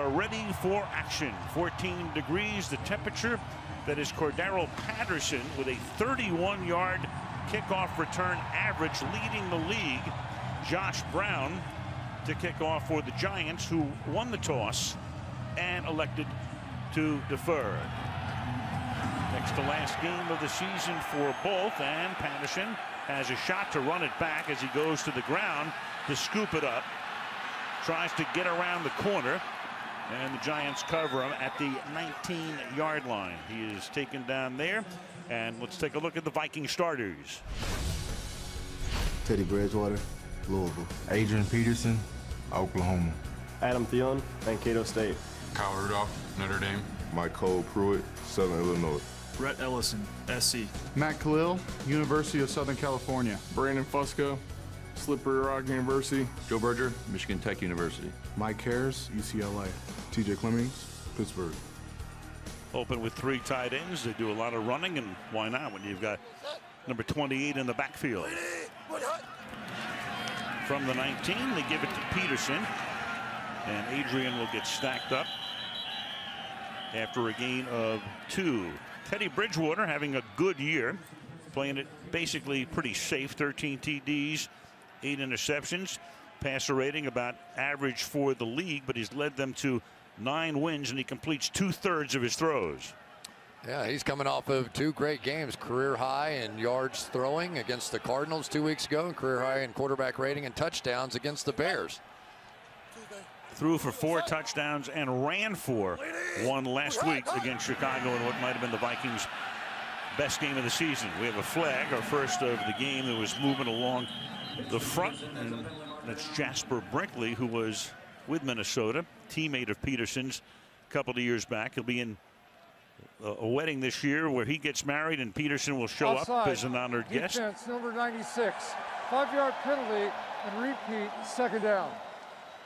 are ready for action. 14 degrees, the temperature. That is Cordero Patterson with a 31-yard kickoff return average, leading the league. Josh Brown to kick off for the Giants, who won the toss and elected to defer. Next to last game of the season for both, and Patterson has a shot to run it back as he goes to the ground to scoop it up. Tries to get around the corner, and the Giants cover him at the 19-yard line. He is taken down there, and let's take a look at the Viking starters. Teddy Bridgewater, Louisville. Adrian Peterson, Oklahoma. Adam Thielen, Mankato State. Kyle Rudolph, Notre Dame. Michael Pruitt, Southern Illinois. Rhett Ellison, SC. Matt Khalil, University of Southern California. Brandon Fusco, Slippery Rock University. Joe Berger, Michigan Tech University. Mike Harris, UCLA. TJ Clemmings, Pittsburgh. Open with 3 tight ends. They do a lot of running, and why not when you've got number 28 in the backfield. From the 19, they give it to Peterson, and Adrian will get stacked up after a gain of 2. Teddy Bridgewater having a good year, playing it basically pretty safe. 13 TDs, 8 interceptions, passer rating about average for the league, but he's led them to 9 wins, and he completes 2/3 of his throws. Yeah, he's coming off of 2 great games, career high in yards throwing against the Cardinals 2 weeks ago, and career high in quarterback rating and touchdowns against the Bears. Threw for 4 touchdowns and ran for 1 last week against Chicago in what might have been the Vikings' best game of the season. We have a flag, our first of the game, that was moving along the front, and that's Jasper Brinkley, who was with Minnesota, teammate of Peterson's a couple of years back. He'll be in a wedding this year where he gets married, and Peterson will show up as an honored guest. Defense number 96, 5-yard penalty, and repeat, 2nd down.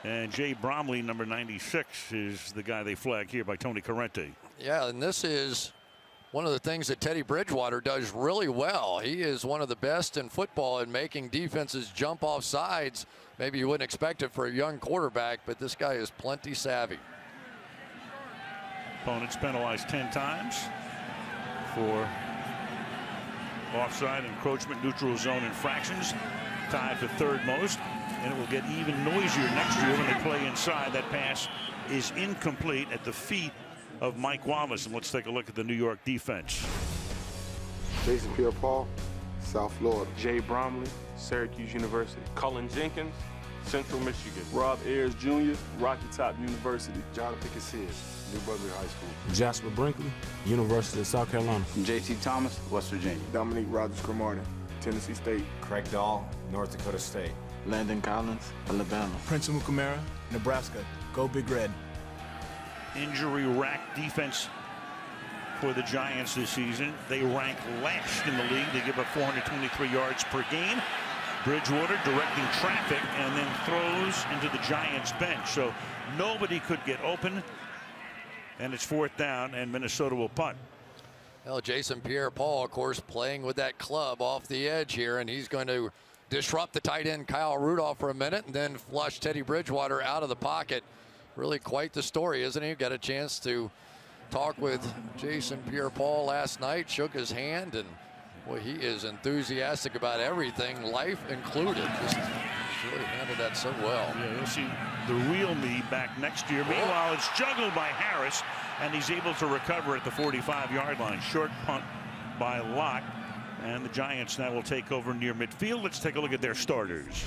And Jay Bromley, number 96, is the guy they flag here by Tony Corrente. Yeah, and this is one of the things that Teddy Bridgewater does really well. He is one of the best in football in making defenses jump off sides. Maybe you wouldn't expect it for a young quarterback, but this guy is plenty savvy. Opponents penalized 10 times for offside, encroachment, neutral zone infractions, tied for 3rd most. And it will get even noisier next year when they play inside. That pass is incomplete at the feet of Mike Wallace. And let's take a look at the New York defense. Jason Pierre-Paul, South Florida. Jay Bromley, Syracuse University. Cullen Jenkins, Central Michigan. Rob Ayers Jr., Rocky Top University. Jonathan Casillas, New Brunswick High School. Jasper Brinkley, University of South Carolina. J.T. Thomas, West Virginia. Dominique Rogers-Cromartie, Tennessee State. Craig Dahl, North Dakota State. Landon Collins, Alabama. Prince Amukamara, Nebraska. Go Big Red. Injury rack defense for the Giants this season. They rank last in the league. They give up 423 yards per game. Bridgewater directing traffic and then throws into the Giants bench. So nobody could get open, and it's 4th down, and Minnesota will punt. Well, Jason Pierre-Paul, of course, playing with that club off the edge here, and he's going to disrupt the tight end Kyle Rudolph for a minute and then flush Teddy Bridgewater out of the pocket. Really quite the story, isn't he? Got a chance to talk with Jason Pierre-Paul last night, shook his hand, and boy, he is enthusiastic about everything, life included. Just really handled that so well. Yeah, you'll see the real me back next year. Meanwhile, it's juggled by Harris, and he's able to recover at the 45-yard line. Short punt by Locke. And the Giants now will take over near midfield. Let's take a look at their starters.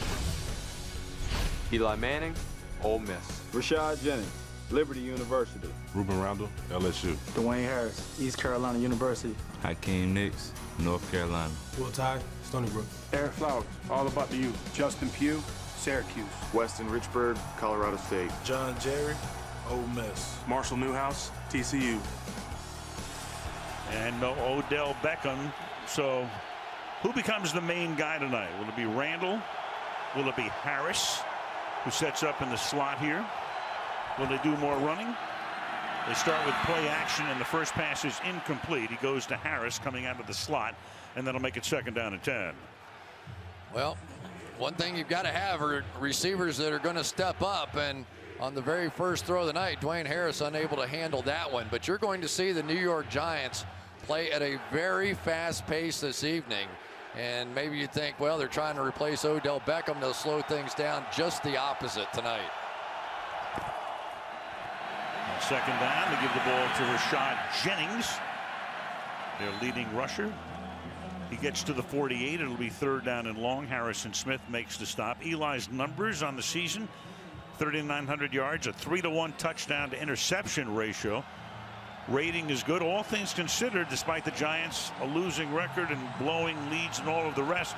Eli Manning, Ole Miss. Rashad Jennings, Liberty University. Ruben Randall, LSU. Dwayne Harris, East Carolina University. Hakeem Nicks, North Carolina. Will Tye, Stony Brook. Eric Flowers, All About the Youth. Justin Pugh, Syracuse. Weston Richburg, Colorado State. John Jerry, Ole Miss. Marshall Newhouse, TCU. And no Odell Beckham. So who becomes the main guy tonight? Will it be Randall? Will it be Harris, who sets up in the slot here? Will they do more running? They start with play action, and the first pass is incomplete. He goes to Harris coming out of the slot, and that'll make it 2nd down and 10. Well, one thing you've got to have are receivers that are going to step up, and on the very first throw of the night. Dwayne Harris unable to handle that one, but you're going to see the New York Giants play at a very fast pace this evening. And maybe you think, well, they're trying to replace Odell Beckham. They'll slow things down. Just the opposite tonight. On second down, they give the ball to Rashad Jennings, their leading rusher. He gets to the 48. It'll be third down and long. Harrison Smith makes the stop. Eli's numbers on the season: 3,900 yards, a 3-to-1 touchdown to interception ratio. Rating is good, all things considered, despite the Giants a losing record and blowing leads and all of the rest.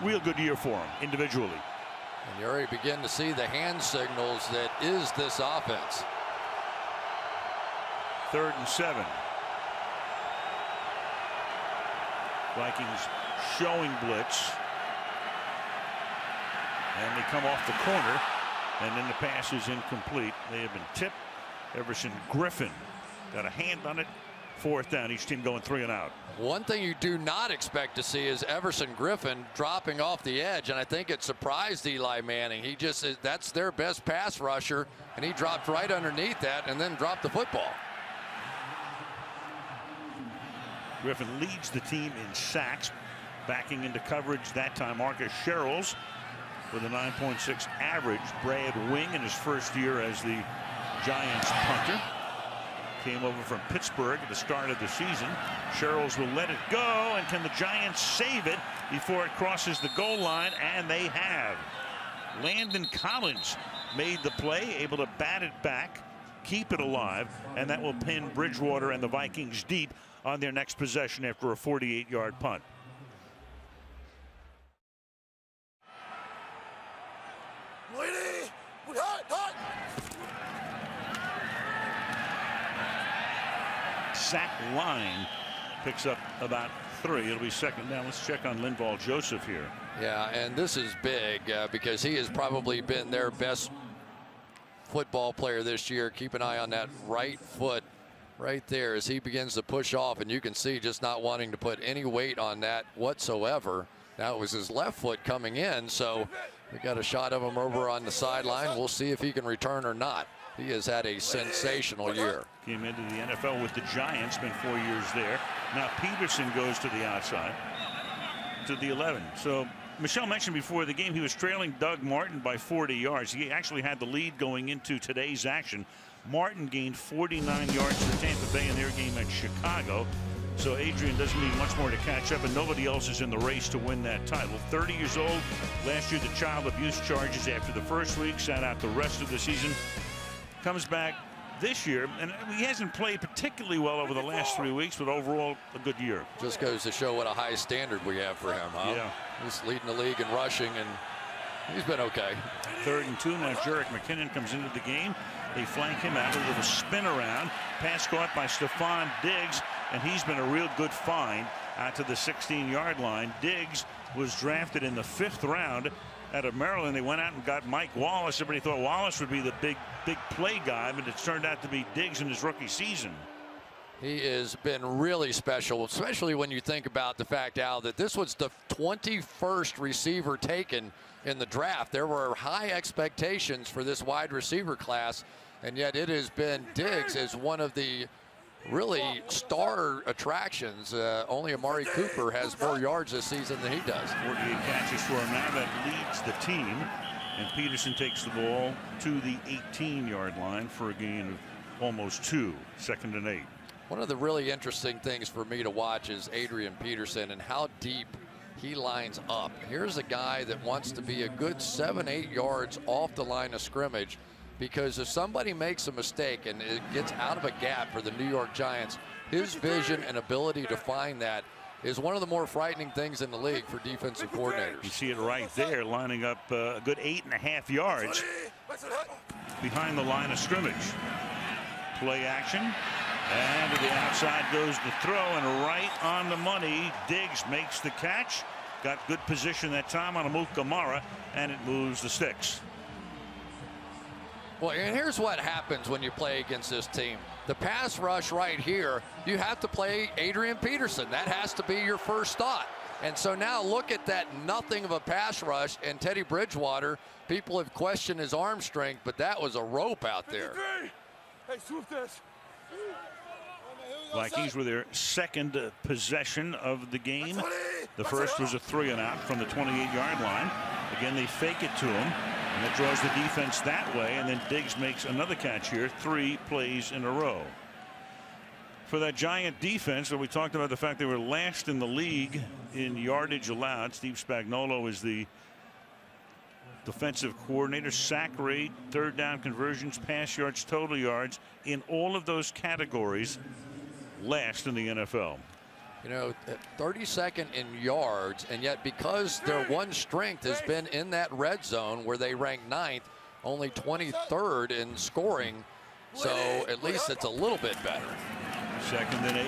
Real good year for him individually. And you already begin to see the hand signals that is this offense. 3rd and 7. Vikings showing blitz. And they come off the corner. And then the pass is incomplete. They have been tipped. Everson Griffin got a hand on it. 4th down. Each team going 3 and out. One thing you do not expect to see is Everson Griffin dropping off the edge. And I think it surprised Eli Manning. He just, that's their best pass rusher. And he dropped right underneath that and then dropped the football. Griffin leads the team in sacks, backing into coverage that time. Marcus Sherrills with a 9.6 average. Brad Wing in his first year as the Giants punter. Came over from Pittsburgh at the start of the season. Sherrills will let it go, and can the Giants save it before it crosses the goal line? And they have. Landon Collins made the play, able to bat it back, keep it alive, and that will pin Bridgewater and the Vikings deep on their next possession after a 48-yard punt. Sack line picks up about 3. It'll be second down. Let's check on Linval Joseph here. Yeah, and this is big because he has probably been their best football player this year. Keep an eye on that right foot right there as he begins to push off, and you can see just not wanting to put any weight on that whatsoever. Now it was his left foot coming in, so we got a shot of him over on the sideline. We'll see if he can return or not. He has had a sensational year. Came into the NFL with the Giants, spent 4 years there. Now Peterson goes to the outside, to the 11. So Michelle mentioned before the game he was trailing Doug Martin by 40 yards. He actually had the lead going into today's action. Martin gained 49 yards for Tampa Bay in their game at Chicago. So Adrian doesn't need much more to catch up, and nobody else is in the race to win that title. 30 years old. Last year the child abuse charges after the first week, sat out the rest of the season. Comes back this year, and he hasn't played particularly well over the last 3 weeks, but overall a good year. Just goes to show what a high standard we have for him, huh? Yeah. He's leading the league in rushing, and he's been okay. 3rd and 2. Now Jerick McKinnon comes into the game. They flank him out, a little spin around. Pass caught by Stephon Diggs, and he's been a real good find out to the 16-yard line. Diggs was drafted in the 5th round out of Maryland. They went out and got Mike Wallace. Everybody thought Wallace would be the big play guy, but it's turned out to be Diggs in his rookie season. He has been really special, especially when you think about the fact, Al, that this was the 21st receiver taken in the draft. There were high expectations for this wide receiver class, and yet it has been Diggs as one of the really star attractions. Only Amari Cooper has more yards this season than he does. 48 catches for him now. That leads the team, and Peterson takes the ball to the 18-yard line for a gain of almost 2. 2nd and 8. One of the really interesting things for me to watch is Adrian Peterson and how deep he lines up. Here's a guy that wants to be a good 7-8 yards off the line of scrimmage, because if somebody makes a mistake and it gets out of a gap for the New York Giants, his vision and ability to find that is one of the more frightening things in the league for defensive coordinators. You see it right there, lining up a good 8.5 yards behind the line of scrimmage. Play action. And to the outside goes the throw, and right on the money. Diggs makes the catch. Got good position that time on Amukamara, and it moves the sticks. Well, and here's what happens when you play against this team. The pass rush right here, you have to play Adrian Peterson. That has to be your first thought. And so now look at that, nothing of a pass rush, and Teddy Bridgewater, people have questioned his arm strength, but that was a rope out there. Hey, swoop this. Vikings with their second possession of the game. The first was a 3-and-out from the 28-yard line. Again, they fake it to him, and that draws the defense that way, and then Diggs makes another catch here, 3 plays in a row. For that Giant defense, we talked about the fact they were last in the league in yardage allowed. Steve Spagnuolo is the defensive coordinator. Sack rate, third down conversions, pass yards, total yards, in all of those categories, last in the NFL. You know, 32nd in yards, and yet because their one strength has been in that red zone where they rank 9th, only 23rd in scoring. So at least it's a little bit better. 2nd and 8.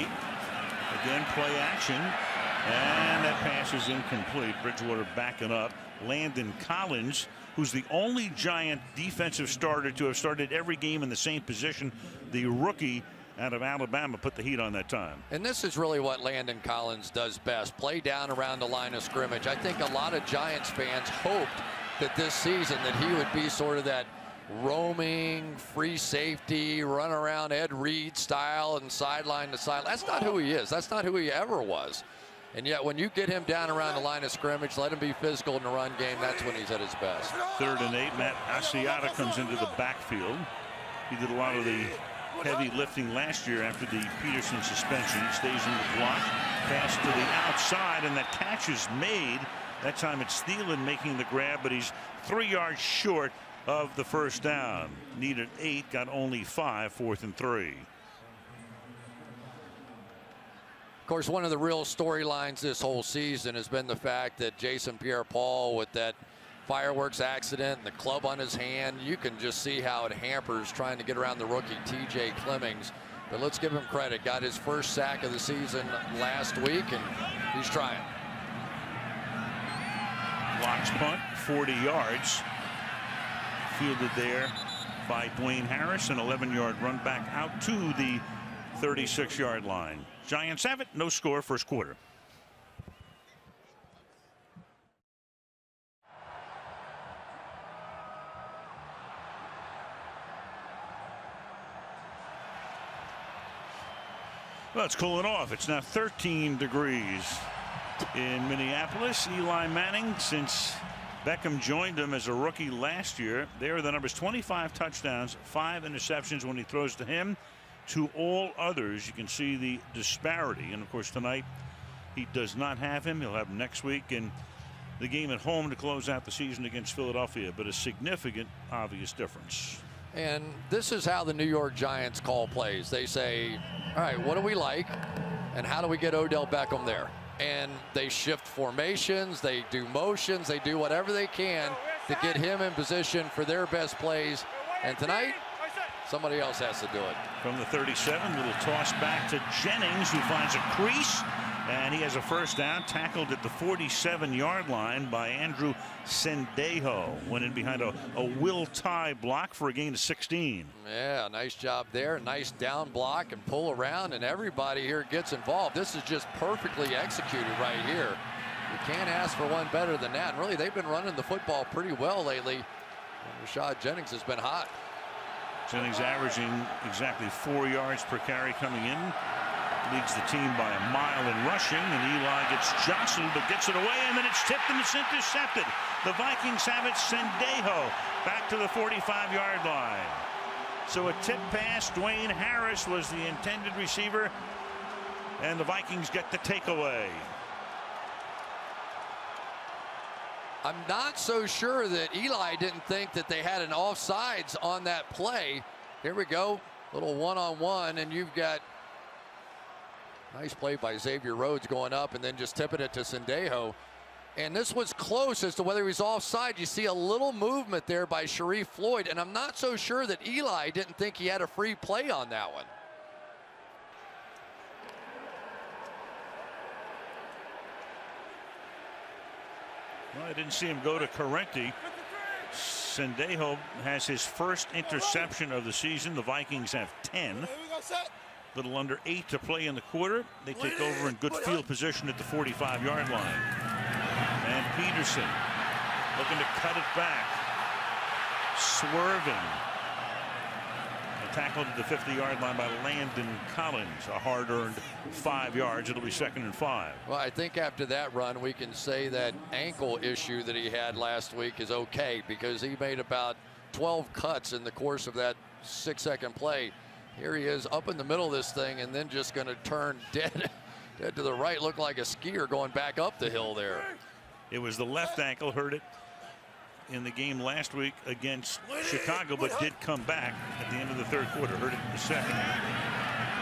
Again, play action. And that pass is incomplete. Bridgewater backing up. Landon Collins, who's the only Giant defensive starter to have started every game in the same position, the rookie out of Alabama, put the heat on that time. And this is really what Landon Collins does best, play down around the line of scrimmage. I think a lot of Giants fans hoped that this season that he would be sort of that roaming free safety, run around Ed Reed style and sideline to sideline. That's not who he is. That's not who he ever was. And yet when you get him down around the line of scrimmage, let him be physical in the run game, that's when he's at his best. 3rd and 8. Matt Asiata comes into the backfield. He did a lot of the heavy lifting last year after the Peterson suspension. He stays in the block, pass to the outside, and that catch is made. That time it's Thielen making the grab, but he's 3 yards short of the first down. Needed 8, got only 5, 4th and 3. Of course, one of the real storylines this whole season has been the fact that Jason Pierre-Paul, with that fireworks accident and the club on his hand, you can just see how it hampers trying to get around the rookie TJ Clemmings. But let's give him credit. Got his first sack of the season last week, and he's trying. Blocks punt, 40 yards. Fielded there by Dwayne Harris, an 11-yard run back out to the 36-yard line. Giants have it, no score, first quarter. Well, it's cooling off. It's now 13 degrees in Minneapolis. Eli Manning, since Beckham joined him as a rookie last year, there are the numbers: 25 touchdowns, 5 interceptions when he throws to him. To all others, you can see the disparity. And of course, tonight he does not have him. He'll have him next week in the game at home to close out the season against Philadelphia. But a significant, obvious difference. And this is how the New York Giants call plays. They say, all right, what do we like, and how do we get Odell Beckham there? And they shift formations, they do motions, they do whatever they can to get him in position for their best plays. And tonight, somebody else has to do it. From the 37, little toss back to Jennings, who finds a crease, and he has a first down, tackled at the 47-yard line by Andrew Sendejo. Went in behind a Will Tye block for a gain of 16. Yeah, nice job there. Nice down block and pull around, and everybody here gets involved. This is just perfectly executed right here. You can't ask for one better than that. And really, they've been running the football pretty well lately. And Rashad Jennings has been hot. Jennings averaging exactly 4 yards per carry coming in. Leads the team by a mile in rushing, and Eli gets jostled but gets it away, and then it's tipped and it's intercepted. The Vikings have it. Sendejo back to the 45-yard line. So a tip pass. Dwayne Harris was the intended receiver, and the Vikings get the takeaway. I'm not so sure that Eli didn't think that they had an offsides on that play. Here we go, little one-on-one, and you've got nice play by Xavier Rhodes going up and then just tipping it to Sendejo. And this was close as to whether he was offside. You see a little movement there by Sharif Floyd, and I'm not so sure that Eli didn't think he had a free play on that one. Well, I didn't see him go to Correnti. Sendejo has his first interception of the season. The Vikings have 10. Little under 8 to play in the quarter. They take over in good field position at the 45-yard line. And Peterson looking to cut it back. Swerving. A tackle to the 50-yard line by Landon Collins. A hard-earned 5 yards. It'll be 2nd and 5. Well, I think after that run, we can say that ankle issue that he had last week is okay, because he made about 12 cuts in the course of that 6-second play. Here he is up in the middle of this thing and then just going to turn dead to the right, look like a skier going back up the hill there. It was the left ankle, hurt it in the game last week against Chicago, but did come back at the end of the 3rd quarter. Hurt it in the 2nd.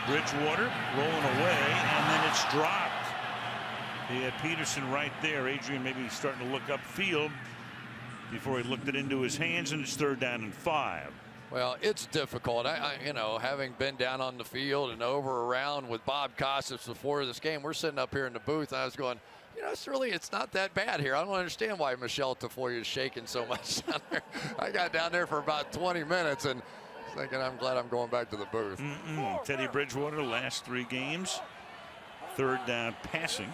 Bridgewater rolling away, and then it's dropped. He had Peterson right there. Adrian maybe starting to look upfield before he looked it into his hands, and it's 3rd down and 5. Well, it's difficult. You know, having been down on the field and over around with Bob Costas before this game, we're sitting up here in the booth, and I was going, you know, it's not that bad here. I don't understand why Michelle Tafoya is shaking so much down there. I got down there for about 20 minutes and thinking, I'm glad I'm going back to the booth. Teddy Bridgewater, last 3 games, 3rd down passing.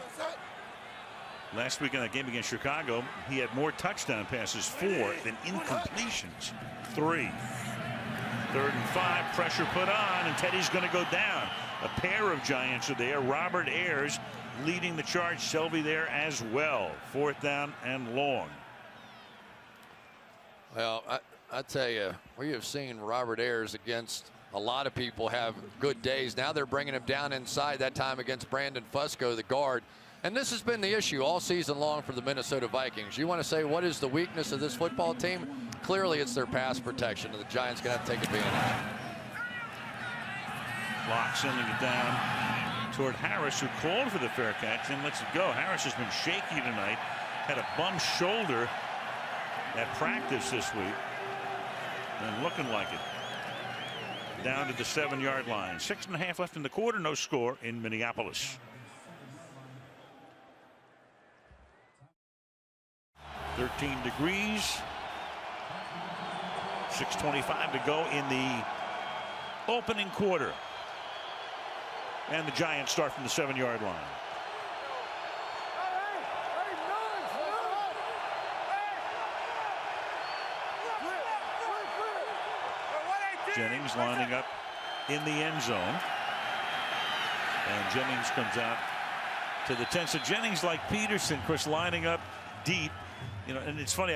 Last week in that game against Chicago, he had more touchdown passes, 4, than incompletions, 3. 3rd and 5, pressure put on, and Teddy's going to go down. A pair of Giants are there. Robert Ayers leading the charge. Selvey there as well. 4th down and long. Well, I tell you, we have seen Robert Ayers against a lot of people have good days. Now they're bringing him down inside, that time against Brandon Fusco, the guard. And this has been the issue all season long for the Minnesota Vikings. You want to say, what is the weakness of this football team? Clearly, it's their pass protection, and the Giants going to have to take advantage. Locke sending it down toward Harris, who called for the fair catch and lets it go. Harris has been shaky tonight. Had a bum shoulder at practice this week. And looking like it. Down to the 7-yard line. 6.5 left in the quarter. No score in Minneapolis. 13 degrees. 6:25 to go in the opening quarter. And the Giants start from the 7-yard line. Jennings lining up in the end zone. And Jennings comes out to the 10. So Jennings, like Peterson, Chris, lining up deep. You know, and it's funny,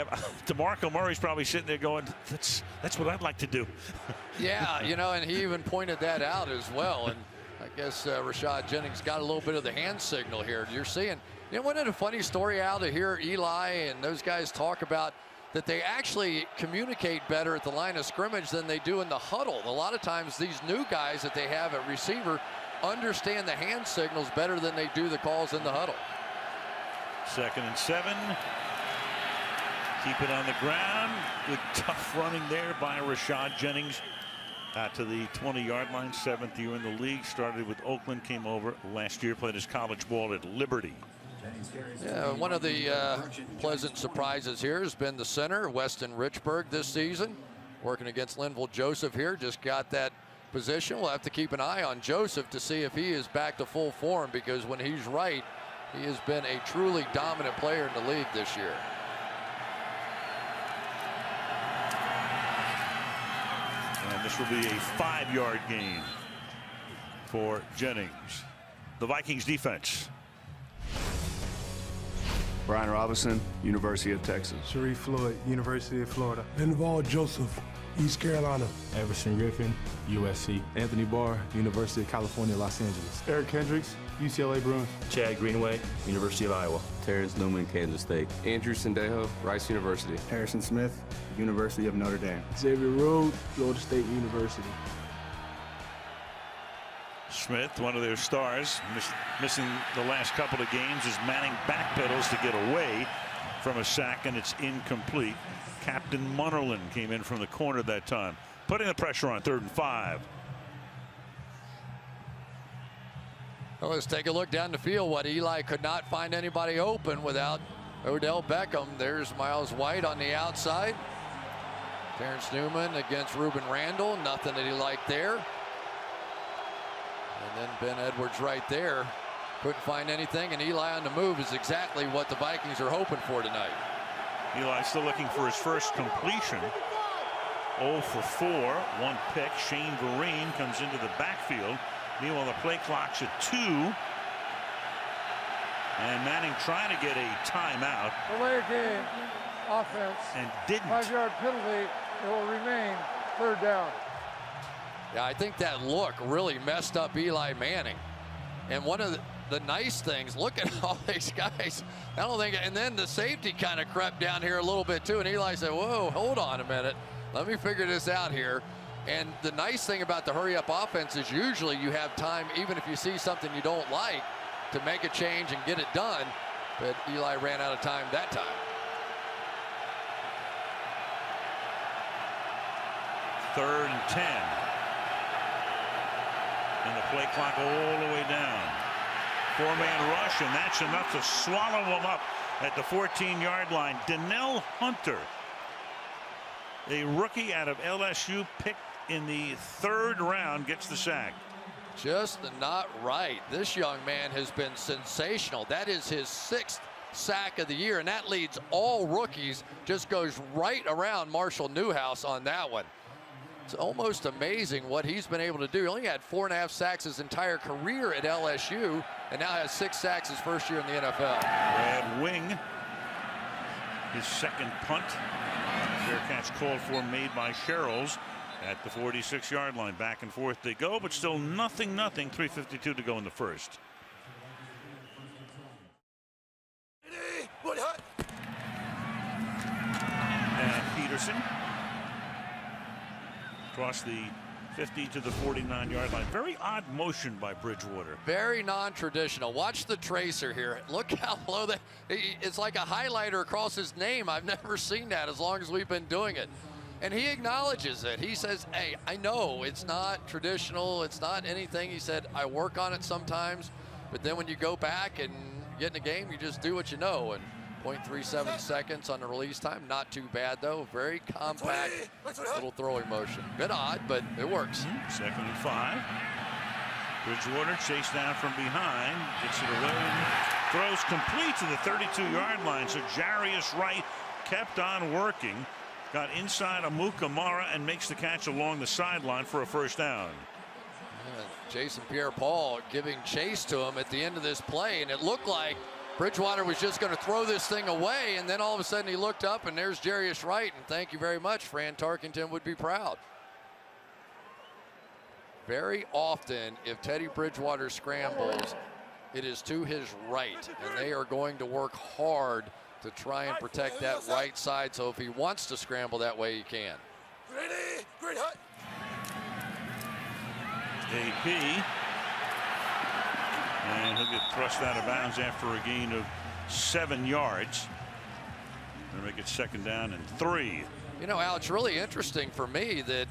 DeMarco Murray's probably sitting there going, that's what I'd like to do. Yeah, you know, and he even pointed that out as well. And I guess Rashad Jennings got a little bit of the hand signal here. You're seeing, you know, wasn't it a funny story out to hear Eli and those guys talk about that they actually communicate better at the line of scrimmage than they do in the huddle. A lot of times these new guys that they have at receiver understand the hand signals better than they do the calls in the huddle. 2nd and 7. Keep it on the ground. Good tough running there by Rashad Jennings to the 20-yard line. 7th year in the league. Started with Oakland, came over last year, played his college ball at Liberty. Yeah, one of the pleasant surprises here has been the center, Weston Richburg, this season. Working against Linville Joseph here. Just got that position. We'll have to keep an eye on Joseph to see if he is back to full form, because when he's right, he has been a truly dominant player in the league this year. And this will be a 5-yard gain for Jennings. The Vikings defense. Brian Robinson, University of Texas. Sharif Floyd, University of Florida. Linval Joseph, East Carolina. Everson Griffin, USC. Anthony Barr, University of California, Los Angeles. Eric Hendricks, UCLA Bruins. Chad Greenway, University of Iowa. Terrence Newman, Kansas State. Andrew Sendejo, Rice University. Harrison Smith, University of Notre Dame. Xavier Rhodes, Florida State University. Smith, one of their stars, missing the last couple of games, as Manning backpedals to get away from a sack, and it's incomplete. Captain Munnerlyn came in from the corner that time, putting the pressure on 3rd and 5. Well, let's take a look down the field. What Eli could not find anybody open without Odell Beckham. There's Miles White on the outside. Terrence Newman against Ruben Randall. Nothing that he liked there. And then Ben Edwards right there. Couldn't find anything, and Eli on the move is exactly what the Vikings are hoping for tonight. Eli still looking for his first completion. 0 for 4, 1 pick. Shane Vereen comes into the backfield. Meanwhile, the play clock's at 2. And Manning trying to get a timeout. Delay game, offense. And didn't. 5-yard penalty. It will remain 3rd down. Yeah, I think that look really messed up Eli Manning. And one of the nice things, look at all these guys. I don't think, and then the safety kind of crept down here a little bit too. And Eli said, whoa, hold on a minute. Let me figure this out here. And the nice thing about the hurry up offense is usually you have time, even if you see something you don't like, to make a change and get it done. But Eli ran out of time that time. 3rd and 10. And the play clock all the way down. 4-man rush, and that's enough to swallow them up at the 14-yard line. Donnell Hunter, a rookie out of LSU, picked in the 3rd round, gets the sack. Just not right. This young man has been sensational. That is his 6th sack of the year, and that leads all rookies. Just goes right around Marshall Newhouse on that one. It's almost amazing what he's been able to do. He only had 4.5 sacks his entire career at LSU, and now has 6 sacks his first year in the NFL. Brad Wing, his 2nd punt. Fair catch called for, made by Sherrills at the 46-yard line. Back and forth they go, but still nothing. 3:52 to go in the 1st. And Peterson across the 50 to the 49-yard line. Very odd motion by Bridgewater. Very non-traditional. Watch the tracer here. Look how low that. It's like a highlighter across his name. I've never seen that as long as we've been doing it. And he acknowledges it. He says, hey, I know it's not traditional. It's not anything. He said, I work on it sometimes. But then when you go back and get in the game, you just do what you know. And 0.37 seconds on the release time. Not too bad, though. Very compact little throwing motion. Bit odd, but it works. 2nd and 5. Bridgewater chased down from behind. Gets it away. Throws complete to the 32-yard line. So Jarius Wright kept on working. Got inside Amukamara and makes the catch along the sideline for a 1st down. Yeah, Jason Pierre-Paul giving chase to him at the end of this play, and it looked like Bridgewater was just going to throw this thing away, and then all of a sudden he looked up, and there's Jarius Wright, and thank you very much. Fran Tarkenton would be proud. Very often, if Teddy Bridgewater scrambles, it is to his right, and they are going to work hard to try and protect that right side. So if he wants to scramble that way, he can. AP. And he'll get thrust out of bounds after a gain of 7 yards. They'll make it 2nd down and 3. You know, Al, it's really interesting for me that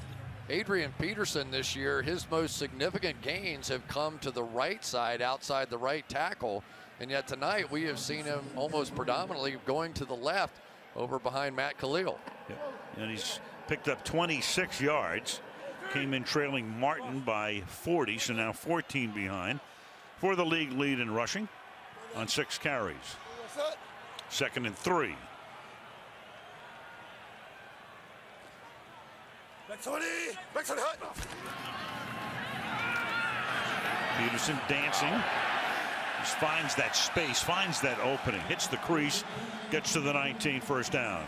Adrian Peterson this year, his most significant gains have come to the right side outside the right tackle. And yet tonight we have seen him almost predominantly going to the left over behind Matt Khalil. Yep. And he's picked up 26 yards. Came in trailing Martin by 40, so now 14 behind for the league lead in rushing on 6 carries. 2nd and 3. Peterson dancing. Just finds that space, finds that opening, hits the crease, gets to the 19, 1st down.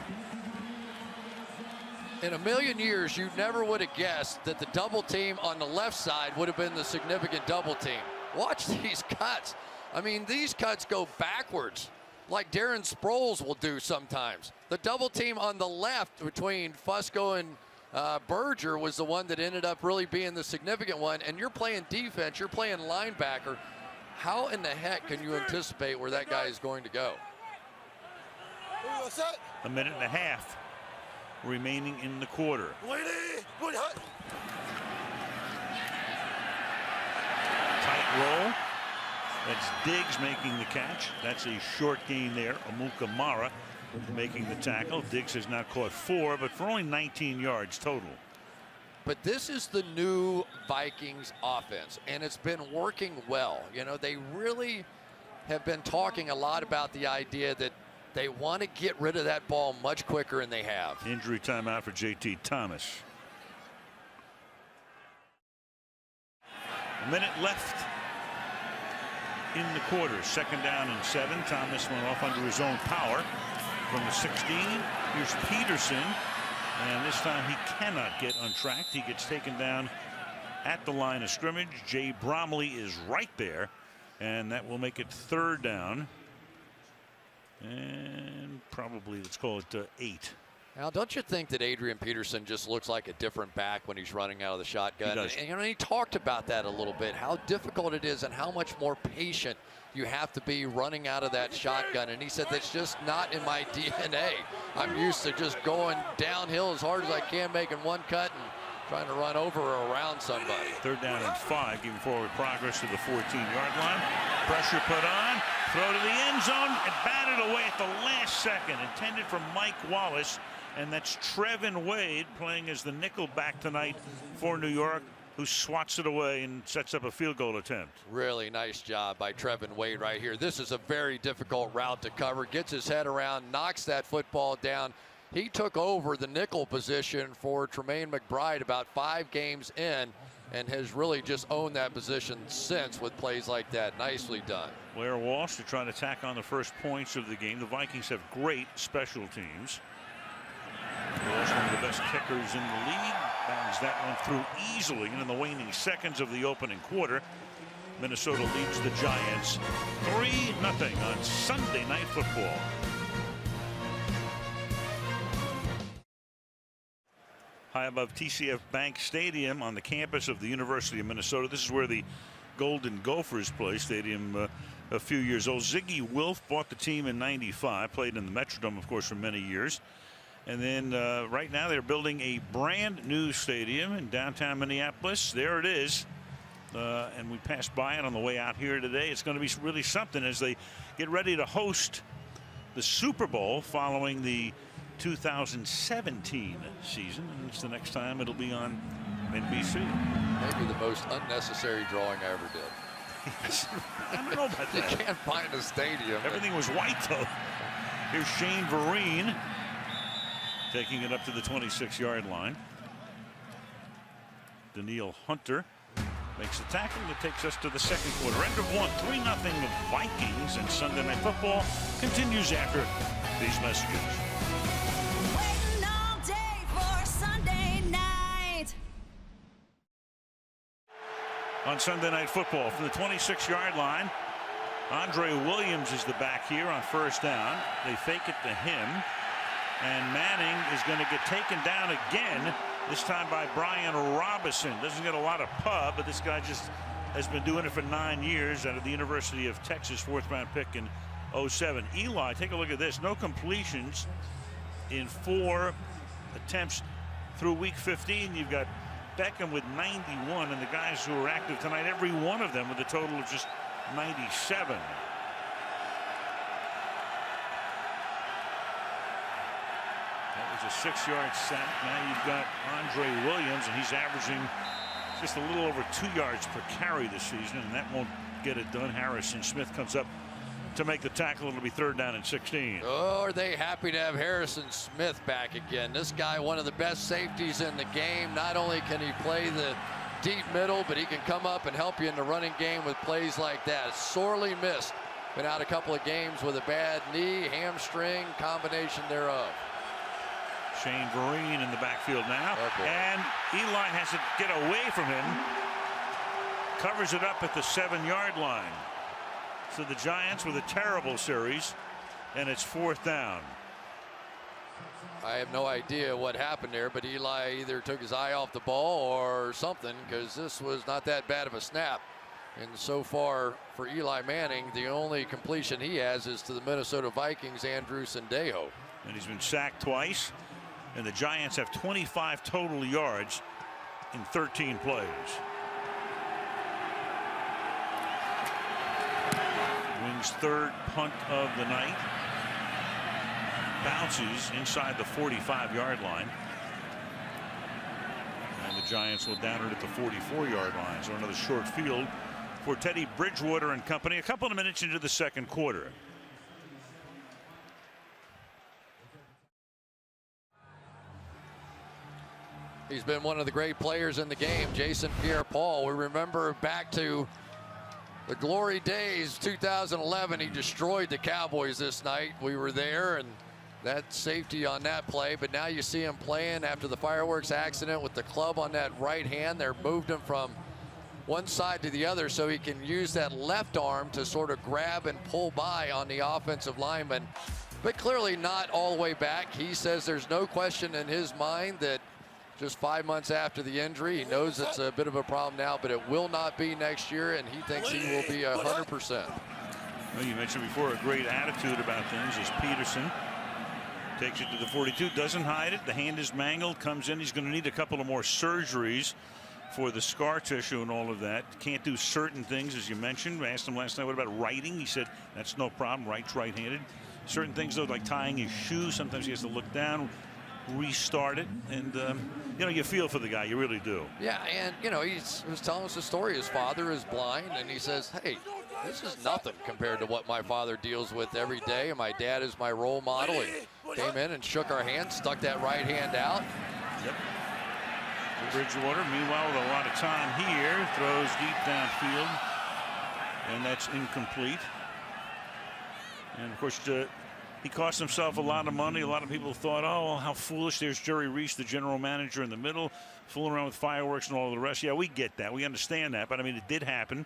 In a million years, you never would have guessed that the double team on the left side would have been the significant double team. Watch these cuts. I mean, these cuts go backwards like Darren Sproles will do sometimes. The double team on the left between Fusco and Berger was the one that ended up really being the significant one. And you're playing defense, you're playing linebacker. How in the heck can you anticipate where that guy is going to go? A minute and a half remaining in the quarter. Tight roll. That's Diggs making the catch. That's a short gain there. Amukamara making the tackle. Diggs has now caught 4, but for only 19 yards total. But this is the new Vikings offense, and it's been working well. You know, they really have been talking a lot about the idea that they want to get rid of that ball much quicker, and they have. Injury timeout for J.T. Thomas. A minute left in the quarter. 2nd down and 7. Thomas went off under his own power from the 16. Here's Peterson, and this time he cannot get untracked. He gets taken down at the line of scrimmage. Jay Bromley is right there, and that will make it 3rd down. And probably, let's call it 8. Now, don't you think that Adrian Peterson just looks like a different back when he's running out of the shotgun? He does. And you know, he talked about that a little bit, how difficult it is and how much more patient you have to be running out of that shotgun. And he said, that's just not in my DNA. I'm used to just going downhill as hard as I can, making one cut and trying to run over or around somebody. 3rd down and 5, giving forward progress to the 14-yard line. Pressure put on, throw to the end zone, and batted away at the last second. Intended for Mike Wallace, and that's Trevin Wade playing as the nickel back tonight for New York, who swats it away and sets up a field goal attempt. Really nice job by Trevin Wade right here. This is a very difficult route to cover. Gets his head around, knocks that football down. He took over the nickel position for Tremaine McBride about 5 games in and has really just owned that position since with plays like that. Nicely done. Blair Walsh to try to tack on the first points of the game. The Vikings have great special teams. Walsh, one of the best kickers in the league, bangs that one through easily. And in the waning seconds of the opening quarter, Minnesota leads the Giants 3-0 on Sunday Night Football. High above TCF Bank Stadium on the campus of the University of Minnesota. This is where the Golden Gophers play. Stadium a few years old. Ziggy Wilf bought the team in '95. Played in the Metrodome, of course, for many years. And then right now they're building a brand new stadium in downtown Minneapolis. There it is. And we passed by it on the way out here today. It's going to be really something as they get ready to host the Super Bowl following the 2017 season. And it's the next time it'll be on NBC. Maybe the most unnecessary drawing I ever did. Yes. I don't know about that. You can't find a stadium. Everything was white, though. Here's Shane Vereen taking it up to the 26-yard line. Daniil Hunter makes the tackle that takes us to the 2nd quarter. End of 1, 3-0 Vikings, and Sunday Night Football continues after these messages. Waiting all day for Sunday night. On Sunday Night Football from the 26-yard line, Andre Williams is the back here on 1st down. They fake it to him, and Manning is going to get taken down again, this time by Brian Robinson. Doesn't get a lot of pub, but this guy just has been doing it for 9 years out of the University of Texas, 4th-round pick in '07. Eli, take a look at this. No completions in 4 attempts through week 15. You've got Beckham with 91, and the guys who are active tonight, every one of them with a total of just 97. That was a 6-yard sack. Now you've got Andre Williams, and he's averaging just a little over 2 yards per carry this season, and that won't get it done. Harrison Smith comes up to make the tackle. It'll be 3rd down and 16. Oh, are they happy to have Harrison Smith back again. This guy, one of the best safeties in the game. Not only can he play the deep middle, but he can come up and help you in the running game with plays like that. Sorely missed. Been out a couple of games with a bad knee, hamstring, combination thereof. Shane Vereen in the backfield now. And Eli has to get away from him. Covers it up at the 7-yard line. So the Giants with a terrible series, and it's 4th down. I have no idea what happened there, but Eli either took his eye off the ball or something, because this was not that bad of a snap. And so far for Eli Manning, the only completion he has is to the Minnesota Vikings, Andrew Sendejo. And he's been sacked twice, and the Giants have 25 total yards in 13 plays. Wings' 3rd punt of the night. Bounces inside the 45-yard line. And the Giants will down it at the 44-yard line. So another short field for Teddy Bridgewater and company. A couple of minutes into the second quarter. He's been one of the great players in the game, Jason Pierre-Paul. We remember back to the glory days, 2011. He destroyed the Cowboys this night. We were there, and that safety on that play. But now you see him playing after the fireworks accident with the club on that right hand. They're moved him from one side to the other so he can use that left arm to sort of grab and pull by on the offensive lineman. But clearly not all the way back. He says there's no question in his mind that just 5 months after the injury, he knows it's a bit of a problem now, but it will not be next year, and he thinks he will be 100%. Well, you mentioned before a great attitude about things as Peterson takes it to the 42, doesn't hide it. The hand is mangled, comes in. He's going to need a couple of more surgeries for the scar tissue and all of that. Can't do certain things, as you mentioned. I asked him last night, what about writing? He said, that's no problem. Writes right-handed. Certain things, though, like tying his shoes, sometimes he has to look down, restart it, and you know, you feel for the guy, you really do. Yeah, and you know, he was telling us a story. His father is blind, and he says, hey, this is nothing compared to what my father deals with every day, and my dad is my role model. He came in and shook our hand, stuck that right hand out. Yep. Bridgewater, meanwhile, with a lot of time here, throws deep downfield, and that's incomplete. And of course, he cost himself a lot of money. A lot of people thought, oh, how foolish. There's Jerry Reese, the general manager, in the middle, fooling around with fireworks and all the rest. Yeah, we get that. We understand that. But, I mean, it did happen.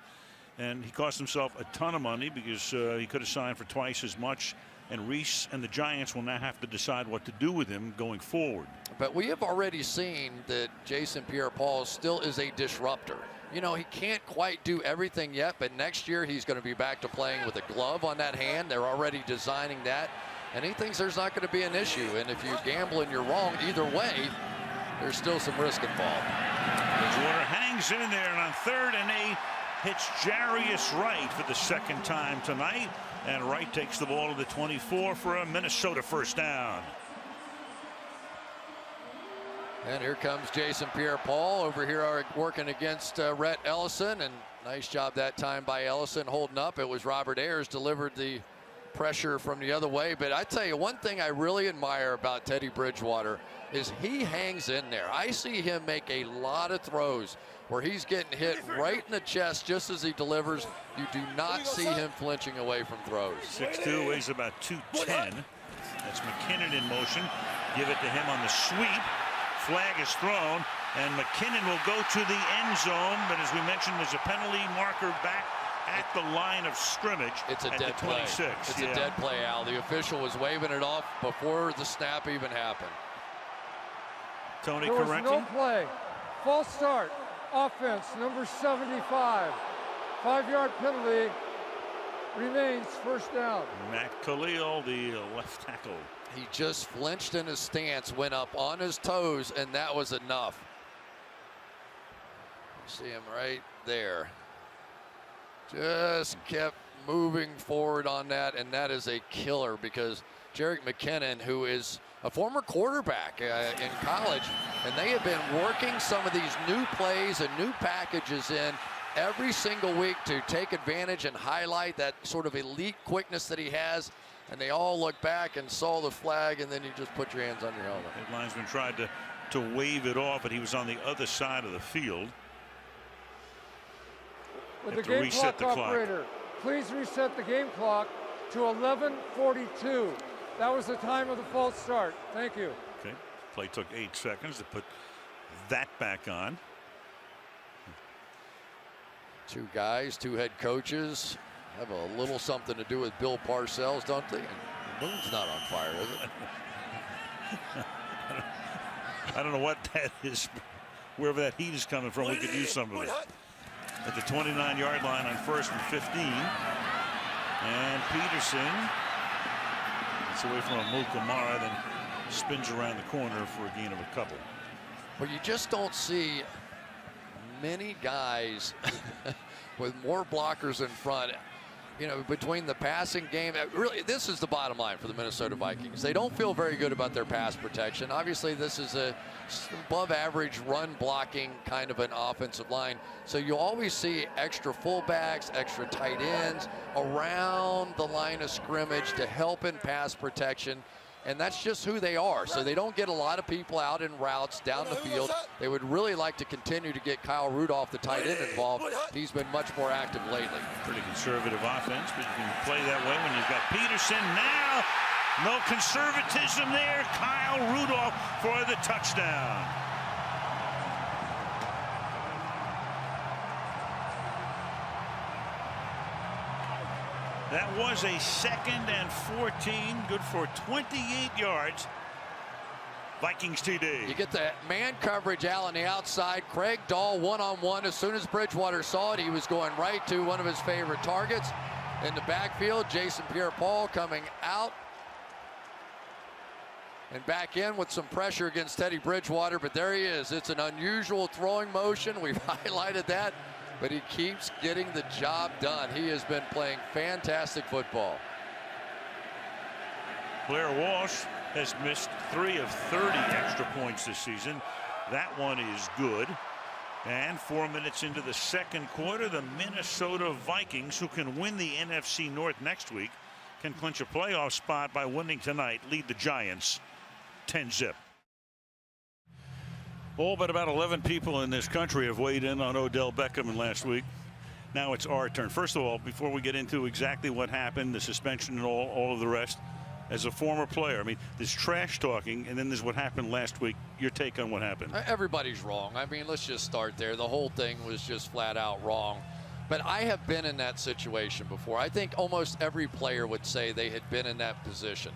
And he cost himself a ton of money because he could have signed for twice as much. And Reese and the Giants will now have to decide what to do with him going forward. But we have already seen that Jason Pierre-Paul still is a disruptor. You know, he can't quite do everything yet, but next year he's going to be back to playing with a glove on that hand. They're already designing that. And he thinks there's not going to be an issue. And if you gamble and you're wrong, either way, there's still some risk involved. Bridgewater hangs in there, and on 3rd and 8, hits Jarius Wright for the second time tonight. And Wright takes the ball to the 24 for a Minnesota first down. And here comes Jason Pierre-Paul over here working against Rhett Ellison. And nice job that time by Ellison holding up. It was Robert Ayers delivered the pressure from the other way. But I tell you, one thing I really admire about Teddy Bridgewater is he hangs in there. I see him make a lot of throws where he's getting hit right in the chest just as he delivers. You do not see him flinching away from throws. 6'2", weighs about 210. That's McKinnon in motion. Give it to him on the sweep. Flag is thrown, and McKinnon will go to the end zone. But as we mentioned, there's a penalty marker back at the line of scrimmage. It's a at dead the 26. play. It's a dead play, Al. The official was waving it off before the snap even happened. Tony there was correcting. no play. False start. Offense, number 75. 5-yard penalty. Remains first down. Matt Khalil, the left tackle. He just flinched in his stance, went up on his toes, and that was enough. See him right there. Just kept moving forward on that, and that is a killer because Jerick McKinnon, who is a former quarterback in college, and they have been working some of these new plays and new packages in every single week to take advantage and highlight that sort of elite quickness that he has. And they all looked back and saw the flag, and then you just put your hands on your helmet. The linesman tried to wave it off, but he was on the other side of the field. With the game clock operator, please reset the game clock to 11:42. That was the time of the false start. Thank you. Okay. Play took 8 seconds to put that back on. Two guys, two head coaches, have a little something to do with Bill Parcells, don't they? The moon's not on fire, is it? I don't know what that is. Wherever that heat is coming from, we could use some of it. At the 29-yard line on 1st and 15. And Peterson gets away from Amukamara, then spins around the corner for a gain of a couple. Well, you just don't see many guys with more blockers in front you know, between the passing game, really, this is the bottom line for the Minnesota Vikings. They don't feel very good about their pass protection. Obviously, this is a above average run blocking kind of an offensive line. So you always see extra fullbacks, extra tight ends around the line of scrimmage to help in pass protection. And that's just who they are. So they don't get a lot of people out in routes down the field. They would really like to continue to get Kyle Rudolph, the tight end, involved. He's been much more active lately. Pretty conservative offense, but you can play that way when you've got Peterson. Now, no conservatism there. Kyle Rudolph for the touchdown. That was a 2nd and 14, good for 28 yards. Vikings TD. You get the man coverage out on the outside. Craig Dahl one-on-one. As soon as Bridgewater saw it, he was going right to one of his favorite targets. In the backfield, Jason Pierre-Paul coming out and back in with some pressure against Teddy Bridgewater, but there he is. It's an unusual throwing motion. We've highlighted that. But he keeps getting the job done. He has been playing fantastic football. Blair Walsh has missed 3 of 30 extra points this season. That one is good. And 4 minutes into the second quarter, the Minnesota Vikings, who can win the NFC North next week, can clinch a playoff spot by winning tonight, lead the Giants 10-zip. All but about 11 people in this country have weighed in on Odell Beckham in last week. Now it's our turn. First of all, before we get into exactly what happened, the suspension and all of the rest, as a former player, I mean, there's trash talking, and then there's what happened last week. Your take on what happened? Everybody's wrong. I mean, let's just start there. The whole thing was just flat out wrong. But I have been in that situation before. I think almost every player would say they had been in that position.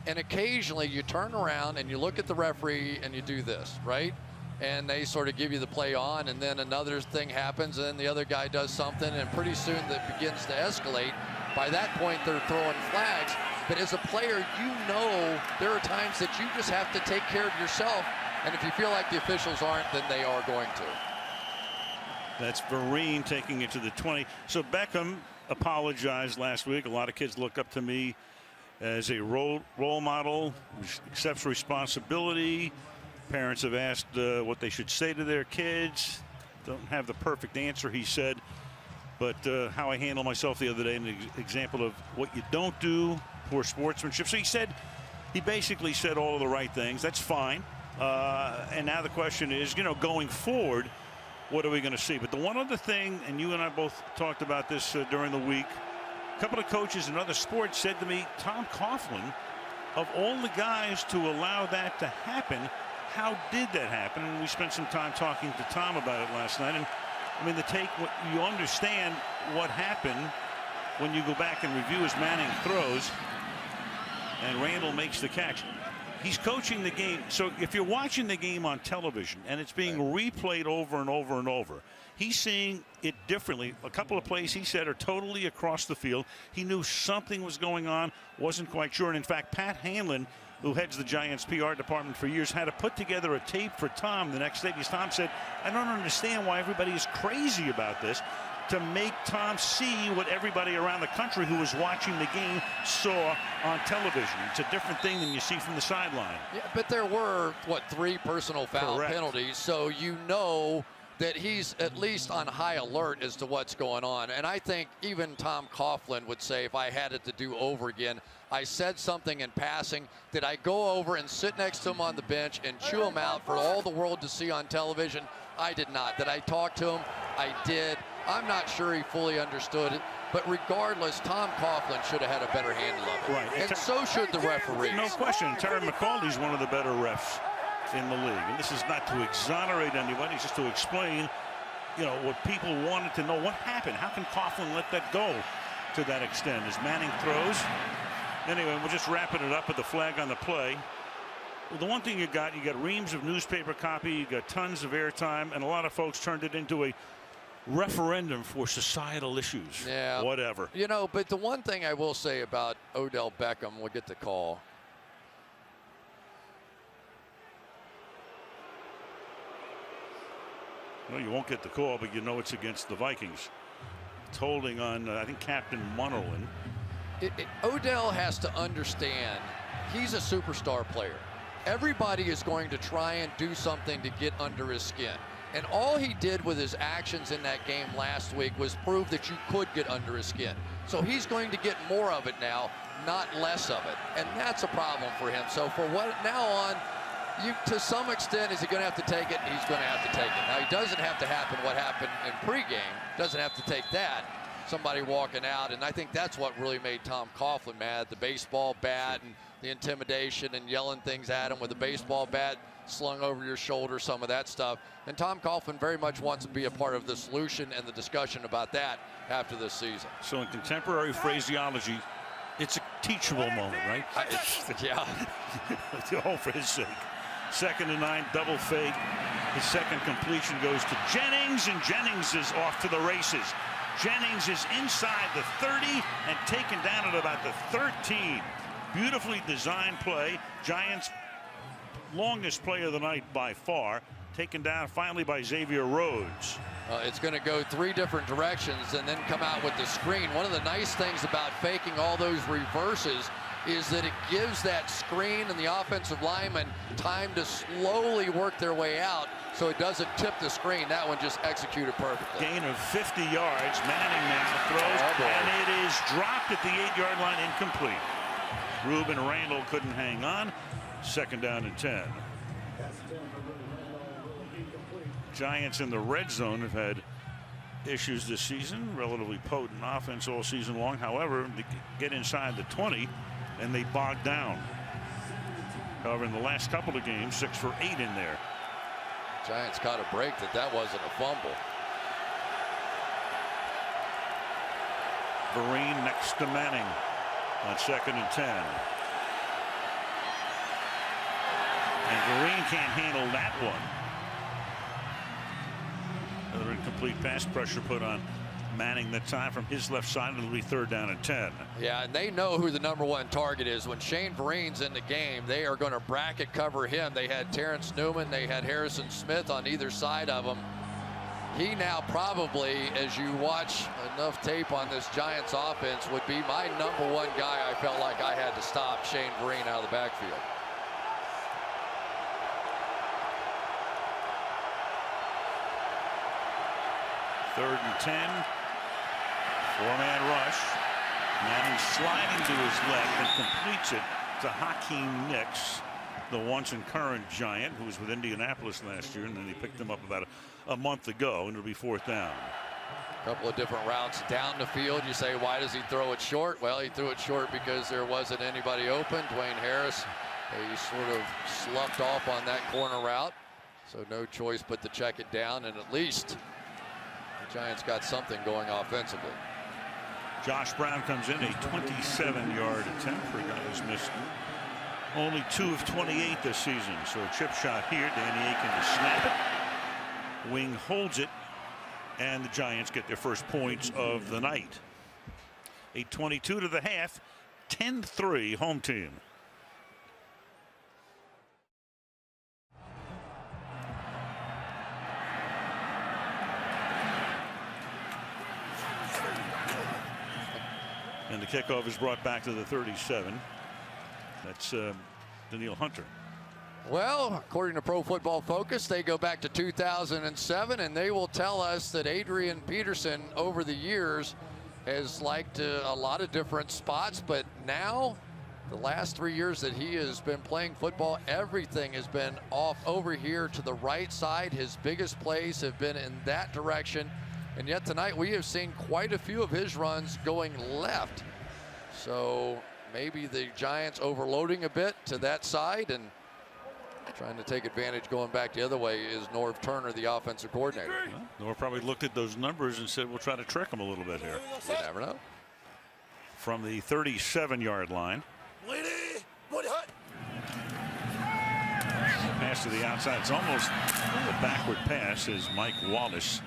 And occasionally you turn around and you look at the referee and you do this, right? And they sort of give you the play on, and then another thing happens, and then the other guy does something, and pretty soon that begins to escalate. By that point, they're throwing flags. But as a player, you know there are times that you just have to take care of yourself, and if you feel like the officials aren't, then they are going to. That's Vereen taking it to the 20. So Beckham apologized last week. A lot of kids look up to me as a role model, accepts responsibility. Parents have asked what they should say to their kids. Don't have the perfect answer, he said. But how I handle myself the other day, an example of what you don't do, poor sportsmanship. So he basically said all of the right things. That's fine. And now the question is, you know, going forward, what are we going to see? But the one other thing, and you and I both talked about this during the week, a couple of coaches in other sports said to me, Tom Coughlin, of all the guys to allow that to happen, how did that happen? And we spent some time talking to Tom about it last night. And I mean, you understand what happened when you go back and review as Manning throws and Randall makes the catch. He's coaching the game. So if you're watching the game on television and it's being replayed over and over and over, he's seeing it differently. A couple of plays he said are totally across the field. He knew something was going on, wasn't quite sure. And in fact, Pat Hanlon, who heads the Giants PR department for years, had to put together a tape for Tom the next day, because Tom said, I don't understand why everybody is crazy about this, to make Tom see what everybody around the country who was watching the game saw on television. It's a different thing than you see from the sideline. Yeah, but there were, 3 personal foul Correct. penalties, so you know that he's at least on high alert as to what's going on. And I think even Tom Coughlin would say, if I had it to do over again, I said something in passing. Did I go over and sit next to him on the bench and chew him out for all the world to see on television? I did not. Did I talk to him? I did. I'm not sure he fully understood it. But regardless, Tom Coughlin should have had a better handle of it. Right. And so should the referees. No question. Terry McAuley's one of the better refs in the league. And this is not to exonerate anybody. It's just to explain, you know, what people wanted to know. What happened? How can Coughlin let that go to that extent as Manning throws? Anyway, we're just wrapping it up with the flag on the play. Well, the one thing you got reams of newspaper copy, you got tons of airtime, and a lot of folks turned it into a referendum for societal issues. Yeah. Whatever. You know, but the one thing I will say about Odell Beckham, we'll get the call. Well, you won't get the call, but you know it's against the Vikings. holding on, I think, Captain Munnerlyn. Odell has to understand he's a superstar player. Everybody is going to try and do something to get under his skin. And all he did with his actions in that game last week was prove that you could get under his skin. So he's going to get more of it now, not less of it. And that's a problem for him. So for what now on, to some extent, is he going to have to take it? He's going to have to take it. Now, he doesn't have to happen what happened in pregame. Doesn't have to take that. Somebody walking out, and I think that's what really made Tom Coughlin mad. The baseball bat and the intimidation and yelling things at him with the baseball bat slung over your shoulder, some of that stuff. And Tom Coughlin very much wants to be a part of the solution and the discussion about that after this season. So in contemporary phraseology, it's a teachable moment, right? Yeah. All for his sake. 2nd and 9, double fake. His second completion goes to Jennings, and Jennings is off to the races. Jennings is inside the 30 and taken down at about the 13. Beautifully designed play. Giants' longest play of the night by far. Taken down finally by Xavier Rhodes. It's going to go 3 different directions and then come out with the screen. One of the nice things about faking all those reverses is that it gives that screen and the offensive lineman time to slowly work their way out so it doesn't tip the screen. That one just executed perfectly. Gain of 50 yards. Manning now throws, and it is dropped at the 8-yard line, incomplete. Ruben Randall couldn't hang on. 2nd down and 10. Giants in the red zone have had issues this season. Relatively potent offense all season long. However, they get inside the 20 and they bog down. However, in the last couple of games, 6 for 8 in there. Giants caught a break that wasn't a fumble. Vereen next to Manning on 2nd and 10. And Vereen can't handle that one. Another incomplete pass, pressure put on Manning that time from his left side. It'll be 3rd down and 10. Yeah, and they know who the #1 target is. When Shane Vereen's in the game, they are going to bracket cover him. They had Terrence Newman, they had Harrison Smith on either side of him. He now probably, as you watch enough tape on this Giants offense, would be my #1 guy I felt like I had to stop Shane Vereen out of the backfield. Third and 10. 4-man rush. Manning sliding to his left and completes it to Hakeem Nicks, the once and current Giant who was with Indianapolis last year, and then he picked him up about a month ago, and it'll be 4th down. A couple of different routes down the field. You say, why does he throw it short? Well, he threw it short because there wasn't anybody open. Dwayne Harris, he sort of sloughed off on that corner route, so no choice but to check it down, and at least the Giants got something going offensively. Josh Brown comes in, a 27-yard attempt for a guy who's missed only 2 of 28 this season. So a chip shot here. Danny Aiken to snap it. Wing holds it, and the Giants get their first points of the night. 8:22 to the half, 10-3 home team. And the kickoff is brought back to the 37. That's Daniil Hunter. Well, according to Pro Football Focus, they go back to 2007, and they will tell us that Adrian Peterson over the years has liked a lot of different spots, but now the last 3 years that he has been playing football, everything has been off over here to the right side. His biggest plays have been in that direction. And yet tonight we have seen quite a few of his runs going left. So maybe the Giants overloading a bit to that side and trying to take advantage going back the other way is Norv Turner, the offensive coordinator. Well, Norv probably looked at those numbers and said, we'll try to trick him a little bit here. You never know. From the 37-yard line. Pass to the outside. It's almost a backward pass as Mike Wallace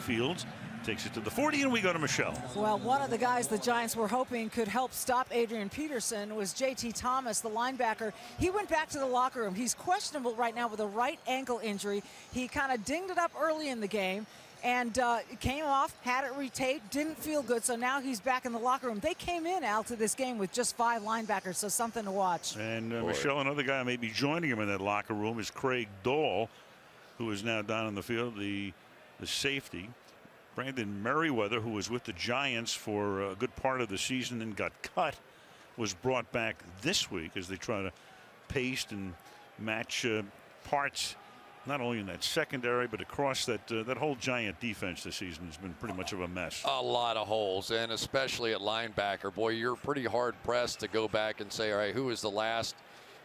fields. Takes it to the 40, and we go to Michelle. Well, one of the guys the Giants were hoping could help stop Adrian Peterson was J.T. Thomas, the linebacker. He went back to the locker room. He's questionable right now with a right ankle injury. He kind of dinged it up early in the game. and came off, had it retaped, didn't feel good, so now he's back in the locker room. They came in, Al, to this game with just 5 linebackers, so something to watch. And Michelle, another guy may be joining him in that locker room is Craig Dahl, who is now down on the field, the safety. Brandon Merriweather, who was with the Giants for a good part of the season and got cut, was brought back this week as they try to paste and match parts, not only in that secondary, but across that whole Giant defense this season has been pretty much of a mess. A lot of holes, and especially at linebacker. Boy, you're pretty hard pressed to go back and say, all right, who was the last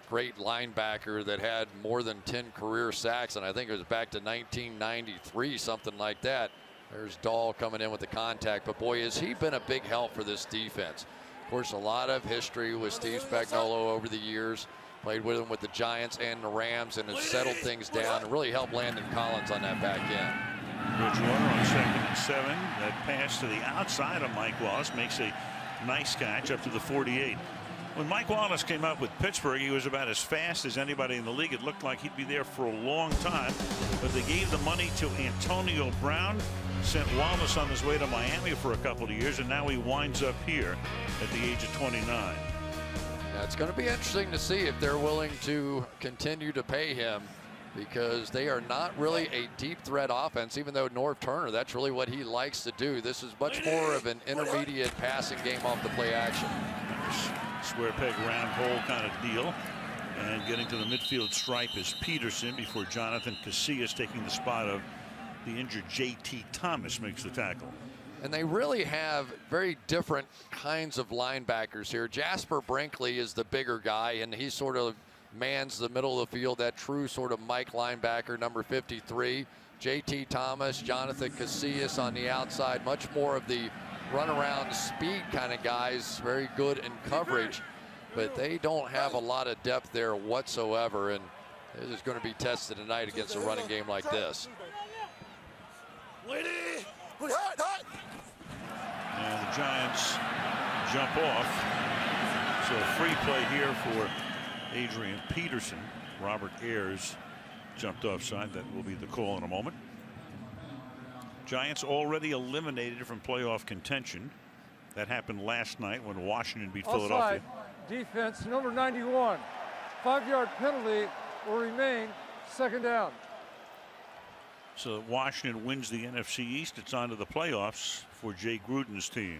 great linebacker that had more than 10 career sacks? And I think it was back to 1993, something like that. There's Dahl coming in with the contact, but boy, has he been a big help for this defense. Of course, a lot of history with Steve Spagnuolo over the years. Played with him with the Giants and the Rams and has settled things down and really helped Landon Collins on that back end. Bridgewater on 2nd and 7. That pass to the outside of Mike Wallace makes a nice catch up to the 48. When Mike Wallace came up with Pittsburgh, he was about as fast as anybody in the league. It looked like he'd be there for a long time, but they gave the money to Antonio Brown, sent Wallace on his way to Miami for a couple of years, and now he winds up here at the age of 29. Now, it's going to be interesting to see if they're willing to continue to pay him, because they are not really a deep threat offense, even though Norv Turner, that's really what he likes to do. This is much more of an intermediate passing game off the play action. Square peg round hole kind of deal. And getting to the midfield stripe is Peterson before Jonathan Casillas, taking the spot of the injured J.T. Thomas, makes the tackle. And they really have very different kinds of linebackers here. Jasper Brinkley is the bigger guy, and he sort of mans the middle of the field, that true sort of Mike linebacker, number 53. J.T. Thomas, Jonathan Casillas on the outside, much more of the runaround speed kind of guys, very good in coverage, but they don't have a lot of depth there whatsoever, and this is going to be tested tonight against a running game like this. And the Giants jump off. So a free play here for Adrian Peterson. Robert Ayers jumped offside. That will be the call in a moment. Giants already eliminated from playoff contention. That happened last night when Washington beat Philadelphia. Defense, number 91. 5-yard penalty will remain, 2nd down. So Washington wins the NFC East. It's on to the playoffs for Jay Gruden's team.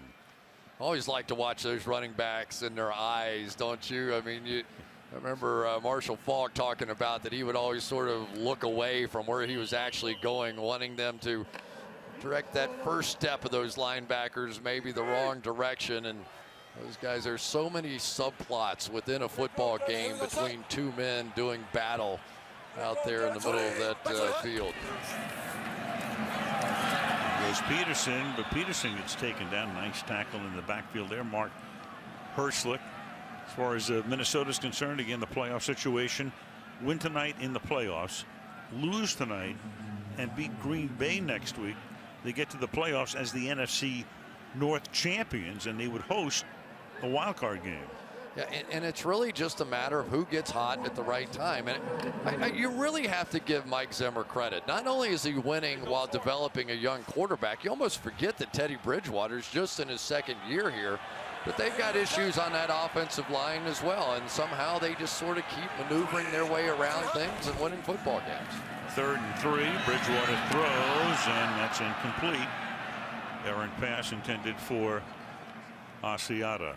Always like to watch those running backs in their eyes, don't you? I mean, I remember Marshall Faulk talking about that he would always sort of look away from where he was actually going, wanting them to direct that first step of those linebackers maybe the wrong direction. And those guys, there's so many subplots within a football game between two men doing battle out there in the middle of that field. Goes Peterson, but Peterson gets taken down. Nice tackle in the backfield there. Mark Herslick. As far as Minnesota's concerned, again, the playoff situation. Win tonight in the playoffs, lose tonight, and beat Green Bay next week. They get to the playoffs as the NFC North champions, and they would host a wild card game. Yeah, and it's really just a matter of who gets hot at the right time. And you really have to give Mike Zimmer credit. Not only is he winning while developing a young quarterback, you almost forget that Teddy Bridgewater's just in his 2nd year here, but they've got issues on that offensive line as well, and somehow they just sort of keep maneuvering their way around things and winning football games. 3rd and 3. Bridgewater throws, and that's incomplete. Errant pass intended for Asiata.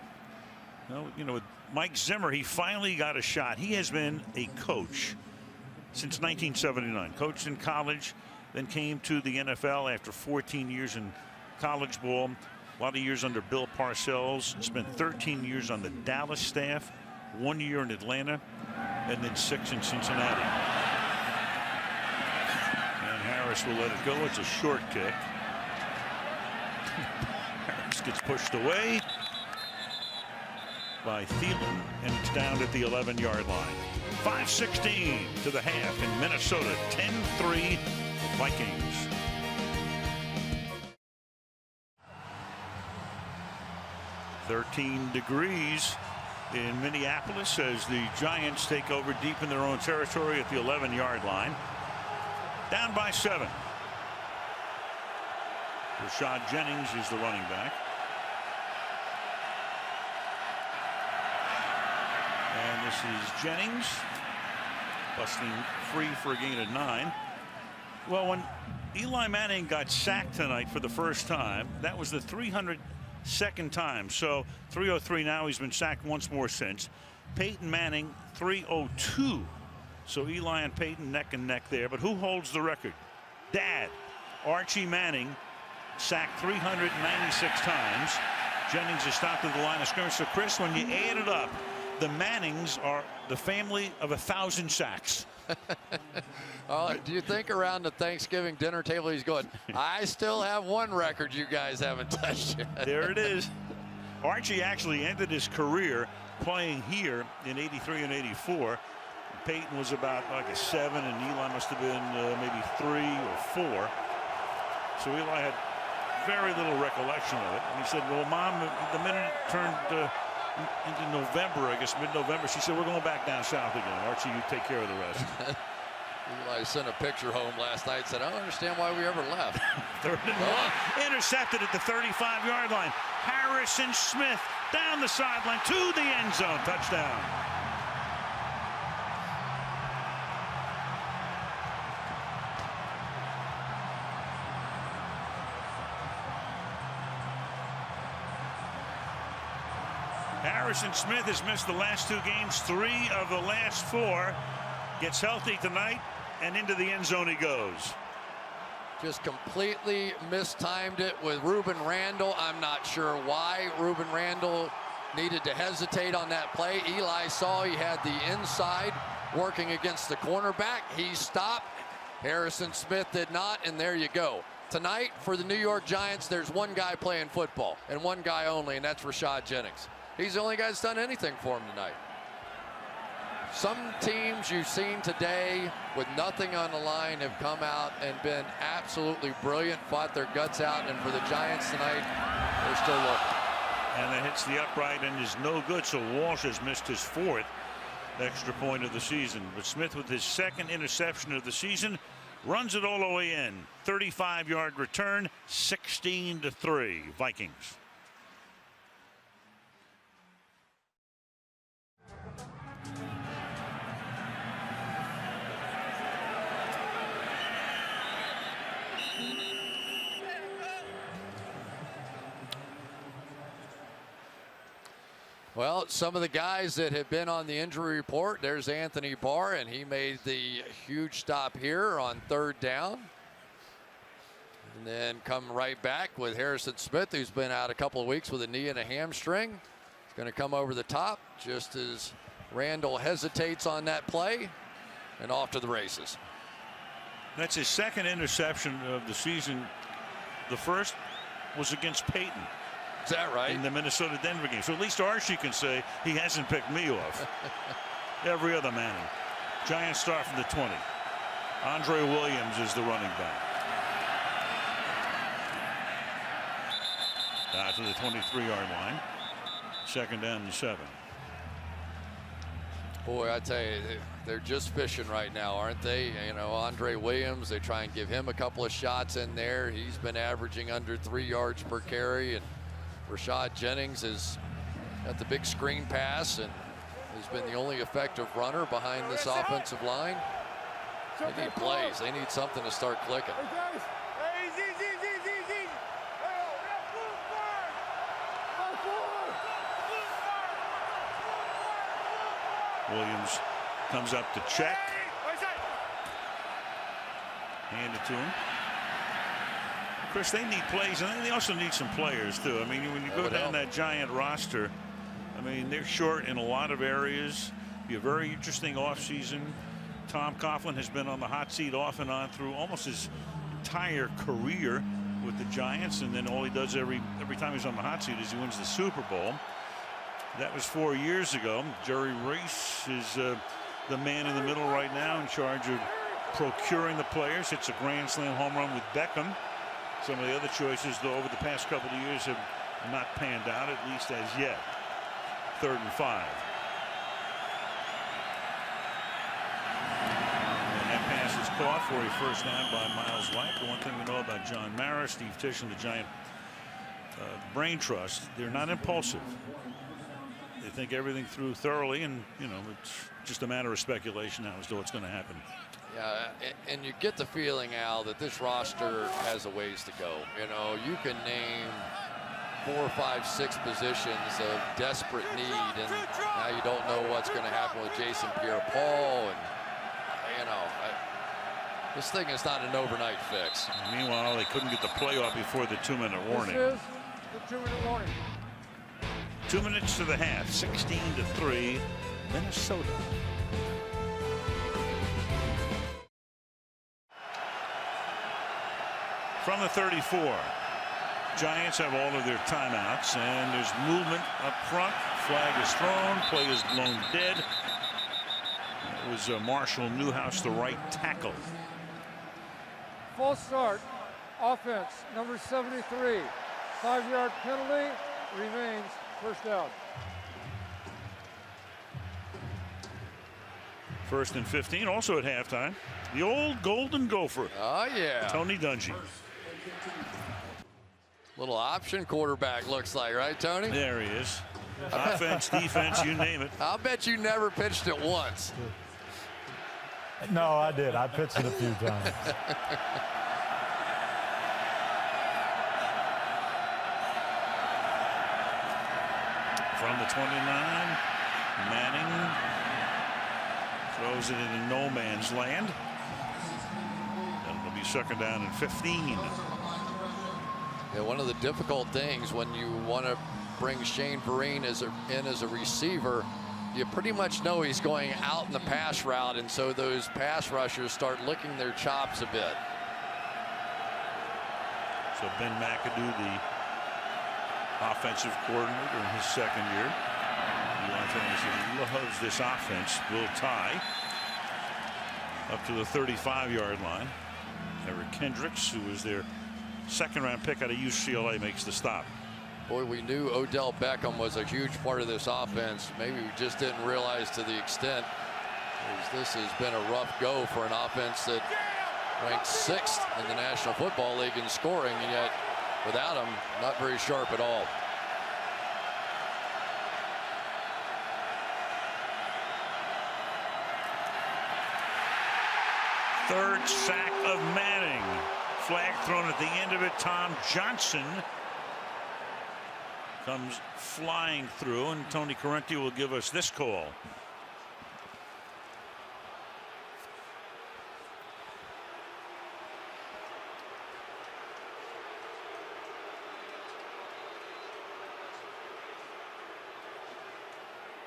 No, you know, with Mike Zimmer, he finally got a shot. He has been a coach since 1979. Coached in college, then came to the NFL after 14 years in college ball. A lot of years under Bill Parcells. Spent 13 years on the Dallas staff, 1 year in Atlanta, and then 6 in Cincinnati. And Harris will let it go. It's a short kick. Harris gets pushed away by Thielen, and it's down at the 11-yard line. 5:16 to the half in Minnesota. 10-3 Vikings. -13 in Minneapolis as the Giants take over deep in their own territory at the 11-yard line. Down by 7. Rashad Jennings is the running back. And this is Jennings busting free for a gain of 9. Well, when Eli Manning got sacked tonight for the first time, that was the 302nd time. So 303 now. He's been sacked once more since. Peyton Manning 302. So Eli and Peyton neck and neck there. But who holds the record? Dad, Archie Manning, sacked 396 times. Jennings is stopped at the line of scrimmage. So Chris, when you add it up, the Mannings are the family of 1,000 sacks. Do you think around the Thanksgiving dinner table he's going, I still have one record you guys haven't touched yet? There it is. Archie actually ended his career playing here in '83 and '84. Peyton was about like a 7, and Eli must have been maybe 3 or 4. So Eli had very little recollection of it. And he said, well, Mom, the minute it turned into November, I guess mid-November, she said, we're going back down south again. Archie, you take care of the rest. Eli sent a picture home last night, said, I don't understand why we ever left. 3rd and 1. Intercepted at the 35-yard line. Harrison Smith down the sideline to the end zone. Touchdown. Harrison Smith has missed the last 2 games, 3 of the last 4. Gets healthy tonight, and into the end zone he goes. Just completely mistimed it with Ruben Randall. I'm not sure why Ruben Randall needed to hesitate on that play. Eli saw he had the inside working against the cornerback. He stopped. Harrison Smith did not, and there you go. Tonight for the New York Giants, there's one guy playing football, and one guy only, and that's Rashad Jennings. He's the only guy that's done anything for him tonight. Some teams you've seen today with nothing on the line have come out and been absolutely brilliant, fought their guts out, and for the Giants tonight, they're still looking. And that hits the upright and is no good, so Walsh has missed his 4th extra point of the season. But Smith, with his 2nd interception of the season, runs it all the way in. 35-yard return, 16-3, Vikings. Well, some of the guys that have been on the injury report, there's Anthony Barr, and he made the huge stop here on 3rd down. And then come right back with Harrison Smith, who's been out a couple of weeks with a knee and a hamstring. He's going to come over the top just as Randall hesitates on that play, and off to the races. That's his 2nd interception of the season. The first was against Peyton. Is that right? In the Minnesota-Denver game. So at least Archie can say he hasn't picked me off. Every other Manning. Giants start from the 20. Andre Williams is the running back. To the 23-yard line. 2nd down and 7. Boy, I tell you, they're just fishing right now, aren't they? You know, Andre Williams, they try and give him a couple of shots in there. He's been averaging under 3 yards per carry, and Rashad Jennings has got the big screen pass and has been the only effective runner behind this offensive line. They need plays. They need something to start clicking. Williams comes up to check. Hand it to him. Chris, they need plays, and they also need some players, too. I mean, when you go down that Giant roster, I mean, they're short in a lot of areas. Be a very interesting offseason. Tom Coughlin has been on the hot seat off and on through almost his entire career with the Giants, and then all he does every time he's on the hot seat is he wins the Super Bowl. That was 4 years ago. Jerry Rice is the man in the middle right now, in charge of procuring the players. Hits a grand slam home run with Beckham. Some of the other choices, though, over the past couple of years have not panned out, at least as yet. 3rd and 5. And that pass is kickoff for a first down by Miles White. The one thing we know about John Mara, Steve Tisch, and the Giant Brain Trust, they're not impulsive. They think everything through thoroughly, and it's just a matter of speculation now as to what's going to happen. Yeah, and you get the feeling, Al, that this roster has a ways to go. You can name 4, 5, 6 positions of desperate need, and now you don't know what's going to happen with Jason Pierre-Paul, and this thing is not an overnight fix. And meanwhile, they couldn't get the play off before the 2-minute warning. This is the 2-minute warning. 2 minutes to the half, 16-3, Minnesota. From the 34, Giants have all of their timeouts, and there's movement up front. Flag is thrown, play is blown dead. It was Marshall Newhouse, the right tackle. False start, offense, number 73. 5-yard penalty, remains first down. 1st and 15, also at halftime. The old Golden Gopher. Oh, yeah. Tony Dungy. Little option quarterback, looks like, right, Tony? There he is. Offense, defense, you name it. I'll bet you never pitched it once. No, I did. I pitched it a few times. From the 29, Manning throws it into no man's land. It'll be 2nd down and 15. Yeah, one of the difficult things when you want to bring Shane Vereen in as a receiver, you pretty much know he's going out in the pass route, and so those pass rushers start licking their chops a bit. So Ben McAdoo, the offensive coordinator in his 2nd year. Eli Tennessee loves this offense. Will tie up to the 35-yard line. Eric Kendricks, who was their 2nd-round pick out of UCLA, makes the stop. Boy, we knew Odell Beckham was a huge part of this offense. Maybe we just didn't realize to the extent, as this has been a rough go for an offense that ranked 6th in the National Football League in scoring, and yet without him, not very sharp at all. Third sack of Manning. Flag thrown at the end of it. Tom Johnson comes flying through, and Tony Correnti will give us this call.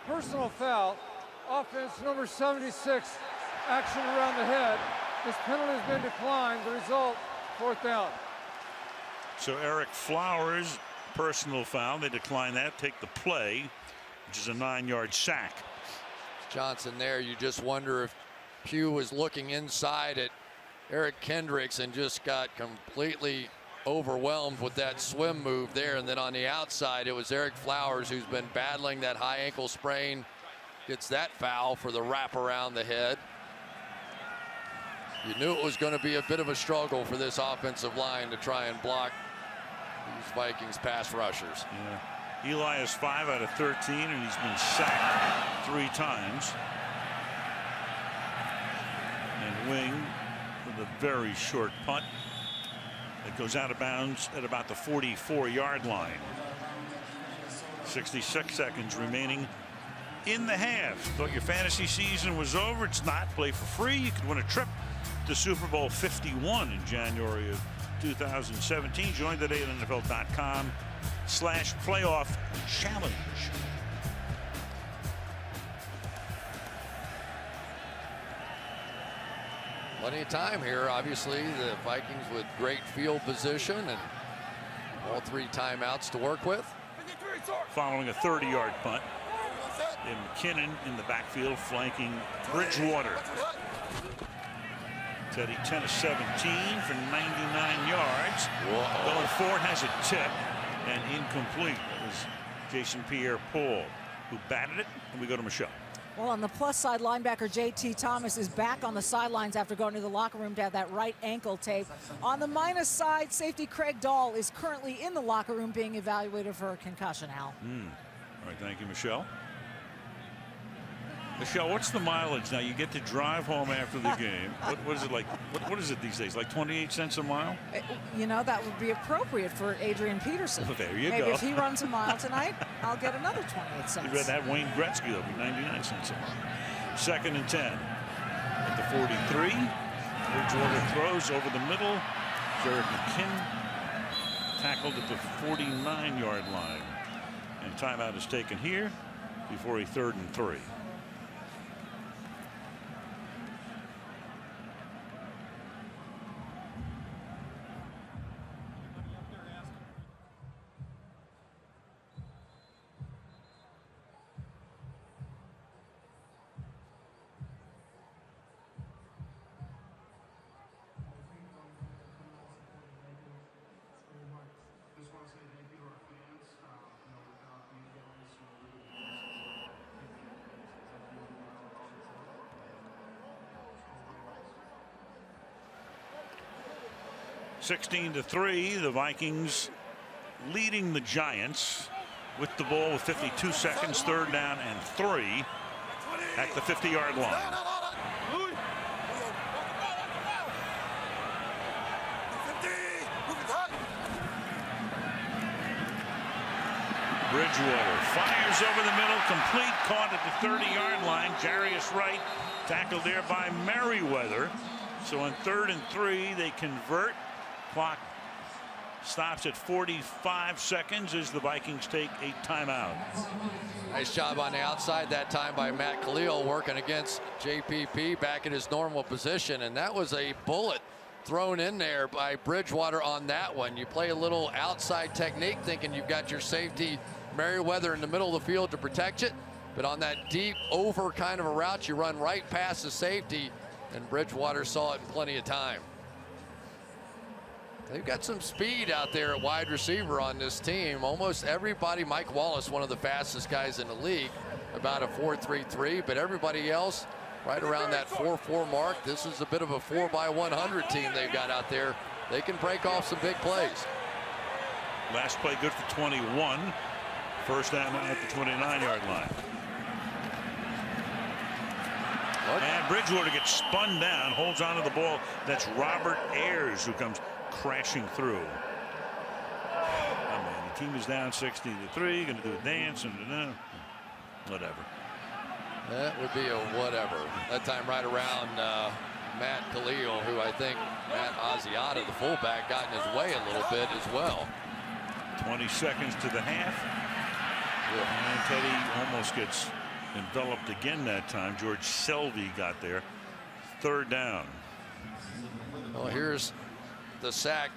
Personal foul, offense number 76, action around the head. This penalty has been declined. The result, 4th down. So Eric Flowers, personal foul. They decline that, take the play, which is a 9-yard sack. Johnson there, you just wonder if Pugh was looking inside at Eric Kendricks and just got completely overwhelmed with that swim move there. And then on the outside, it was Eric Flowers, who's been battling that high ankle sprain, gets that foul for the wrap around the head. You knew it was going to be a bit of a struggle for this offensive line to try and block these Vikings pass rushers. Yeah. Eli is 5 out of 13, and he's been sacked 3 times. And Wing with a very short punt that goes out of bounds at about the 44-yard line. 66 seconds remaining in the half. Thought your fantasy season was over? It's not. Play for free. You could win a trip to Super Bowl 51 in January of 2017. Join today at NFL.com/playoff challenge. Plenty of time here. Obviously, the Vikings with great field position and all 3 timeouts to work with. Following a 30-yard punt, and McKinnon in the backfield flanking Bridgewater. Teddy 10 of 17 for 99 yards. Whoa. Going forward, has a tip and incomplete. It was Jason Pierre-Paul who batted it, and we go to Michelle. Well, on the plus side, linebacker J.T. Thomas is back on the sidelines after going to the locker room to have that right ankle tape. On the minus side, safety Craig Dahl is currently in the locker room being evaluated for a concussion, Al. All right, thank you, Michelle. Michelle, what's the mileage now? You get to drive home after the game. What is it like? What is it these days? Like 28 cents a mile? You know, that would be appropriate for Adrian Peterson. Well, there you Maybe go. if he runs a mile tonight, I'll get another 28 cents. You read that Wayne Gretzky, that'll be 99 cents a mile. 2nd and 10 at the 43. Bridgewater throws over the middle. Jarrett McKinn tackled at the 49-yard line. And timeout is taken here before a 3rd and 3. (16-3), the Vikings leading the Giants with the ball with 52 seconds, 3rd down and 3 at the 50-yard line. Bridgewater fires over the middle, complete, caught at the 30-yard line. Jarius Wright tackled there by Merriweather. So on 3rd and 3, they convert. Clock stops at 45 seconds as the Vikings take a timeout. Nice job on the outside that time by Matt Khalil, working against JPP back in his normal position, and that was a bullet thrown in there by Bridgewater on that one. You play a little outside technique thinking you've got your safety Merriweather in the middle of the field to protect it, but on that deep over kind of a route, you run right past the safety, and Bridgewater saw it in plenty of time. They've got some speed out there at wide receiver on this team. Almost everybody, Mike Wallace, one of the fastest guys in the league, about a 4.33, but everybody else right around that 4.4 mark. This is a bit of a 4x100 team they've got out there. They can break off some big plays. Last play good for 21. 1st down at the 29-yard line. And Bridgewater gets spun down, holds onto the ball. That's Robert Ayers who comes crashing through. Oh man, the team is down 16-3. Going to do a dance and whatever. That would be a whatever. That time right around Matt Khalil, who I think Matt Asiata, the fullback, got in his way a little bit as well. 20 seconds to the half. And Teddy almost gets enveloped again that time. George Selvey got there. 3rd down. Well, here's the sack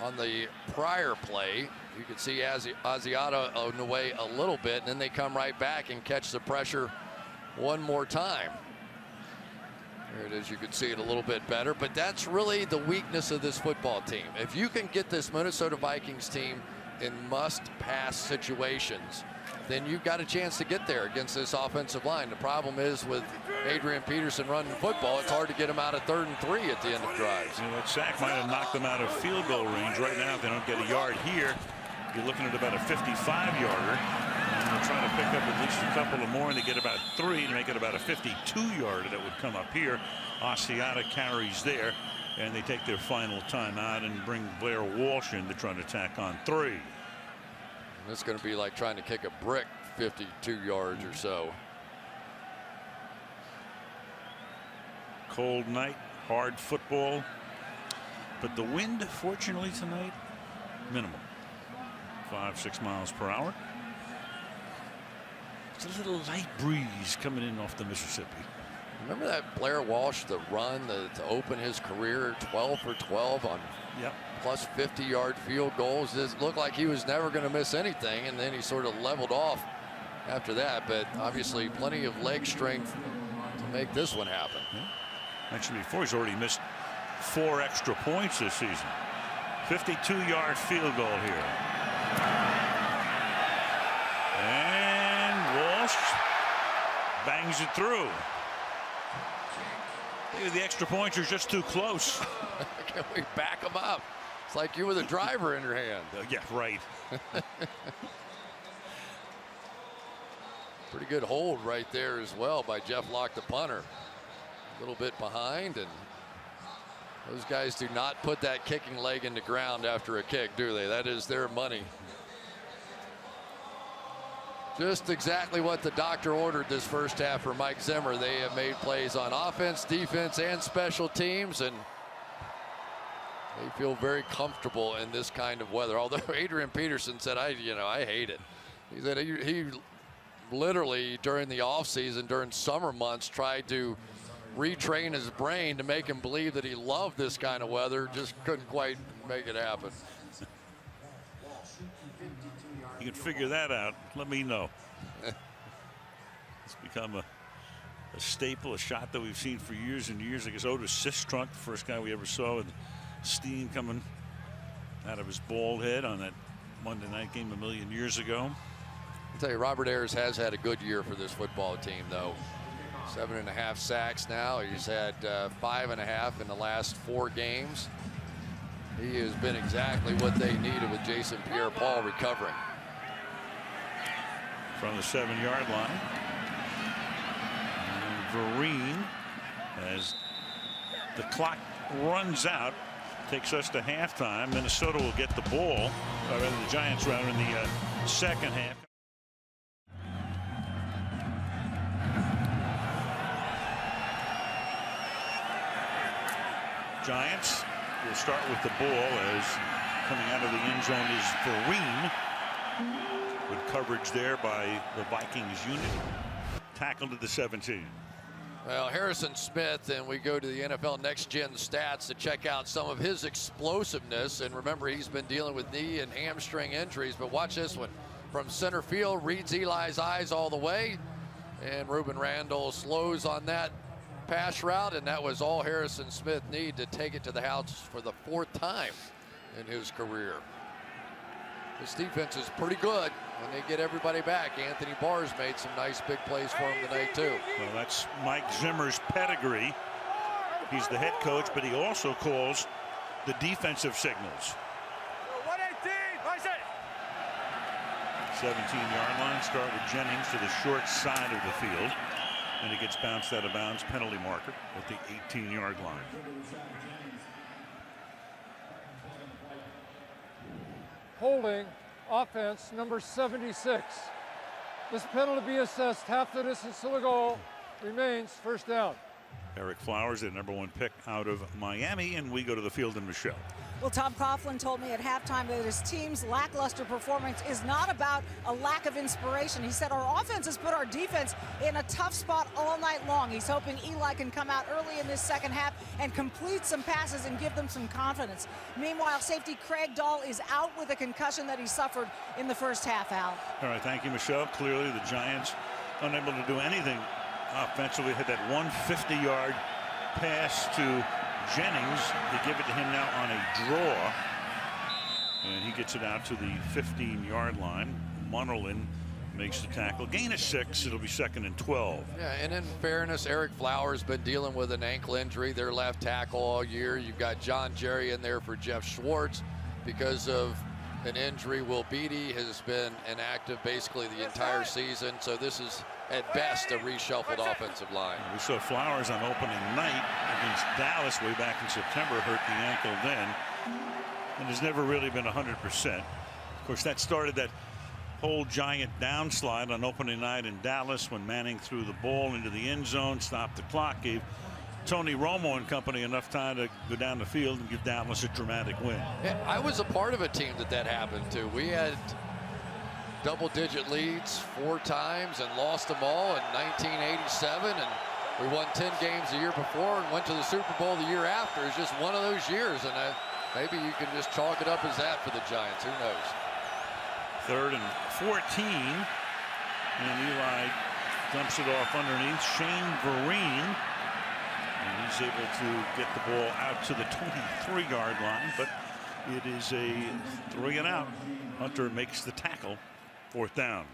on the prior play. You can see Asiata on the way a little bit, and then they come right back and catch the pressure one more time. There it is. You can see it a little bit better, but that's really the weakness of this football team. If you can get this Minnesota Vikings team in must-pass situations, then you've got a chance to get there against this offensive line. The problem is with Adrian Peterson running football, it's hard to get him out of 3rd and 3 at the end of drives. You know, that sack might have knocked them out of field goal range. Right now, if they don't get a yard here, you're looking at about a 55-yarder. And they'll try to pick up at least a couple of more, and they get about 3 to make it about a 52-yarder that would come up here. Asiata carries there, and they take their final timeout and bring Blair Walsh in to try to tack on 3. And it's going to be like trying to kick a brick 52 yards or so. Cold night, hard football, but the wind, fortunately tonight, minimal. 5-6 miles per hour. It's a little light breeze coming in off the Mississippi. Remember that Blair Walsh, the run to open his career, 12 for 12 on plus 50-yard field goals. It looked like he was never going to miss anything, and then he sort of leveled off after that. But obviously plenty of leg strength to make this one happen. Actually, before, he's already missed 4 extra points this season. 52-yard field goal here. And Walsh bangs it through. Maybe the extra points are just too close. Can we back them up? It's like you with a driver in your hand. Yeah, right. Pretty good hold right there as well by Jeff Locke, the punter. A little bit behind, and those guys do not put that kicking leg in the ground after a kick, do they? That is their money. Just exactly what the doctor ordered this first half for Mike Zimmer. They have made plays on offense, defense, and special teams, and they feel very comfortable in this kind of weather. Although Adrian Peterson said, I hate it. He said he literally during the offseason, during summer months, tried to retrain his brain to make him believe that he loved this kind of weather. Just couldn't quite make it happen. You can figure that out. Let me know. It's become a staple, a shot that we've seen for years and years. I guess Otis Sistrunk, the first guy we ever saw with steam coming out of his bald head on that Monday night game a million years ago. I'll tell you, Robert Ayers has had a good year for this football team, though. 7.5 sacks now. He's had 5.5 in the last 4 games. He has been exactly what they needed with Jason Pierre-Paul recovering. From the 7-yard line. And Vereen, as the clock runs out, takes us to halftime. Minnesota will get the ball, or rather the Giants rather, in the second half. Giants will start with the ball as coming out of the end zone is Vereen. Good coverage there by the Vikings unit. Tackled at the 17. Well, Harrison Smith, and we go to the NFL Next Gen stats to check out some of his explosiveness. And remember, he's been dealing with knee and hamstring injuries. But watch this one. From center field, reads Eli's eyes all the way. And Ruben Randall slows on that pass route, and that was all Harrison Smith needed to take it to the house for the 4th time in his career. This defense is pretty good when they get everybody back. Anthony Barr's made some nice big plays for him tonight, too. Well, that's Mike Zimmer's pedigree. He's the head coach, but he also calls the defensive signals. 17-yard line. Start with Jennings to the short side of the field. And he gets bounced out of bounds, penalty marker at the 18-yard line. Holding offense number 76. This penalty be assessed half the distance to the goal. Remains first down. Eric Flowers, the #1 pick out of Miami, and we go to the field in Michelle. Well, Tom Coughlin told me at halftime that his team's lackluster performance is not about a lack of inspiration. He said our offense has put our defense in a tough spot all night long. He's hoping Eli can come out early in this second half and complete some passes and give them some confidence. Meanwhile, safety Craig Dahl is out with a concussion that he suffered in the first half, Al. All right, thank you, Michelle. Clearly the Giants unable to do anything offensively. Had that 150-yard pass to Jennings. They give it to him now on a draw, and he gets it out to the 15-yard line. Munnerlyn makes the tackle. Gain of 6. It'll be 2nd and 12. Yeah, and in fairness, Eric Flowers been dealing with an ankle injury, their left tackle all year. You've got John Jerry in there for Jeff Schwartz because of an injury. Will Beatty has been inactive basically the entire season, so this is at best a reshuffled offensive line. We saw Flowers on opening night against Dallas way back in September, hurt the ankle then, and has never really been 100%. Of course, that started that whole Giant downslide on opening night in Dallas when Manning threw the ball into the end zone, stopped the clock, gave Tony Romo and company enough time to go down the field and give Dallas a dramatic win. Yeah, I was a part of a team that happened to. We had double-digit leads 4 times and lost them all in 1987, and we won 10 games the year before and went to the Super Bowl the year after. It's just one of those years, and maybe you can just chalk it up as that for the Giants. Who knows? 3rd and 14, and Eli dumps it off underneath Shane Vereen, and he's able to get the ball out to the 23-yard line, but it is a 3 and out. Hunter makes the tackle. 4th down.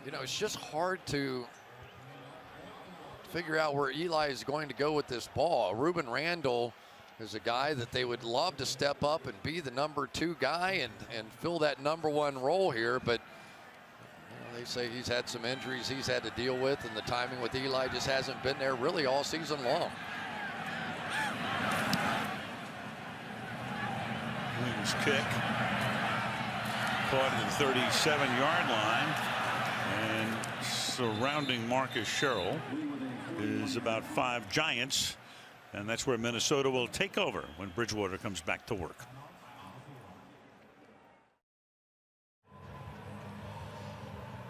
You know, it's just hard to figure out where Eli is going to go with this ball. Ruben Randall is a guy that they would love to step up and be the #2 guy and fill that #1 role here, but they say he's had some injuries he's had to deal with, and the timing with Eli just hasn't been there really all season long. Wings kick. Caught at the 37-yard line. And surrounding Marcus Sherrill is about 5 Giants. And that's where Minnesota will take over when Bridgewater comes back to work.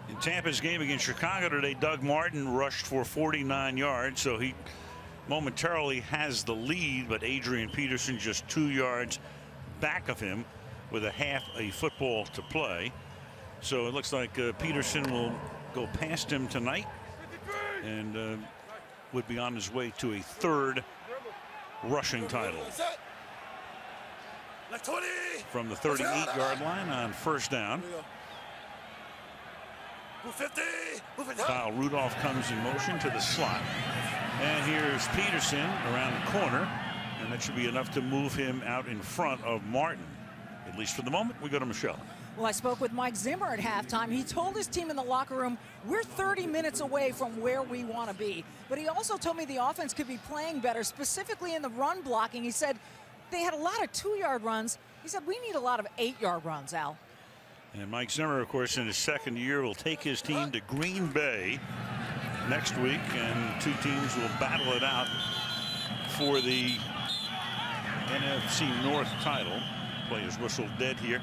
In Tampa's game against Chicago today, Doug Martin rushed for 49 yards, so he momentarily has the lead, but Adrian Peterson just 2 yards back of him with a football to play. So it looks like Peterson will go past him tonight and would be on his way to a 3rd rushing title. From the 38-yard line on 1st down. Kyle Rudolph comes in motion to the slot. And here's Peterson around the corner. And that should be enough to move him out in front of Martin. At least for the moment. We go to Michelle. Well, I spoke with Mike Zimmer at halftime. He told his team in the locker room, we're 30 minutes away from where we want to be. But he also told me the offense could be playing better, specifically in the run blocking. He said they had a lot of 2-yard runs. He said we need a lot of 8-yard runs, Al. And Mike Zimmer, of course, in his 2nd year, will take his team to Green Bay next week, and 2 teams will battle it out for the NFC North title. Play is whistled dead here.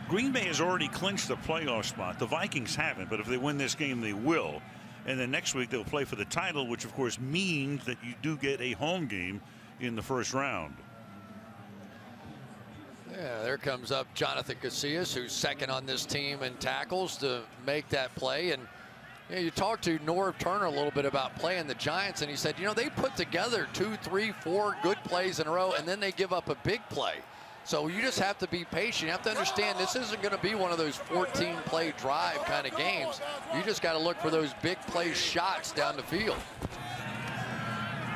Green Bay has already clinched the playoff spot. The Vikings haven't, but if they win this game, they will. And then next week they'll play for the title, which of course means that you do get a home game in the 1st round. Yeah, there comes up Jonathan Casillas, who's 2nd on this team in tackles to make that play. And you know, you talked to Norv Turner a little bit about playing the Giants, and he said, you know, they put together 2, 3, 4 good plays in a row, and then they give up a big play. So you just have to be patient. You have to understand this isn't going to be one of those 14-play drive kind of games. You just got to look for those big play shots down the field.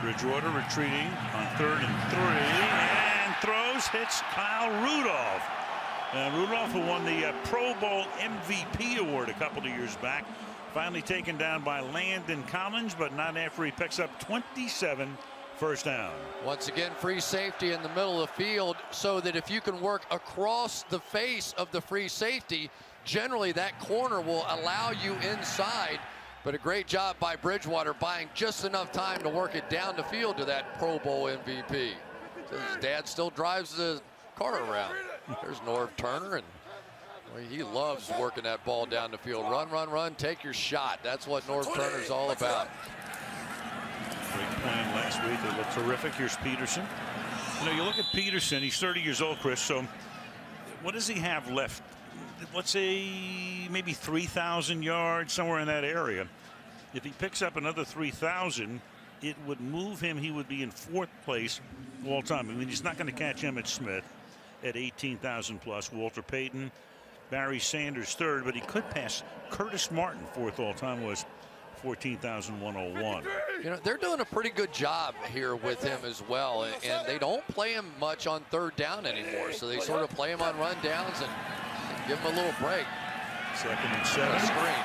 Bridgewater retreating on 3rd and 3, and throws, hits Kyle Rudolph. Rudolph, who won the Pro Bowl MVP award a couple of years back, finally taken down by Landon Collins, but not after he picks up 27 first down. Once again, free safety in the middle of the field, so that if you can work across the face of the free safety, generally that corner will allow you inside. But a great job by Bridgewater buying just enough time to work it down the field to that Pro Bowl MVP. So his dad still drives the car around. There's Norv Turner, and well, he loves working that ball down the field. Run, run, run, take your shot. That's what Norv Turner's all about. Great plan last week. They look terrific. Here's Peterson. You know, you look at Peterson, he's 30 years old, Chris, so what does he have left? Let's say maybe 3,000 yards, somewhere in that area. If he picks up another 3,000, it would move him. He would be in 4th place all time. I mean, he's not going to catch Emmitt Smith at 18,000 plus. Walter Payton, Barry Sanders 3rd, but he could pass Curtis Martin. 4th all time was 14,101. You know, they're doing a pretty good job here with him as well, and they don't play him much on 3rd down anymore, so they sort of play him on run downs and give him a little break. 2nd and 7. Screen.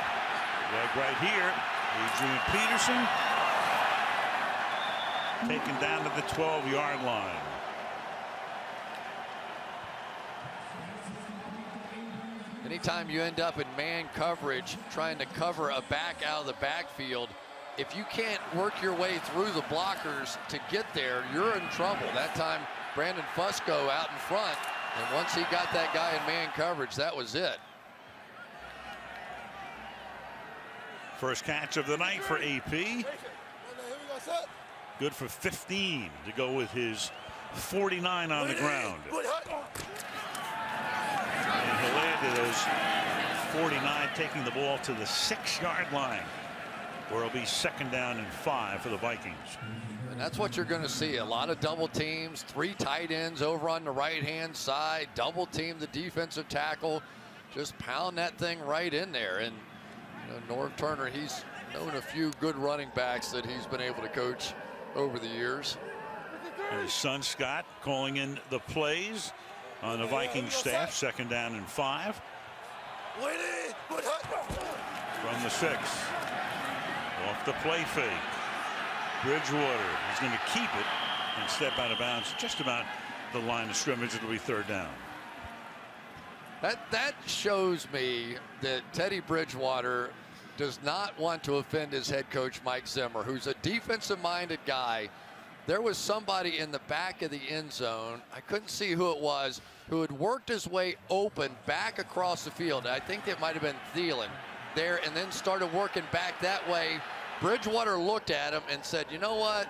Right here, Adrian Peterson taken down to the 12-yard line. Anytime you end up in man coverage trying to cover a back out of the backfield, if you can't work your way through the blockers to get there, you're in trouble. That time, Brandon Fusco out in front, and once he got that guy in man coverage, that was it. First catch of the night for AP. Good for 15 to go with his 49 on the ground. And he'll add to those 49, taking the ball to the 6-yard line, where it'll be 2nd down and 5 for the Vikings. And that's what you're going to see. A lot of double teams, 3 tight ends over on the right-hand side, double team the defensive tackle, just pound that thing right in there. And you Norv Turner, he's known a few good running backs that he's been able to coach over the years. And his son Scott calling in the plays on the Vikings staff. 2nd down and 5. From the 6. Off the play fake. Bridgewater is going to keep it and step out of bounds just about the line of scrimmage. It'll be 3rd down. That shows me that Teddy Bridgewater does not want to offend his head coach Mike Zimmer, who's a defensive-minded guy. There was somebody in the back of the end zone, I couldn't see who it was, who had worked his way open back across the field. I think it might have been Thielen there, and then started working back that way. Bridgewater looked at him and said, you know what?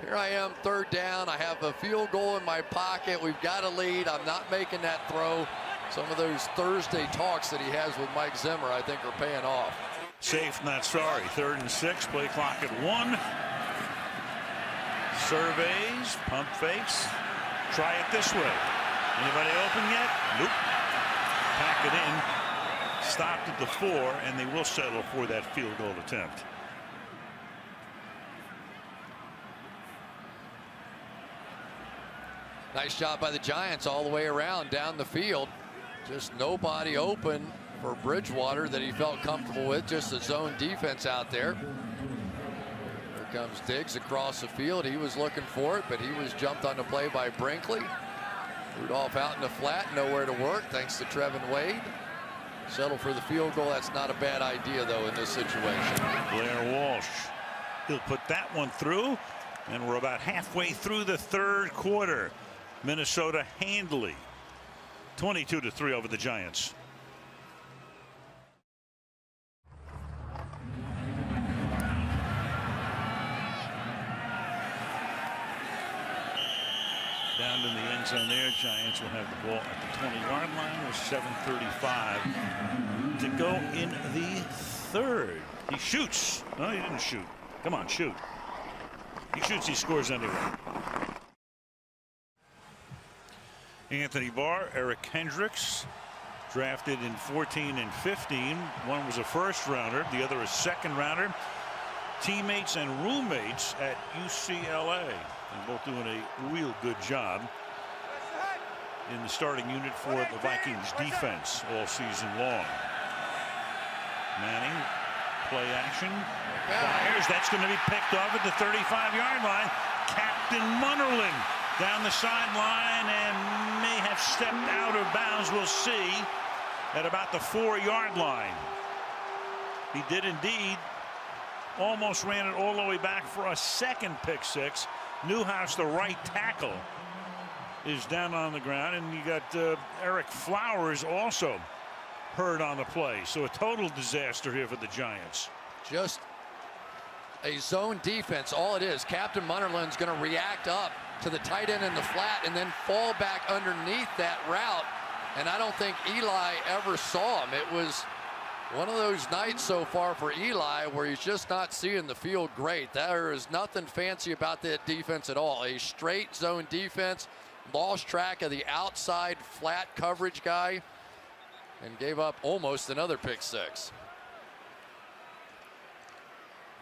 Here I am, 3rd down. I have a field goal in my pocket. We've got a lead. I'm not making that throw. Some of those Thursday talks that he has with Mike Zimmer, I think, are paying off. Safe, not sorry. 3rd and 6. Play clock at 1. Surveys, pump fakes. Try it this way. Anybody open yet? Nope. Pack it in. Stopped at the 4, and they will settle for that field goal attempt. Nice job by the Giants all the way around down the field. Just nobody open for Bridgewater that he felt comfortable with. Just a zone defense out there. Here comes Diggs across the field. He was looking for it, but he was jumped on the play by Brinkley. Rudolph out in the flat, nowhere to work thanks to Trevin Wade. Settle for the field goal. That's not a bad idea, though, in this situation. Blair Walsh. He'll put that one through, and we're about halfway through the 3rd quarter. Minnesota handily 22-3 over the Giants. Down in the end zone there. Giants will have the ball at the 20-yard line with 7:35 to go in the 3rd. He shoots. No, he didn't shoot. Come on, shoot. He shoots, he scores anyway. Anthony Barr, Eric Hendricks, drafted in 14 and 15. One was a 1st rounder, the other a 2nd rounder. Teammates and roommates at UCLA. And both doing a real good job in the starting unit for the Vikings defense all season long. Manning, play action, fires. That's going to be picked off at the 35-yard line. Captain Munnerlyn down the sideline and may have stepped out of bounds. We'll see at about the 4-yard line. He did indeed. Almost ran it all the way back for a 2nd pick 6. Newhouse, the right tackle, is down on the ground, and you got Eric Flowers also hurt on the play. So a total disaster here for the Giants. Just a zone defense. All it is, Captain Munnerlyn's going to react up to the tight end in the flat and then fall back underneath that route. And I don't think Eli ever saw him. It was one of those nights so far for Eli where he's just not seeing the field great. There is nothing fancy about that defense at all. A straight zone defense, lost track of the outside flat coverage guy, and gave up almost another pick 6.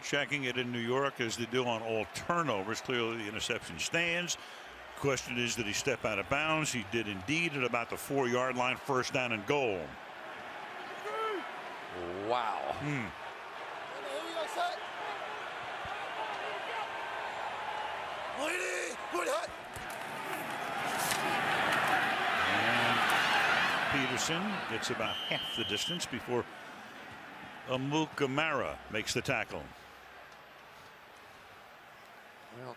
Checking it in New York as they do on all turnovers. Clearly the interception stands. Question is, did he step out of bounds? He did indeed at about the 4-yard line. 1st down and goal. Wow. And Peterson gets about half the distance before Amukamara makes the tackle. Well,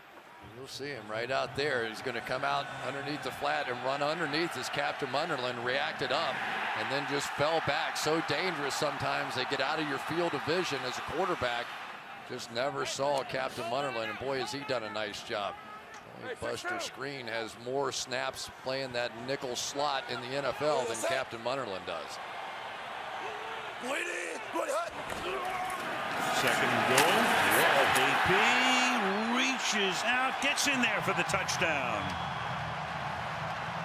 you'll see him right out there. He's going to come out underneath the flat and run underneath as Captain Munnerlyn reacted up and then just fell back. So dangerous sometimes they get out of your field of vision as a quarterback. Just never saw Captain Munnerlyn, and boy has he done a nice job. Buster Screen has more snaps playing that nickel slot in the NFL than Captain Munnerlyn does. 2nd and goal. AP reaches out, gets in there for the touchdown.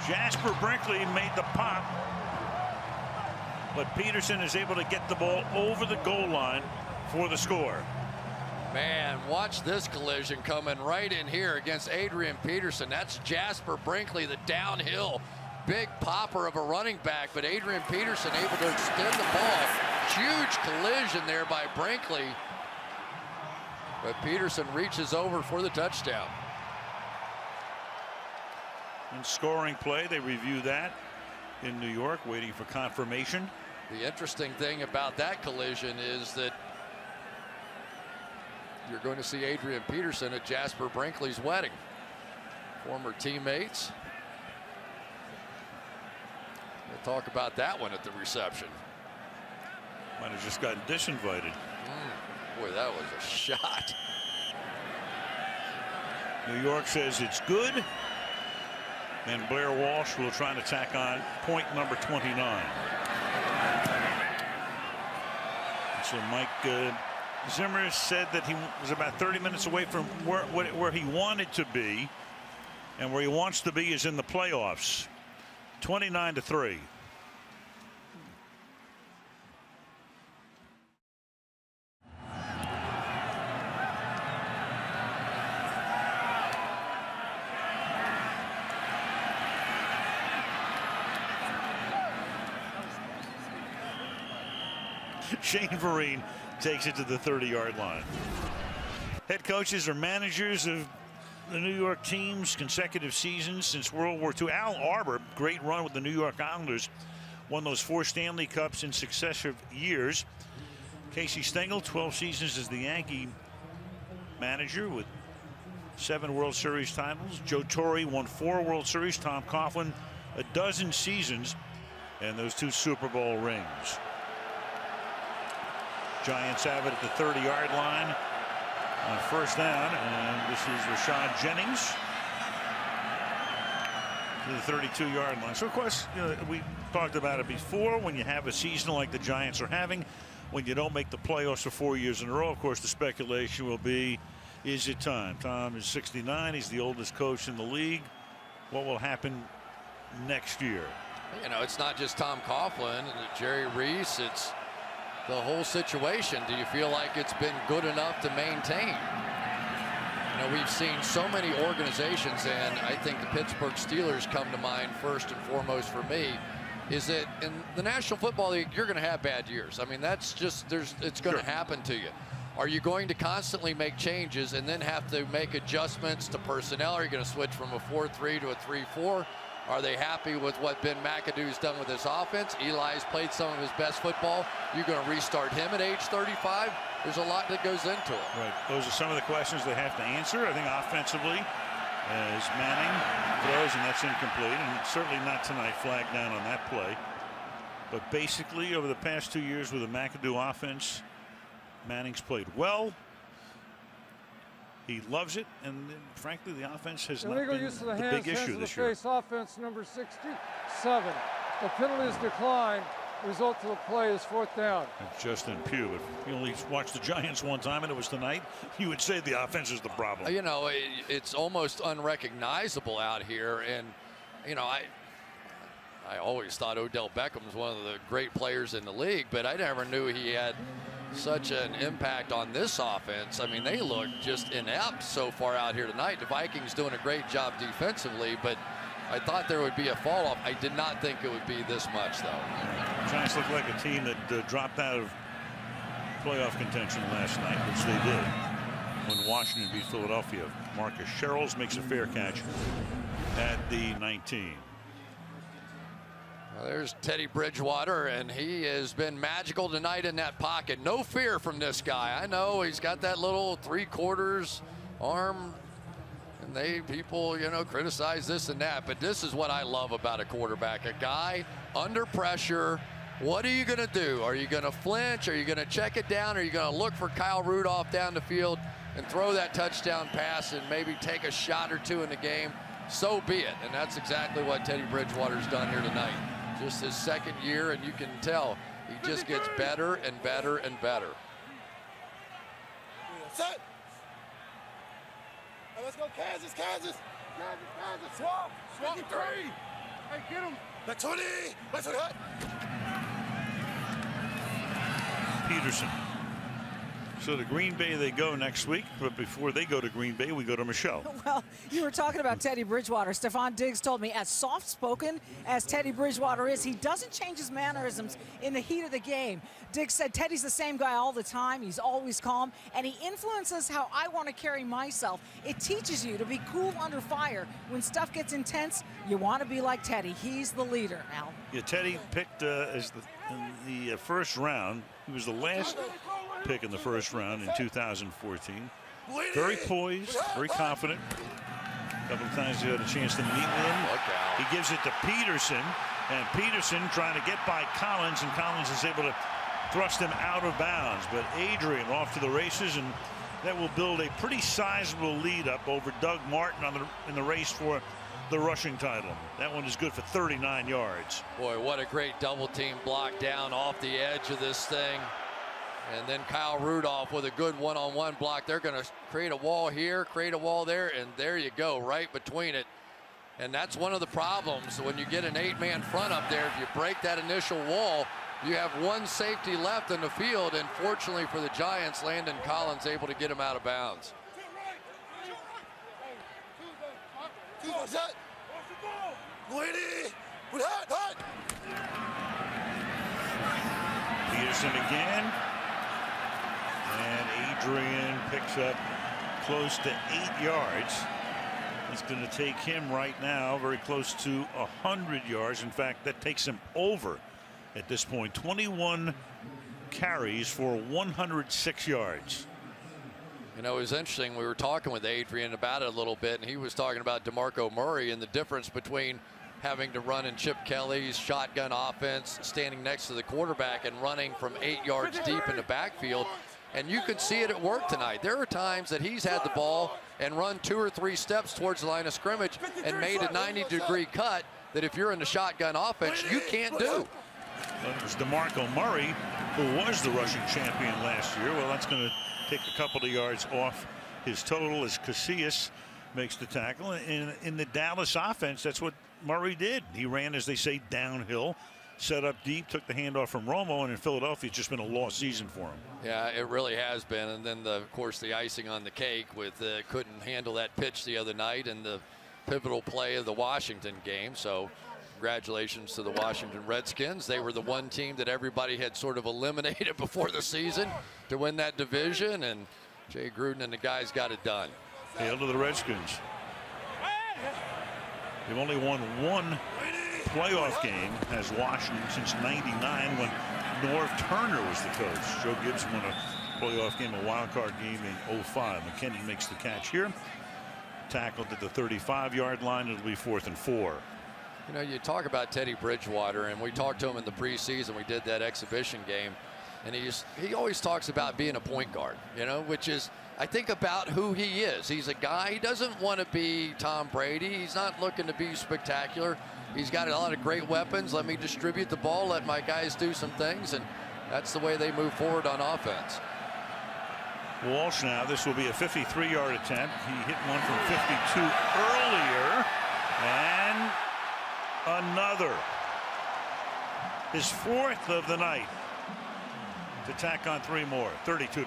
Jasper Brinkley made the pop. but Peterson is able to get the ball over the goal line for the score. Man, watch this collision coming right in here against Adrian Peterson. That's Jasper Brinkley, the downhill big popper of a running back, but Adrian Peterson able to extend the ball. Huge collision there by Brinkley, but Peterson reaches over for the touchdown. In scoring play, they review that in New York, waiting for confirmation. The interesting thing about that collision is that you're going to see Adrian Peterson at Jasper Brinkley's wedding. Former teammates. We'll talk about that one at the reception. Might have just gotten disinvited. Boy, that was a shot. New York says it's good. And Blair Walsh will try to tack on point number 29. So Mike Zimmer said that he was about 30 minutes away from where he wanted to be, and where he wants to be is in the playoffs. 29-3. Shane Vereen takes it to the 30-yard line. Head coaches or managers of the New York teams, consecutive seasons since World War II. Al Arbor, great run with the New York Islanders, won those 4 Stanley Cups in successive years. Casey Stengel, 12 seasons as the Yankee manager with 7 World Series titles. Joe Torre won 4 World Series. Tom Coughlin, a dozen seasons and those 2 Super Bowl rings. Giants have it at the 30-yard line on first down, and this is Rashad Jennings to the 32-yard line. So of course, we talked about it before. When you have a season like the Giants are having, when you don't make the playoffs for 4 years in a row, of course the speculation will be, is it time? Tom is 69. He's the oldest coach in the league. What will happen next year? You know, it's not just Tom Coughlin and Jerry Reese. It's the whole situation. Do you feel like it's been good enough to maintain? You know, we've seen so many organizations, and I think the Pittsburgh Steelers come to mind first and foremost for me, is that in the National Football League, you're going to have bad years. I mean, that's just, it's going to happen to you. Are you going to constantly make changes and then have to make adjustments to personnel? Are you going to switch from a 4-3 to a 3-4? Are they happy with what Ben McAdoo's done with his offense? Eli's played some of his best football. You're going to restart him at age 35? There's a lot that goes into it. Right. Those are some of the questions they have to answer. I think offensively, as Manning throws, and that's incomplete, and certainly not tonight, flag down on that play. But basically, over the past 2 years with the McAdoo offense, Manning's played well. He loves it, and frankly, the offense has not been use of the the hands, big issue this year. Face offense number 67. The penalty is declined. Result of the play is 4th down. It's Justin Pugh. If you only watched the Giants one time and it was tonight, you would say the offense is the problem. You know, it's almost unrecognizable out here, and you know, I always thought Odell Beckham was one of the great players in the league, but I never knew he had such an impact on this offense. I mean, they look just inept so far out here tonight. The Vikings doing a great job defensively, but I thought there would be a fall off. I did not think it would be this much, though. Giants look like a team that dropped out of playoff contention last night, which they did when Washington beat Philadelphia. Marcus Sherrills makes a fair catch at the 19. Well, there's Teddy Bridgewater, and he has been magical tonight in that pocket. No fear from this guy. I know he's got that little 3/4 arm, and people, you know, criticize this and that, but this is what I love about a quarterback. A guy under pressure. What are you going to do? Are you going to flinch? Are you going to check it down? Are you going to look for Kyle Rudolph down the field and throw that touchdown pass and maybe take a shot or two in the game? So be it. And that's exactly what Teddy Bridgewater's done here tonight. Just his second year, and you can tell he just gets better and better and better. Set. Right, let's go, Kansas, Kansas. Kansas. Swap. 53. Hey, get him. Back 20. Back 20. Peterson. So to Green Bay they go next week, but before they go to Green Bay, we go to Michelle. Well, you were talking about Teddy Bridgewater. Stephon Diggs told me, as soft-spoken as Teddy Bridgewater is, he doesn't change his mannerisms in the heat of the game. Diggs said Teddy's the same guy all the time. He's always calm, and he influences how I want to carry myself. It teaches you to be cool under fire. When stuff gets intense, you want to be like Teddy. He's the leader, Al. Yeah, Teddy picked in the first round. He was the last pick in the first round in 2014. Very poised, very confident. A couple of times he had a chance to meet him. He gives it to Peterson, and Peterson trying to get by Collins, and Collins is able to thrust him out of bounds. But Adrian off to the races, and that will build a pretty sizable lead up over Doug Martin in the race for the rushing title. That one is good for 39 yards. Boy, what a great double team block down off the edge of this thing. And then Kyle Rudolph with a good one-on-one block. They're going to create a wall here, create a wall there, and there you go, right between it. And that's one of the problems when you get an 8-man front up there. If you break that initial wall, you have one safety left in the field, and fortunately for the Giants, Landon Collins able to get him out of bounds. Peterson again. And Adrian picks up close to 8 yards. It's going to take him right now very close to 100 yards. In fact, that takes him over at this point. 21 carries for 106 yards. You know, it was interesting. We were talking with Adrian about it a little bit, and he was talking about DeMarco Murray and the difference between having to run in Chip Kelly's shotgun offense, standing next to the quarterback and running from 8 yards deep in the backfield. And you could see it at work tonight. There are times that he's had the ball and run 2 or 3 steps towards the line of scrimmage and made a 90-degree cut that if you're in the shotgun offense, you can't do. Well, it was DeMarco Murray, who was the rushing champion last year. Well, that's going to take a couple of yards off his total as Casillas makes the tackle. In the Dallas offense, that's what Murray did. He ran, as they say, downhill, set up deep, took the handoff from Romo, and in Philadelphia, it's just been a lost season for him. Yeah, it really has been. And then, of course, the icing on the cake with couldn't handle that pitch the other night and the pivotal play of the Washington game. So congratulations to the Washington Redskins. They were the one team that everybody had sort of eliminated before the season to win that division, and Jay Gruden and the guys got it done. Hail to the Redskins. They've only won one playoff game as Washington since '99 when Norv Turner was the coach. Joe Gibbs won a playoff game, a wild card game in '05. McKinney makes the catch here. Tackled at the 35-yard line. It'll be 4th and 4. You know, you talk about Teddy Bridgewater, and we talked to him in the preseason. We did that exhibition game, and he always talks about being a point guard, you know, which is, I think, about who he is. He's a guy, he doesn't want to be Tom Brady. He's not looking to be spectacular. He's got a lot of great weapons. Let me distribute the ball, let my guys do some things, and that's the way they move forward on offense. Walsh now, this will be a 53-yard attempt. He hit one from 52 earlier, and another. His 4th of the night to tack on 3 more, 32-3.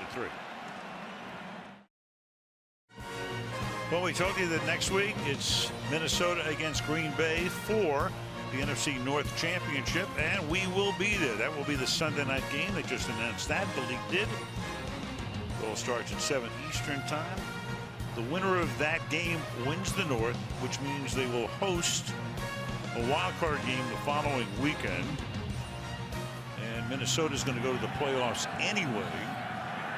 Well, we told you that next week it's Minnesota against Green Bay for the NFC North Championship, and we will be there. That will be the Sunday night game. They just announced that. The league did. It all starts at 7 Eastern time. The winner of that game wins the North, which means they will host a wild card game the following weekend. And Minnesota's going to go to the playoffs anyway,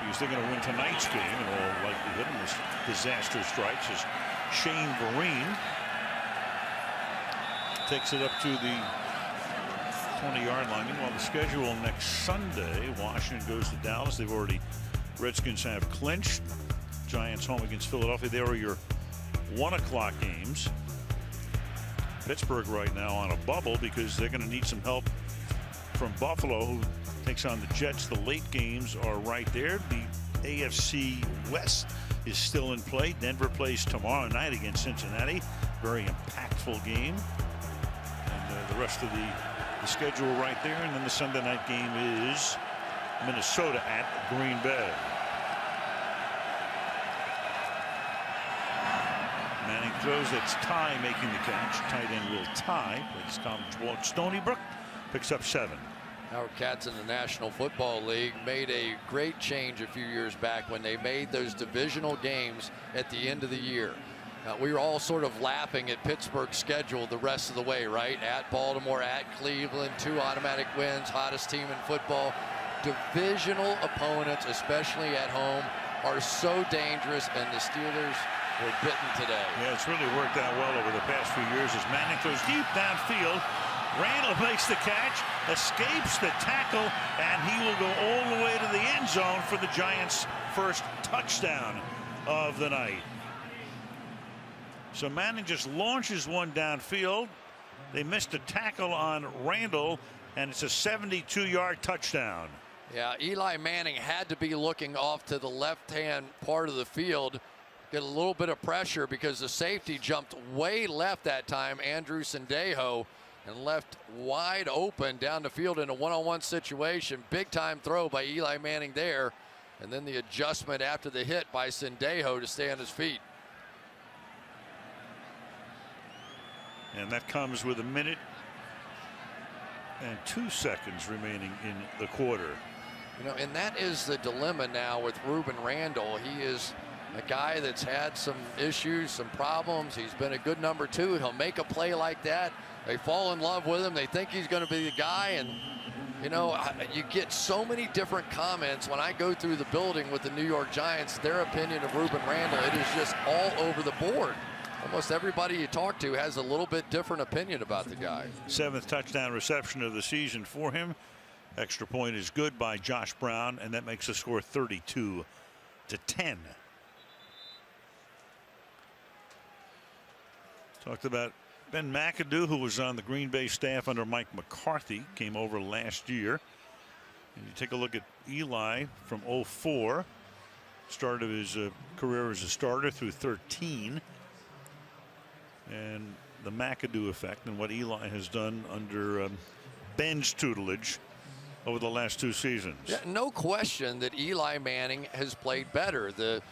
because they're going to win tonight's game in all likelihood, unless disaster strikes, as Shane Vereen takes it up to the 20-yard line. Meanwhile, the schedule next Sunday, Washington goes to Dallas. They've already, Redskins have clinched. Giants home against Philadelphia. There are your 1 o'clock games. Pittsburgh right now on a bubble because they're going to need some help from Buffalo, who takes on the Jets. The late games are right there. The AFC West is still in play. Denver plays tomorrow night against Cincinnati. Very impactful game. And the rest of the schedule right there. And then the Sunday night game is Minnesota at Green Bay. Manning throws. It's Ty making the catch. Tight end Will Ty. Plays college ball at Stony Brook. Picks up 7. Howard Katz in the National Football League made a great change a few years back when they made those divisional games at the end of the year. We were all sort of laughing at Pittsburgh's schedule the rest of the way, right? At Baltimore, at Cleveland, 2 automatic wins, hottest team in football. Divisional opponents, especially at home, are so dangerous, and the Steelers were bitten today. Yeah, it's really worked out well over the past few years as Manning throws deep downfield. Randall makes the catch, escapes the tackle, and he will go all the way to the end zone for the Giants' first touchdown of the night. So Manning just launches one downfield. They missed a tackle on Randall, and it's a 72-yard touchdown. Yeah, Eli Manning had to be looking off to the left-hand part of the field, get a little bit of pressure because the safety jumped way left that time, Andrew Sendejo, and left wide open down the field in a one-on-one situation. Big time throw by Eli Manning there, and then the adjustment after the hit by Sendejo to stay on his feet. And that comes with 1 minute and 2 seconds remaining in the quarter. You know, and that is the dilemma now with Ruben Randall. He is a guy that's had some issues, some problems. He's been a good number 2. He'll make a play like that. They fall in love with him. They think he's going to be the guy. And, you know, you get so many different comments when I go through the building with the New York Giants. Their opinion of Ruben Randall, it is just all over the board. Almost everybody you talk to has a little bit different opinion about the guy. 7th touchdown reception of the season for him. Extra point is good by Josh Brown, and that makes the score 32-10. Talked about Ben McAdoo, who was on the Green Bay staff under Mike McCarthy, came over last year. And you take a look at Eli from 04, started his career as a starter through 13. And the McAdoo effect and what Eli has done under Ben's tutelage over the last 2 seasons. Yeah, no question that Eli Manning has played better. The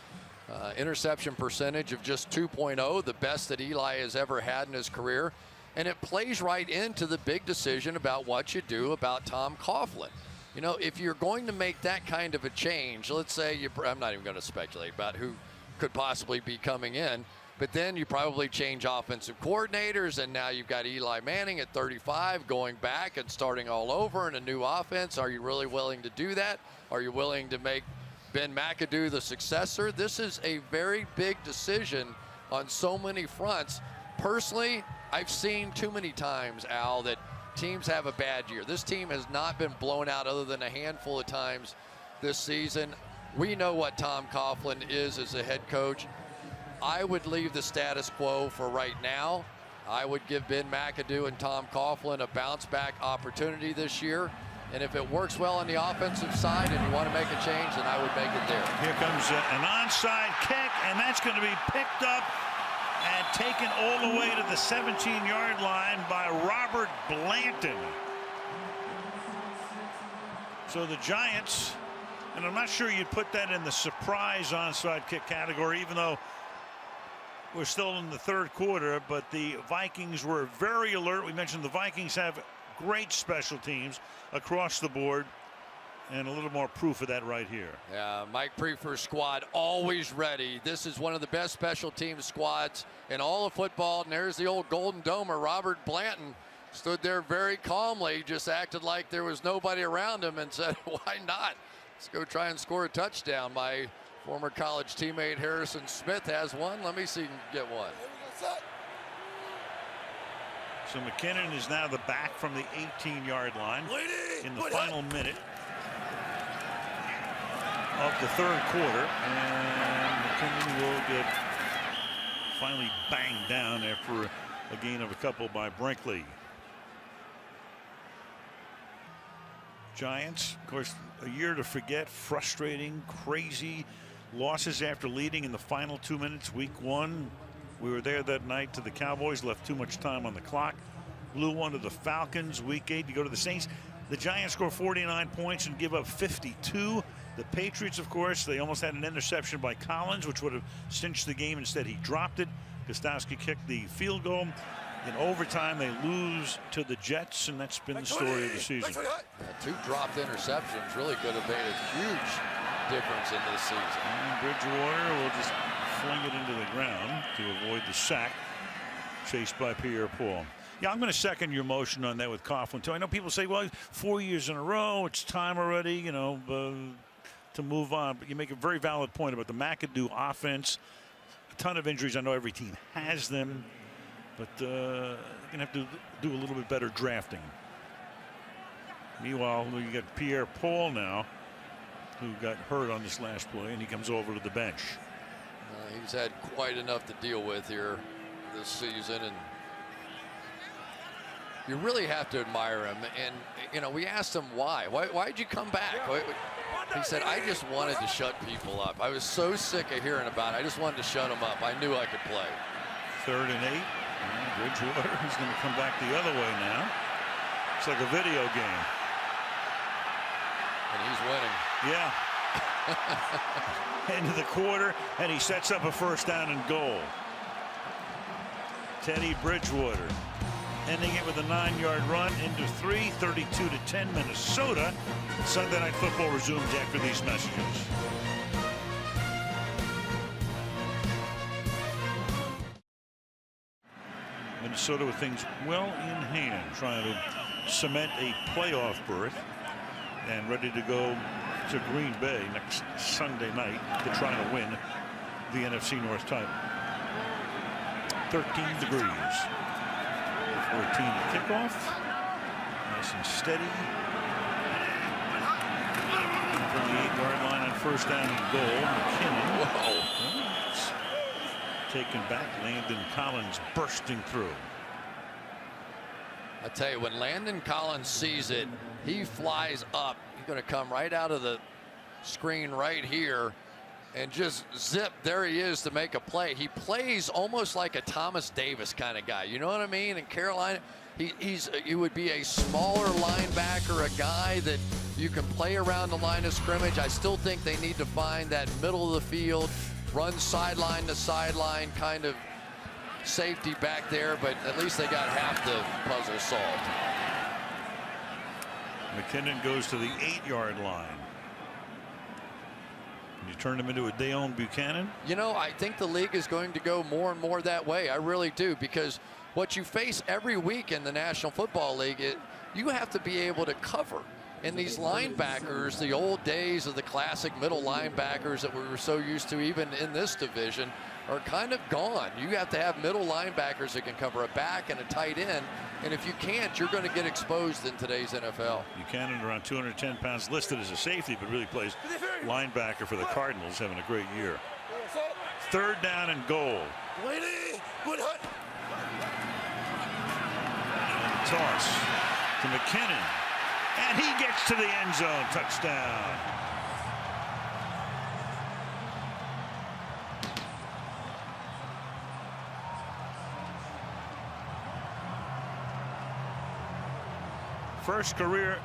interception percentage of just 2.0, the best that Eli has ever had in his career. And it plays right into the big decision about what you do about Tom Coughlin. You know, if you're going to make that kind of a change, let's say I'm not even going to speculate about who could possibly be coming in, but then you probably change offensive coordinators, and now you've got Eli Manning at 35 going back and starting all over in a new offense. Are you really willing to do that? Are you willing to make Ben McAdoo the successor? This is a very big decision on so many fronts. Personally, I've seen too many times, Al, that teams have a bad year. This team has not been blown out other than a handful of times this season. We know what Tom Coughlin is as a head coach. I would leave the status quo for right now. I would give Ben McAdoo and Tom Coughlin a bounce-back opportunity this year. And if it works well on the offensive side and you want to make a change, then I would make it there. Here comes an onside kick, and that's going to be picked up and taken all the way to the 17-yard line by Robert Blanton. So the Giants, and I'm not sure you'd put that in the surprise onside kick category, even though we're still in the 3rd quarter, but the Vikings were very alert. We mentioned the Vikings have great special teams across the board, and a little more proof of that right here. Yeah, Mike Prefer's squad always ready. This is one of the best special team squads in all of football. And there's the old Golden Domer, Robert Blanton, stood there very calmly, just acted like there was nobody around him and said, why not? Let's go try and score a touchdown. My former college teammate Harrison Smith has one. Let me see if he can get one. So McKinnon is now the back from the 18-yard line in the final minute of the 3rd quarter, and McKinnon will get finally banged down after a gain of a couple by Brinkley. Giants, of course, a year to forget, frustrating, crazy losses after leading in the final 2 minutes. Week 1, we were there that night to the Cowboys, left too much time on the clock. Blew one to the Falcons. Week 8, you go to the Saints. The Giants score 49 points and give up 52. The Patriots, of course, they almost had an interception by Collins, which would have cinched the game. Instead, he dropped it. Gostowski kicked the field goal. In overtime, they lose to the Jets, and that's been the story of the season. Two dropped interceptions really could have made a huge difference in this season. And Bridgewater will just fling it into the ground to avoid the sack, chased by Pierre-Paul. Yeah, I'm going to second your motion on that with Coughlin, too. I know people say, well, 4 years in a row, it's time already, you know, to move on. But you make a very valid point about the McAdoo offense. A ton of injuries. I know every team has them. But you're going to have to do a little bit better drafting. Meanwhile, you got Pierre-Paul now, who got hurt on this last play, and he comes over to the bench. He's had quite enough to deal with here this season, and you really have to admire him. And, you know, we asked him why'd you come back? He said, I just wanted to shut people up. I was so sick of hearing about it. I just wanted to shut them up. I knew I could play. 3rd and 8. Bridgewater is going to come back the other way now. It's like a video game. And he's winning. Yeah. Into the quarter, and he sets up a 1st down and goal. Teddy Bridgewater ending it with a 9-yard run into 3, 32-10 Minnesota. Sunday Night Football resumes after these messages. Minnesota with things well in hand, trying to cement a playoff berth and ready to go to Green Bay next Sunday night to try to win the NFC North title. 13 degrees. 14 to kickoff. Nice and steady. From the 8-yard line on 1st down and goal. McKinnon. Whoa. Taken back. Landon Collins bursting through. I tell you, when Landon Collins sees it, he flies up. He's going to come right out of the screen right here and just zip. There he is to make a play. He plays almost like a Thomas Davis kind of guy. You know what I mean? In Carolina, he would be a smaller linebacker, a guy that you can play around the line of scrimmage. I still think they need to find that middle of the field, run sideline to sideline kind of safety back there, but at least they got half the puzzle solved. McKinnon goes to the 8-yard line. You turn him into a Dayon Buchanan? You know, I think the league is going to go more and more that way. I really do, because what you face every week in the National Football League, you have to be able to cover. And these linebackers, the old days of the classic middle linebackers that we were so used to even in this division, are kind of gone. You have to have middle linebackers that can cover a back and a tight end. And if you can't, you're going to get exposed in today's NFL. Buchanan, around 210 pounds, listed as a safety, but really plays linebacker for the Cardinals, having a great year. 3rd down and goal. And toss to McKinnon. And he gets to the end zone. Touchdown. First career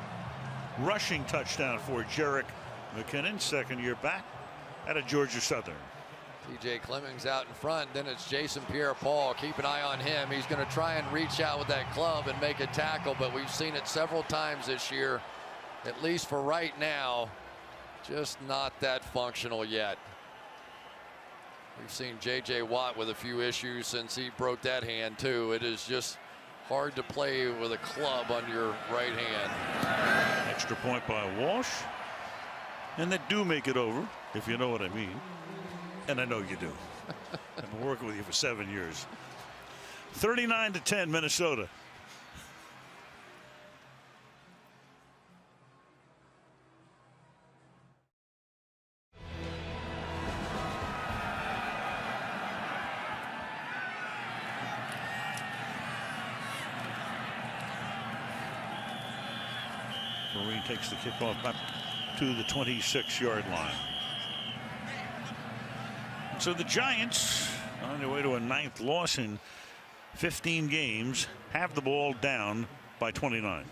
rushing touchdown for Jerick McKinnon, 2nd year back out of Georgia Southern. TJ Clemmings out in front, then it's Jason Pierre-Paul. Keep an eye on him. He's going to try and reach out with that club and make a tackle, but we've seen it several times this year, at least for right now, just not that functional yet. We've seen J.J. Watt with a few issues since he broke that hand too. It is just hard to play with a club on your right hand. Extra point by Walsh. And they do make it over, if you know what I mean. And I know you do. I've been working with you for 7 years. 39-10 Minnesota. Marine takes the kickoff back to the 26-yard line. So the Giants, on their way to a 9th loss in 15 games, have the ball down by 29.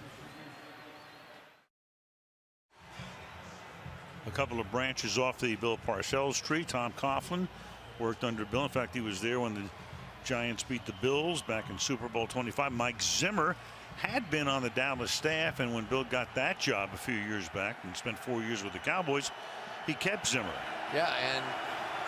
a couple of branches off the Bill Parcells tree. Tom Coughlin worked under Bill. In fact, he was there when the Giants beat the Bills back in Super Bowl 25. Mike Zimmer had been on the Dallas staff, and when Bill got that job a few years back and spent 4 years with the Cowboys, he kept Zimmer. Yeah,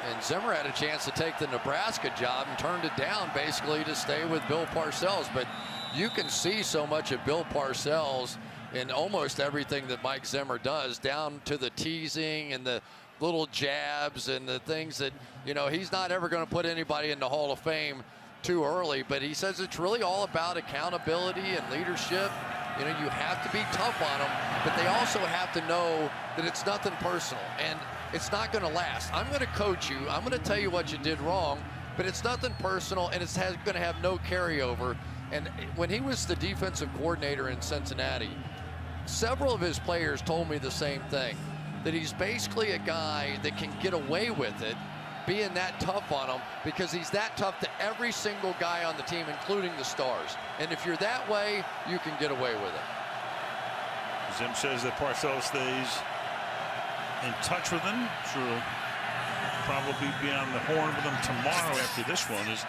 and Zimmer had a chance to take the Nebraska job and turned it down basically to stay with Bill Parcells. But you can see so much of Bill Parcells in almost everything that Mike Zimmer does, down to the teasing and the little jabs and the things that, you know, he's not ever going to put anybody in the Hall of Fame too early, but he says it's really all about accountability and leadership. You know, you have to be tough on them, but they also have to know that it's nothing personal and it's not going to last. I'm going to coach you. I'm going to tell you what you did wrong, but it's nothing personal, and it's going to have no carryover. And when he was the defensive coordinator in Cincinnati, several of his players told me the same thing, that he's basically a guy that can get away with it, being that tough on them, because he's that tough to every single guy on the team, including the stars. And if you're that way, you can get away with it. Zim says that Parcells stays in touch with him. Sure, he'll probably be on the horn with him tomorrow after this one, as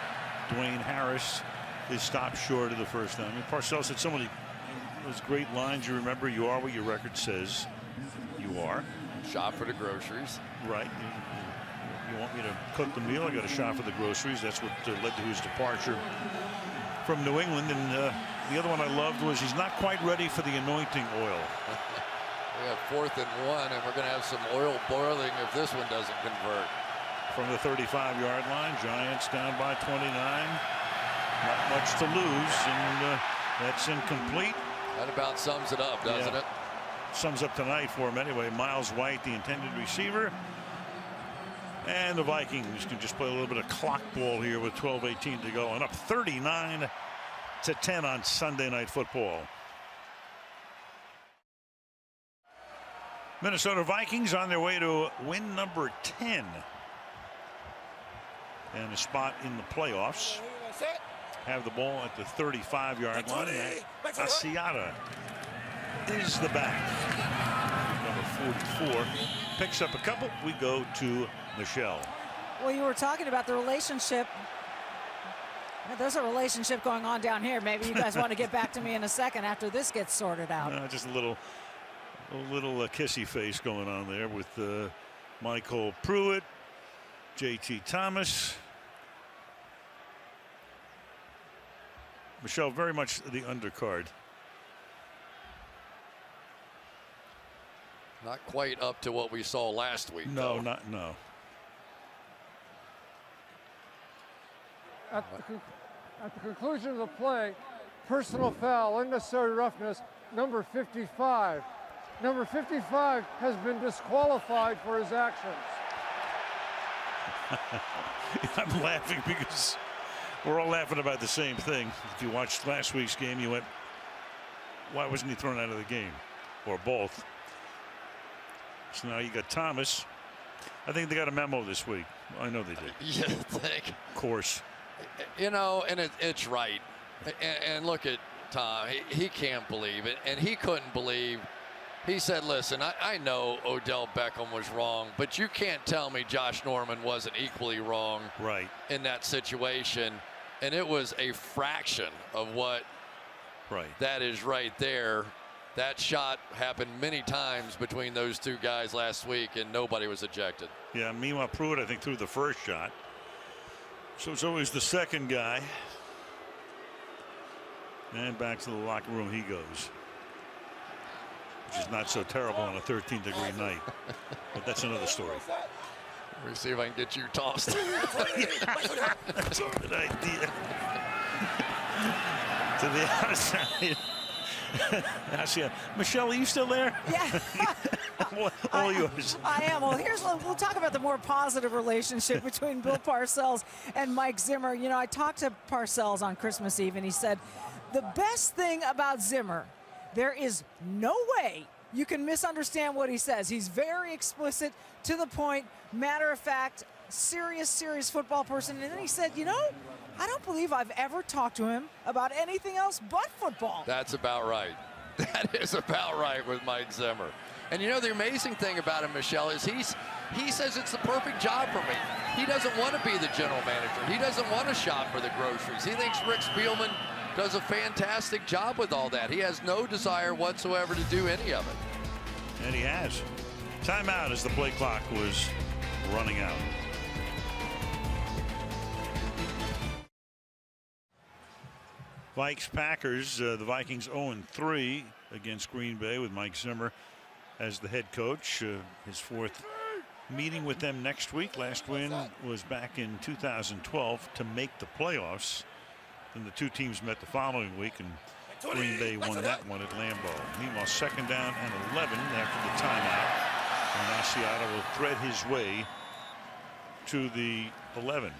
Dwayne Harris is stopped short of the first down. I mean, Parcells had so many those great lines. You remember, you are what your record says you are. Shop for the groceries. Right. You want me to cook the meal? I got a shop for the groceries. That's what led to his departure from New England. And the other one I loved was, he's not quite ready for the anointing oil. We have 4th and 1, and we're going to have some oil boiling if this one doesn't convert. From the 35-yard line, Giants down by 29. Not much to lose, and that's incomplete. That about sums it up, doesn't it? Sums up tonight for him anyway. Miles White, the intended receiver. And the Vikings can just play a little bit of clock ball here with 12:18 to go, and up 39-10 on Sunday Night Football. Minnesota Vikings on their way to win number 10 and a spot in the playoffs. Have the ball at the 35-yard line. Asiata is the back. Number 44 picks up a couple. We go to Michelle. Well, you were talking about the relationship. There's a relationship going on down here. Maybe you guys want to get back to me in a second after this gets sorted out. Just a little kissy face going on there with Michael Pruitt, JT Thomas. Michelle, very much the undercard. Not quite up to what we saw last week. No, though. no. At the conclusion of the play, personal foul, unnecessary roughness, number 55. Number 55 has been disqualified for his actions. I'm laughing because we're all laughing about the same thing. If you watched last week's game, you went, why wasn't he thrown out of the game? Or both. So now you got Thomas. I think they got a memo this week. I know they did. You think? Of course. You know, and it's right. And look at Tom. He can't believe it. And he couldn't believe. He said, listen, I know Odell Beckham was wrong, but you can't tell me Josh Norman wasn't equally wrong in that situation. And it was a fraction of what that is right there. That shot happened many times between those two guys last week, and nobody was ejected. Yeah, meanwhile, Pruitt, I think, threw the first shot. So it's always the second guy. And back to the locker room he goes. Which is not so terrible on a 13-degree night. But that's another story. Let me see if I can get you tossed. That's a good idea. To the outside. Michelle, are you still there? Yeah. All yours. I am. Well, we'll talk about the more positive relationship between Bill Parcells and Mike Zimmer. You know, I talked to Parcells on Christmas Eve, and he said, the best thing about Zimmer, there is no way you can misunderstand what he says. He's very explicit, to the point, matter of fact, serious football person. And then he said, you know, I don't believe I've ever talked to him about anything else but football. That's about right. That is about right with Mike Zimmer. And you know, the amazing thing about him, Michelle, is he says it's the perfect job for me. He doesn't want to be the general manager. He doesn't want to shop for the groceries. He thinks Rick Spielman does a fantastic job with all that. He has no desire whatsoever to do any of it. And he has. Timeout as the play clock was running out. Vikes Packers, the Vikings 0-3 against Green Bay with Mike Zimmer as the head coach. His fourth meeting with them next week. Last win was back in 2012 to make the playoffs. Then the two teams met the following week, and Green Bay won that one at Lambeau. Meanwhile, 2nd down and 11 after the timeout. And Asiata will thread his way to the 11.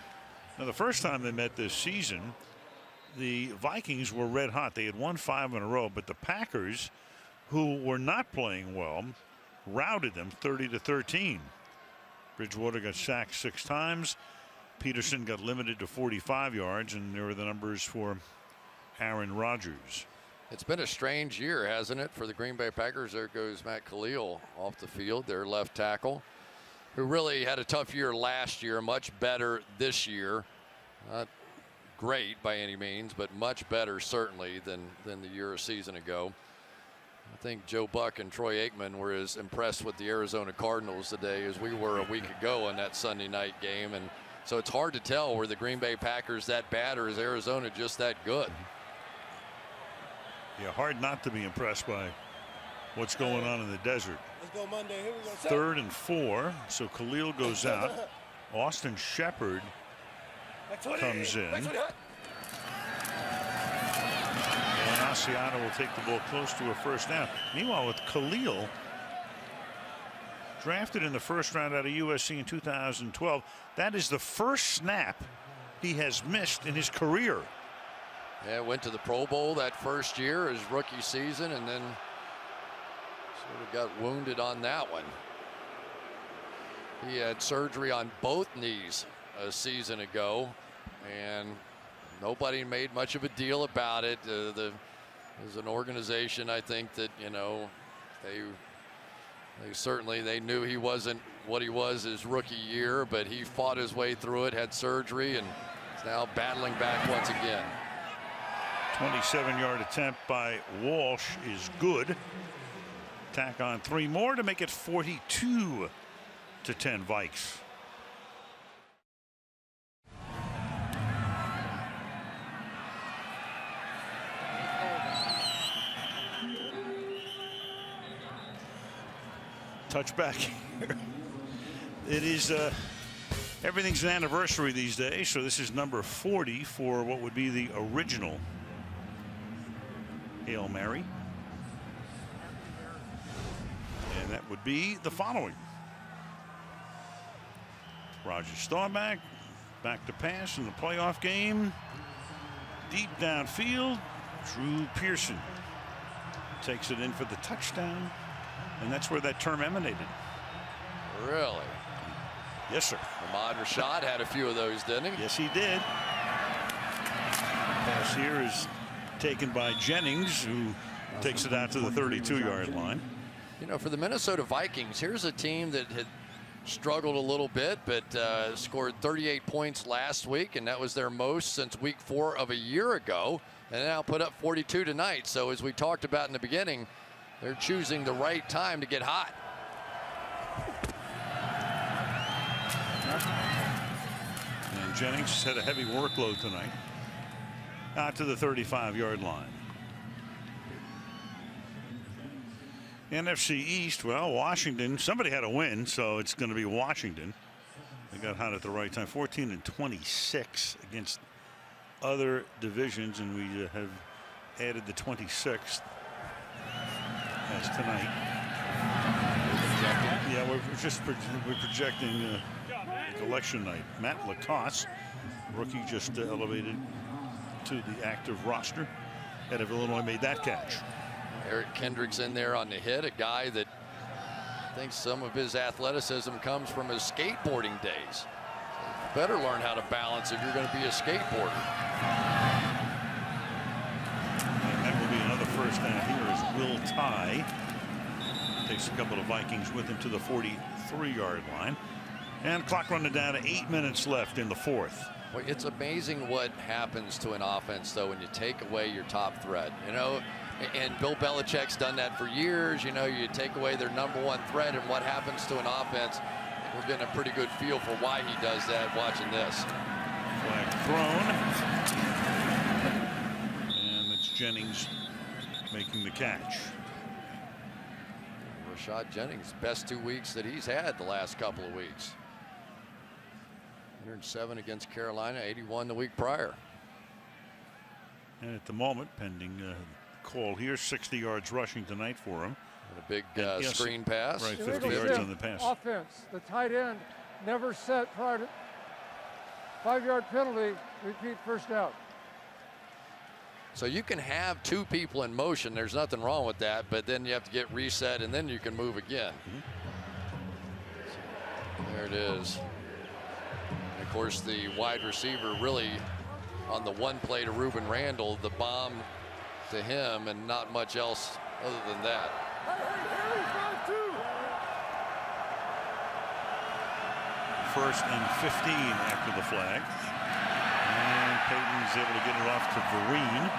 Now, the first time they met this season, the Vikings were red hot. They had won 5 in a row, but the Packers, who were not playing well, routed them 30-13. Bridgewater got sacked 6 times. Peterson got limited to 45 yards, and there were the numbers for Aaron Rodgers. It's been a strange year, hasn't it, for the Green Bay Packers? There goes Matt Khalil off the field, their left tackle, who really had a tough year last year, much better this year. Not great by any means, but much better certainly than the year or season ago. I think Joe Buck and Troy Aikman were as impressed with the Arizona Cardinals today as we were a week ago in that Sunday night game. And so it's hard to tell, were the Green Bay Packers that bad or is Arizona just that good? Yeah, hard not to be impressed by what's going on in the desert. Let's go Monday. Here we go. 3rd and 4. So Khalil goes out. Austin Shepard comes in. And Asiata will take the ball close to a first down. Meanwhile, with Khalil, drafted in the first round out of USC in 2012, that is the first snap he has missed in his career. Yeah, went to the Pro Bowl that first year, his rookie season, and then sort of got wounded on that one. He had surgery on both knees a season ago, and nobody made much of a deal about it. As an organization, I think that, you know, they certainly knew he wasn't what he was his rookie year, but he fought his way through it, had surgery, and is now battling back once again. 27-yard attempt by Walsh is good. Tack on 3 more to make it 42-10 Vikes. Touchback here. It is everything's an anniversary these days, so this is number 40 for what would be the original Hail Mary. And that would be the following. Roger Staubach back to pass in the playoff game. Deep downfield, Drew Pearson takes it in for the touchdown. And that's where that term emanated. Really? Yes, sir. Ahmad Rashad had a few of those, didn't he? Yes, he did. Pass here is taken by Jennings, who takes it out to the 32-yard line. You know, for the Minnesota Vikings, here's a team that had struggled a little bit, but scored 38 points last week, and that was their most since week 4 of a year ago, and now put up 42 tonight. So as we talked about in the beginning, they're choosing the right time to get hot. And Jennings had a heavy workload tonight. Out to the 35-yard line. NFC East, well, Washington, somebody had a win, so it's going to be Washington. They got hot at the right time, 14-26 against other divisions, and we have added the 26th as tonight. Yeah, we're projecting election night. Matt Lacoste, rookie, just elevated to the active roster. Head of Illinois made that catch. Eric Kendricks in there on the hit, a guy that thinks some of his athleticism comes from his skateboarding days. So you better learn how to balance if you're going to be a skateboarder. And that will be another first down here as will tie. Takes a couple of Vikings with him to the 43-yard line. And clock running down to 8 minutes left in the fourth. Well, it's amazing what happens to an offense, though, when you take away your top threat. You know, and Bill Belichick's done that for years. You know, you take away their #1 threat, and what happens to an offense. We're getting a pretty good feel for why he does that watching this. Flag thrown. And it's Jennings making the catch. Rashad Jennings, best 2 weeks that he's had the last couple of weeks. 107 against Carolina, 81 the week prior. And at the moment, pending call here, 60 yards rushing tonight for him. And a big screen pass. Right, 50 yards on the pass. Offense, the tight end never set prior to 5-yard penalty, repeat first down. So you can have 2 people in motion. There's nothing wrong with that, but then you have to get reset and then you can move again. There it is. And of course, the wide receiver really on the one play to Ruben Randall, the bomb to him, and not much else other than that. First and 15 after the flag. And Payton's able to get it off to Vereen.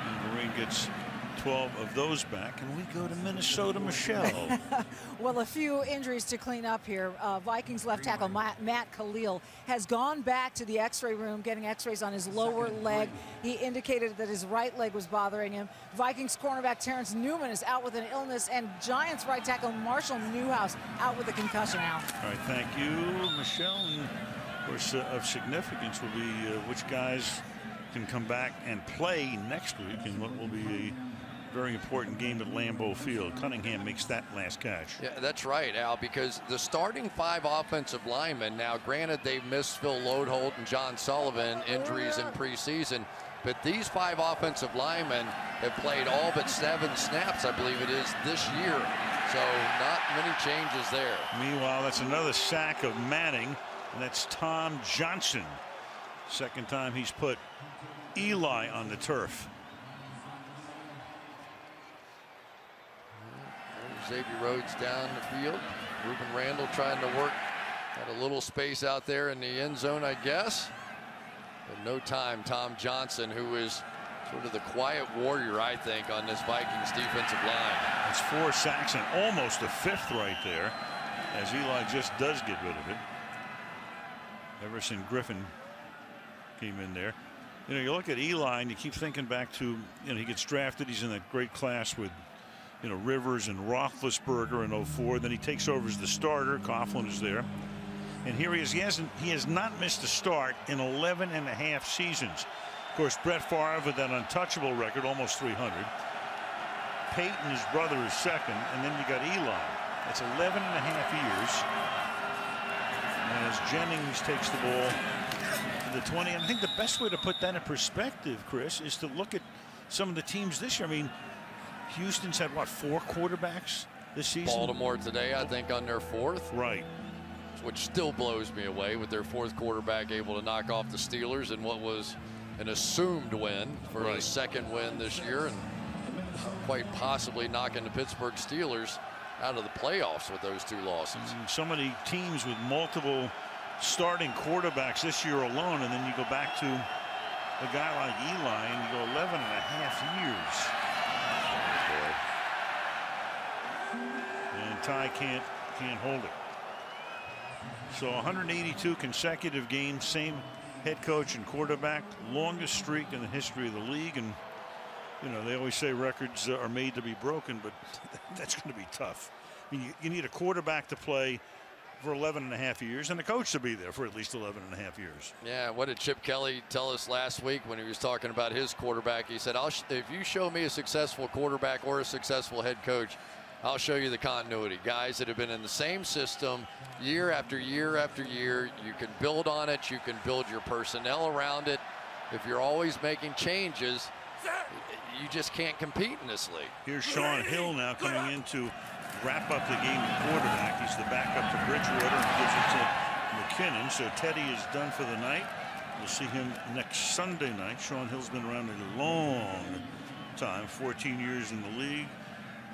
And Vereen gets 12 of those back, and we go to Minnesota. Michelle. Well, a few injuries to clean up here. Vikings left tackle Matt Khalil has gone back to the x-ray room getting x-rays on his lower leg. He indicated that his right leg was bothering him. Vikings cornerback Terrence Newman is out with an illness, and Giants right tackle Marshall Newhouse out with a concussion out. All right, thank you, Michelle. And of course, of significance will be which guys can come back and play next week, and what will be a very important game at Lambeau Field. Cunningham makes that last catch. Yeah, that's right, Al, because the starting 5 offensive linemen, now granted they've missed Phil Lodeholt and John Sullivan injuries in preseason, but these 5 offensive linemen have played all but 7 snaps, I believe it is, this year. So not many changes there. Meanwhile, that's another sack of Manning, and that's Tom Johnson. Second time he's put Eli on the turf. Xavier Rhodes down the field. Ruben Randall trying to work at a little space out there in the end zone, I guess. But no time. Tom Johnson, who is sort of the quiet warrior, I think, on this Vikings defensive line. It's 4 sacks and almost a 5th right there, as Eli just does get rid of it. Everson Griffin came in there. You know, you look at Eli and you keep thinking back to, you know, he gets drafted. He's in that great class with, you know, Rivers and Roethlisberger in 04. Then he takes over as the starter. Coughlin is there. And here he is. He has not missed a start in 11.5 seasons. Of course, Brett Favre with that untouchable record, almost 300. Peyton, his brother, is second. And then you got Eli. That's 11.5 years. As Jennings takes the ball to the 20. And I think the best way to put that in perspective, Chris, is to look at some of the teams this year. I mean, Houston's had, what, 4 quarterbacks this season? Baltimore today, I think, on their 4th. Right. Which still blows me away, with their 4th quarterback able to knock off the Steelers in what was an assumed win for the 2nd win this year, and quite possibly knocking the Pittsburgh Steelers out of the playoffs with those 2 losses. So many teams with multiple starting quarterbacks this year alone, and then you go back to a guy like Eli and you go 11.5 years. And Ty can't hold it. So 182 consecutive games, same head coach and quarterback, longest streak in the history of the league. And you know, they always say records are made to be broken, but that's going to be tough. I mean, you need a quarterback to play for 11.5 years and a coach to be there for at least 11.5 years. Yeah, what did Chip Kelly tell us last week when he was talking about his quarterback? He said, if you show me a successful quarterback or a successful head coach, I'll show you the continuity. Guys that have been in the same system year after year after year. You can build on it. You can build your personnel around it. If you're always making changes, you just can't compete in this league. Here's Sean Hill now coming in to wrap up the game at quarterback. He's the backup to Bridgewater and gives it to McKinnon. So Teddy is done for the night. We'll see him next Sunday night. Sean Hill's been around a long time, 14 years in the league.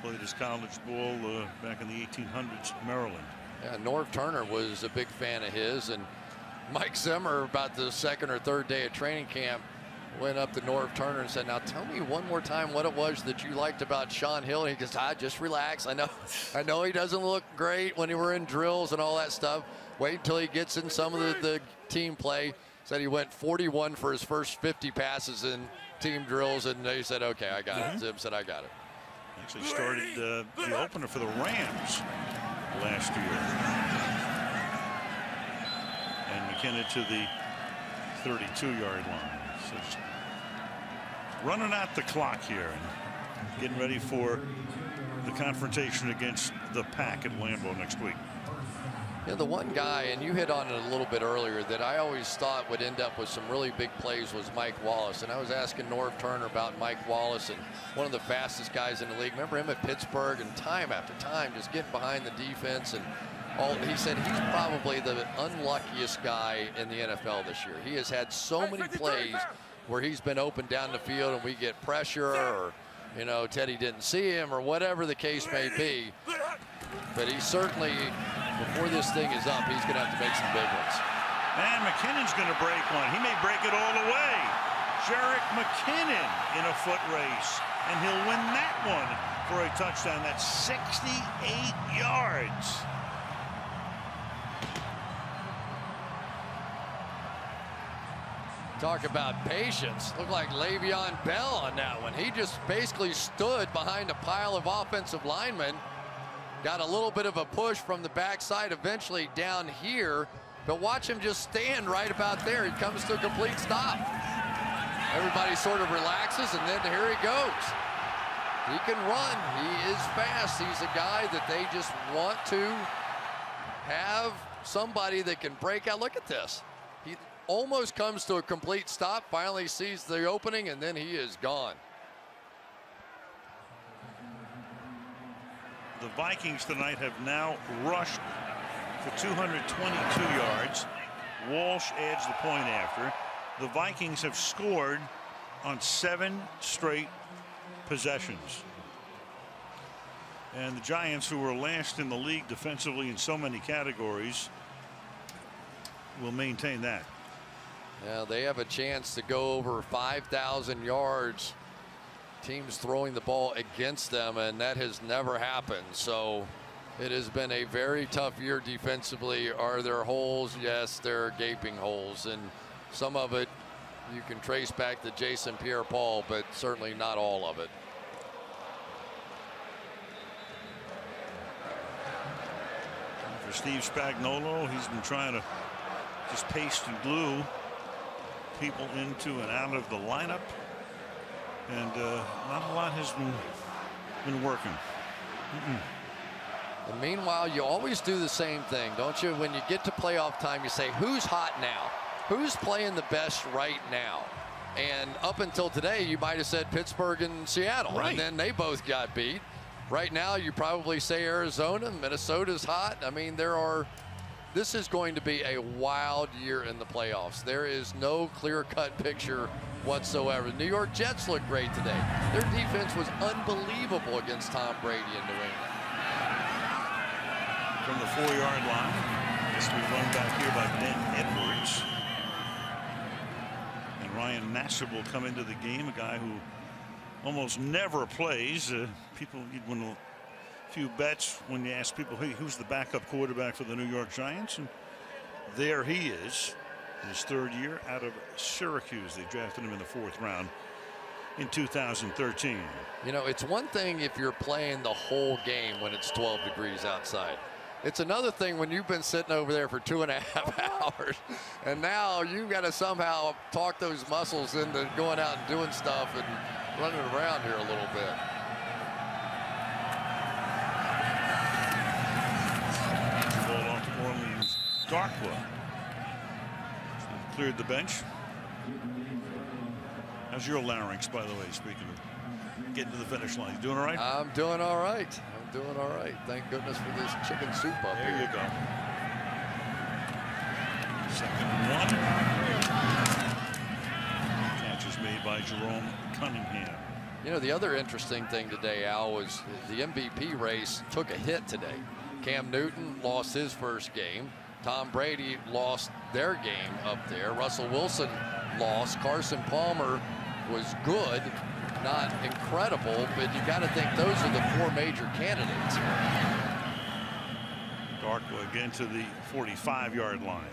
Played his college ball back in the 1800s in Maryland. Yeah, Norv Turner was a big fan of his, and Mike Zimmer, about the second or third day of training camp, went up to Norv Turner and said, "Now tell me one more time what it was that you liked about Sean Hill." And he goes, "Just relax. I know he doesn't look great when he were in drills and all that stuff. Wait until he gets in some of the team play." Said he went 41 for his first 50 passes in team drills, and they said, "Okay, I got it." Zim said, "I got it." Actually started the opener for the Rams last year. And McKinnon to the 32-yard line. So running out the clock here and getting ready for the confrontation against the Pack at Lambeau next week. Yeah, the one guy, and you hit on it a little bit earlier, that I always thought would end up with some really big plays was Mike Wallace. And I was asking Norv Turner about Mike Wallace, and one of the fastest guys in the league. Remember him at Pittsburgh, and time after time just getting behind the defense. And he said he's probably the unluckiest guy in the NFL this year. He has had so many plays where he's been open down the field and we get pressure, or Teddy didn't see him, or whatever the case may be. But he certainly, before this thing is up, he's going to have to make some big ones. And McKinnon's going to break one. He may break it all the way. Jerick McKinnon in a foot race, and he'll win that one for a touchdown. That's 68 yards. Talk about patience. Looked like Le'Veon Bell on that one. He just basically stood behind a pile of offensive linemen. Got a little bit of a push from the backside, eventually down here. But watch him just stand right about there. He comes to a complete stop. Everybody sort of relaxes, and then here he goes. He can run. He is fast. He's a guy that they just want to have somebody that can break out. Look at this. He almost comes to a complete stop, finally sees the opening, and then he is gone. The Vikings tonight have now rushed for 222 yards. Walsh adds the point after. The Vikings have scored on 7 straight possessions. And the Giants, who were last in the league defensively in so many categories, will maintain that. Yeah, they have a chance to go over 5,000 yards. Teams throwing the ball against them, and that has never happened. So it has been a very tough year defensively. Are there holes? Yes, there are gaping holes, and some of it you can trace back to Jason Pierre-Paul, but certainly not all of it. For Steve Spagnuolo, he's been trying to just paste and glue people into and out of the lineup, and not a lot has been working. And meanwhile, you always do the same thing, don't you? When you get to playoff time, you say, who's hot now? Who's playing the best right now? And up until today, you might have said Pittsburgh and Seattle, right, and then they both got beat. Right now, you probably say Arizona. Minnesota's hot. I mean, this is going to be a wild year in the playoffs. There is no clear-cut picture whatsoever. The New York Jets look great today. Their defense was unbelievable against Tom Brady in New England. From the 4-yard line, this will be run back here by Ben Edwards. And Ryan Nassib will come into the game, a guy who almost never plays. People, you'd win a few bets when you ask people, hey, who's the backup quarterback for the New York Giants? And there he is, his third year out of Syracuse. They drafted him in the 4th round in 2013. You know, it's one thing if you're playing the whole game when it's 12 degrees outside. It's another thing when you've been sitting over there for 2.5 hours, and now you've got to somehow talk those muscles into going out and doing stuff and running around here a little bit. Ball off to Orleans Darkwa. Cleared the bench. How's your larynx, by the way, speaking of getting to the finish line? You doing all right? I'm doing all right. Doing all right. Thank goodness for this chicken soup up here. There you go. 2nd and 1. Catch is made by Jerome Cunningham. You know, the other interesting thing today, Al, was the MVP race took a hit today. Cam Newton lost his first game. Tom Brady lost their game up there. Russell Wilson lost. Carson Palmer was good, not incredible, but you got to think those are the 4 major candidates. Darko again to the 45-yard line.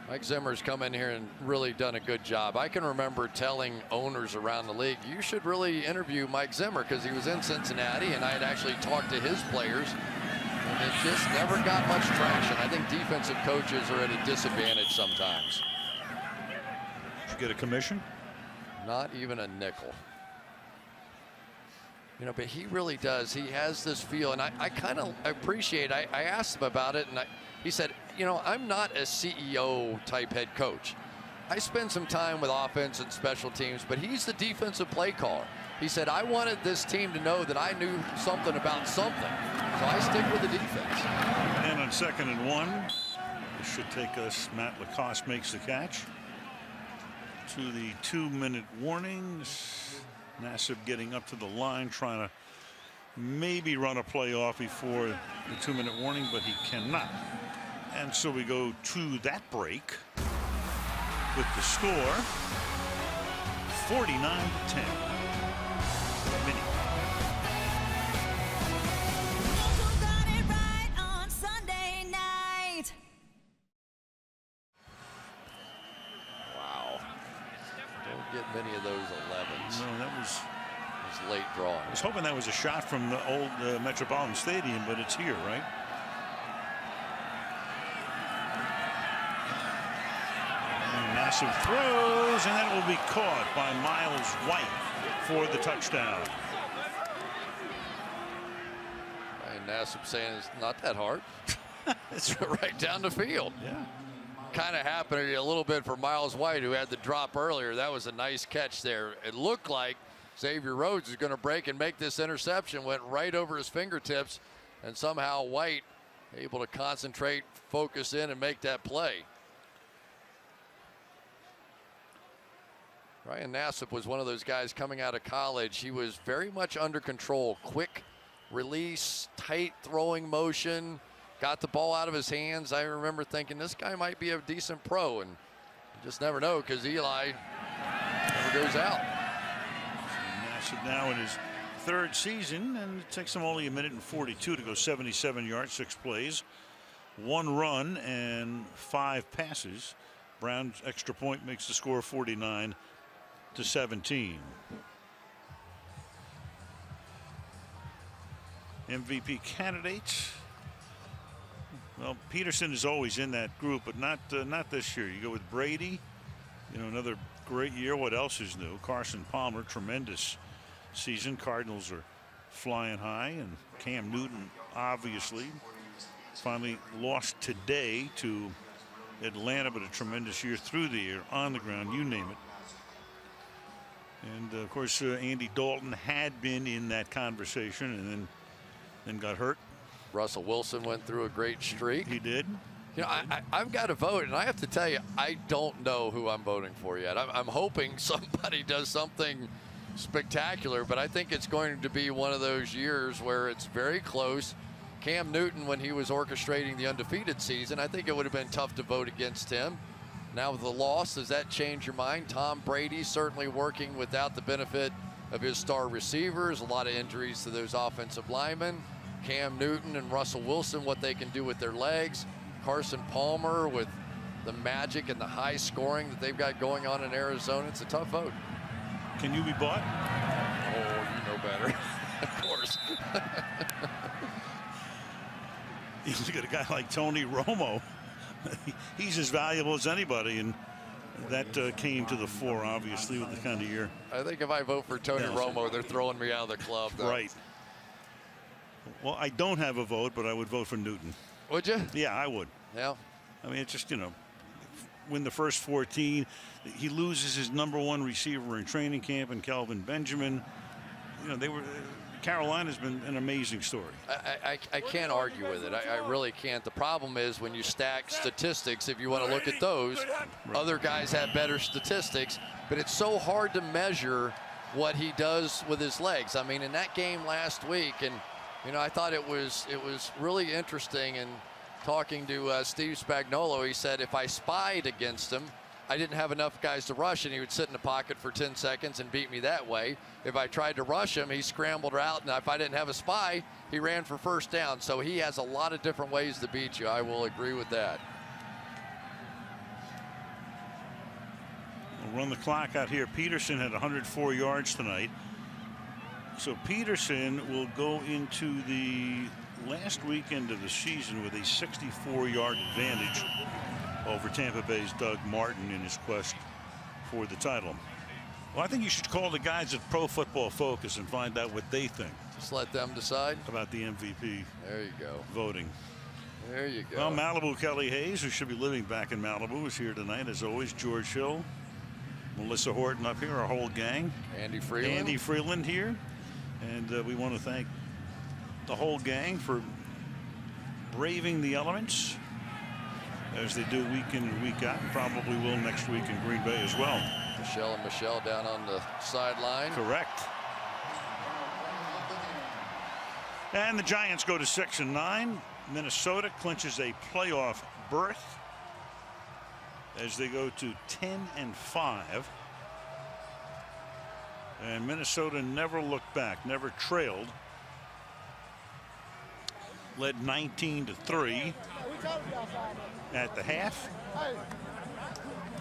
Mike Zimmer's come in here and really done a good job. I can remember telling owners around the league, you should really interview Mike Zimmer, because he was in Cincinnati and I had actually talked to his players, and it just never got much traction. I think defensive coaches are at a disadvantage sometimes. Did you get a commission? Not even a nickel. You know, but he really does. He has this feel, and I kind of appreciate. I asked him about it, and he said, you know, I'm not a CEO type head coach. I spend some time with offense and special teams, but he's the defensive play caller. He said, I wanted this team to know that I knew something about something, so I stick with the defense. And on 2nd and 1, this should take us. Matt Lacoste makes the catch. To the 2-minute warnings. Nassib getting up to the line, trying to maybe run a play off before the 2-minute warning, but he cannot. And so we go to that break with the score 49-10. Mini. Got it right on Sunday night. Wow. Don't get many of those 11s. No, that was late drawing. I was hoping that was a shot from the old Metropolitan Stadium, but it's here, right? Nassib throws, and that will be caught by Miles White for the touchdown. And Nassib saying it's not that hard. It's right down the field. Yeah. Kind of happened a little bit for Miles White, who had the drop earlier. That was a nice catch there. It looked like Xavier Rhodes is going to break and make this interception. Went right over his fingertips, and somehow White able to concentrate, focus in, and make that play. Ryan Nassib was one of those guys coming out of college. He was very much under control. Quick release, tight throwing motion, got the ball out of his hands. I remember thinking this guy might be a decent pro, and you just never know, because Eli never goes out. Nassib now in his 3rd season, and it takes him only 1:42 to go 77 yards, 6 plays, 1 run, and 5 passes. Brown's extra point makes the score 49-17. MVP candidates. Well, Peterson is always in that group, but not this year. You go with Brady, you know, another great year. What else is new? Carson Palmer, tremendous season. Cardinals are flying high, and Cam Newton obviously finally lost today to Atlanta, but a tremendous year through the air, on the ground, you name it. And of course, Andy Dalton had been in that conversation, and then got hurt. Russell Wilson went through a great streak. He did. You know, I've got to vote, and I have to tell you, I don't know who I'm voting for yet. I'm hoping somebody does something spectacular, but I think it's going to be one of those years where it's very close. Cam Newton, when he was orchestrating the undefeated season, I think it would have been tough to vote against him. Now with the loss, does that change your mind? Tom Brady certainly working without the benefit of his star receivers. A lot of injuries to those offensive linemen. Cam Newton and Russell Wilson, what they can do with their legs. Carson Palmer with the magic and the high scoring that they've got going on in Arizona. It's a tough vote. Can you be bought? Oh, you know better. Of course. You look at a guy like Tony Romo. He's as valuable as anybody, and that came to the fore, obviously, with the kind of year. I think if I vote for Tony Romo, they're throwing me out of the club, though. Right. Well, I don't have a vote, but I would vote for Newton. Would you? Yeah, I would. Yeah. I mean, it's just, you know, win the first 14. He loses his #1 receiver in training camp, and Kelvin Benjamin. You know, Carolina's been an amazing story. I can't argue with it. I really can't. The problem is when you stack statistics, if you want to look at those, other guys have better statistics, but it's so hard to measure what he does with his legs. I mean, in that game last week, and you know, I thought it was really interesting. And talking to Steve Spagnuolo, he said if I spied against him, I didn't have enough guys to rush, and he would sit in the pocket for 10 seconds and beat me that way. If I tried to rush him, he scrambled out, and if I didn't have a spy, he ran for first down. So he has a lot of different ways to beat you. I will agree with that. We'll run the clock out here. Peterson had 104 yards tonight. So Peterson will go into the last weekend of the season with a 64-yard advantage over Tampa Bay's Doug Martin in his quest for the title. Well, I think you should call the guys at Pro Football Focus and find out what they think. Just let them decide about the MVP. There you go. Voting. There you go. Well, Malibu Kelly Hayes, who should be living back in Malibu, is here tonight. As always, George Hill, Melissa Horton up here, our whole gang. Andy Freeland. Andy Freeland here. And we want to thank the whole gang for braving the elements, as they do week in and week out, and probably will next week in Green Bay as well. Michelle and Michelle down on the sideline. Correct. And the Giants go to 6-9. Minnesota clinches a playoff berth as they go to 10-5. And Minnesota never looked back, never trailed. Led 19-3 at the half.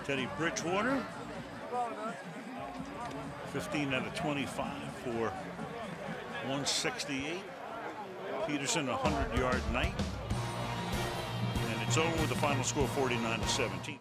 Teddy Bridgewater, 15 out of 25 for 168. Peterson, a 100-yard night. And it's over with the final score 49-17.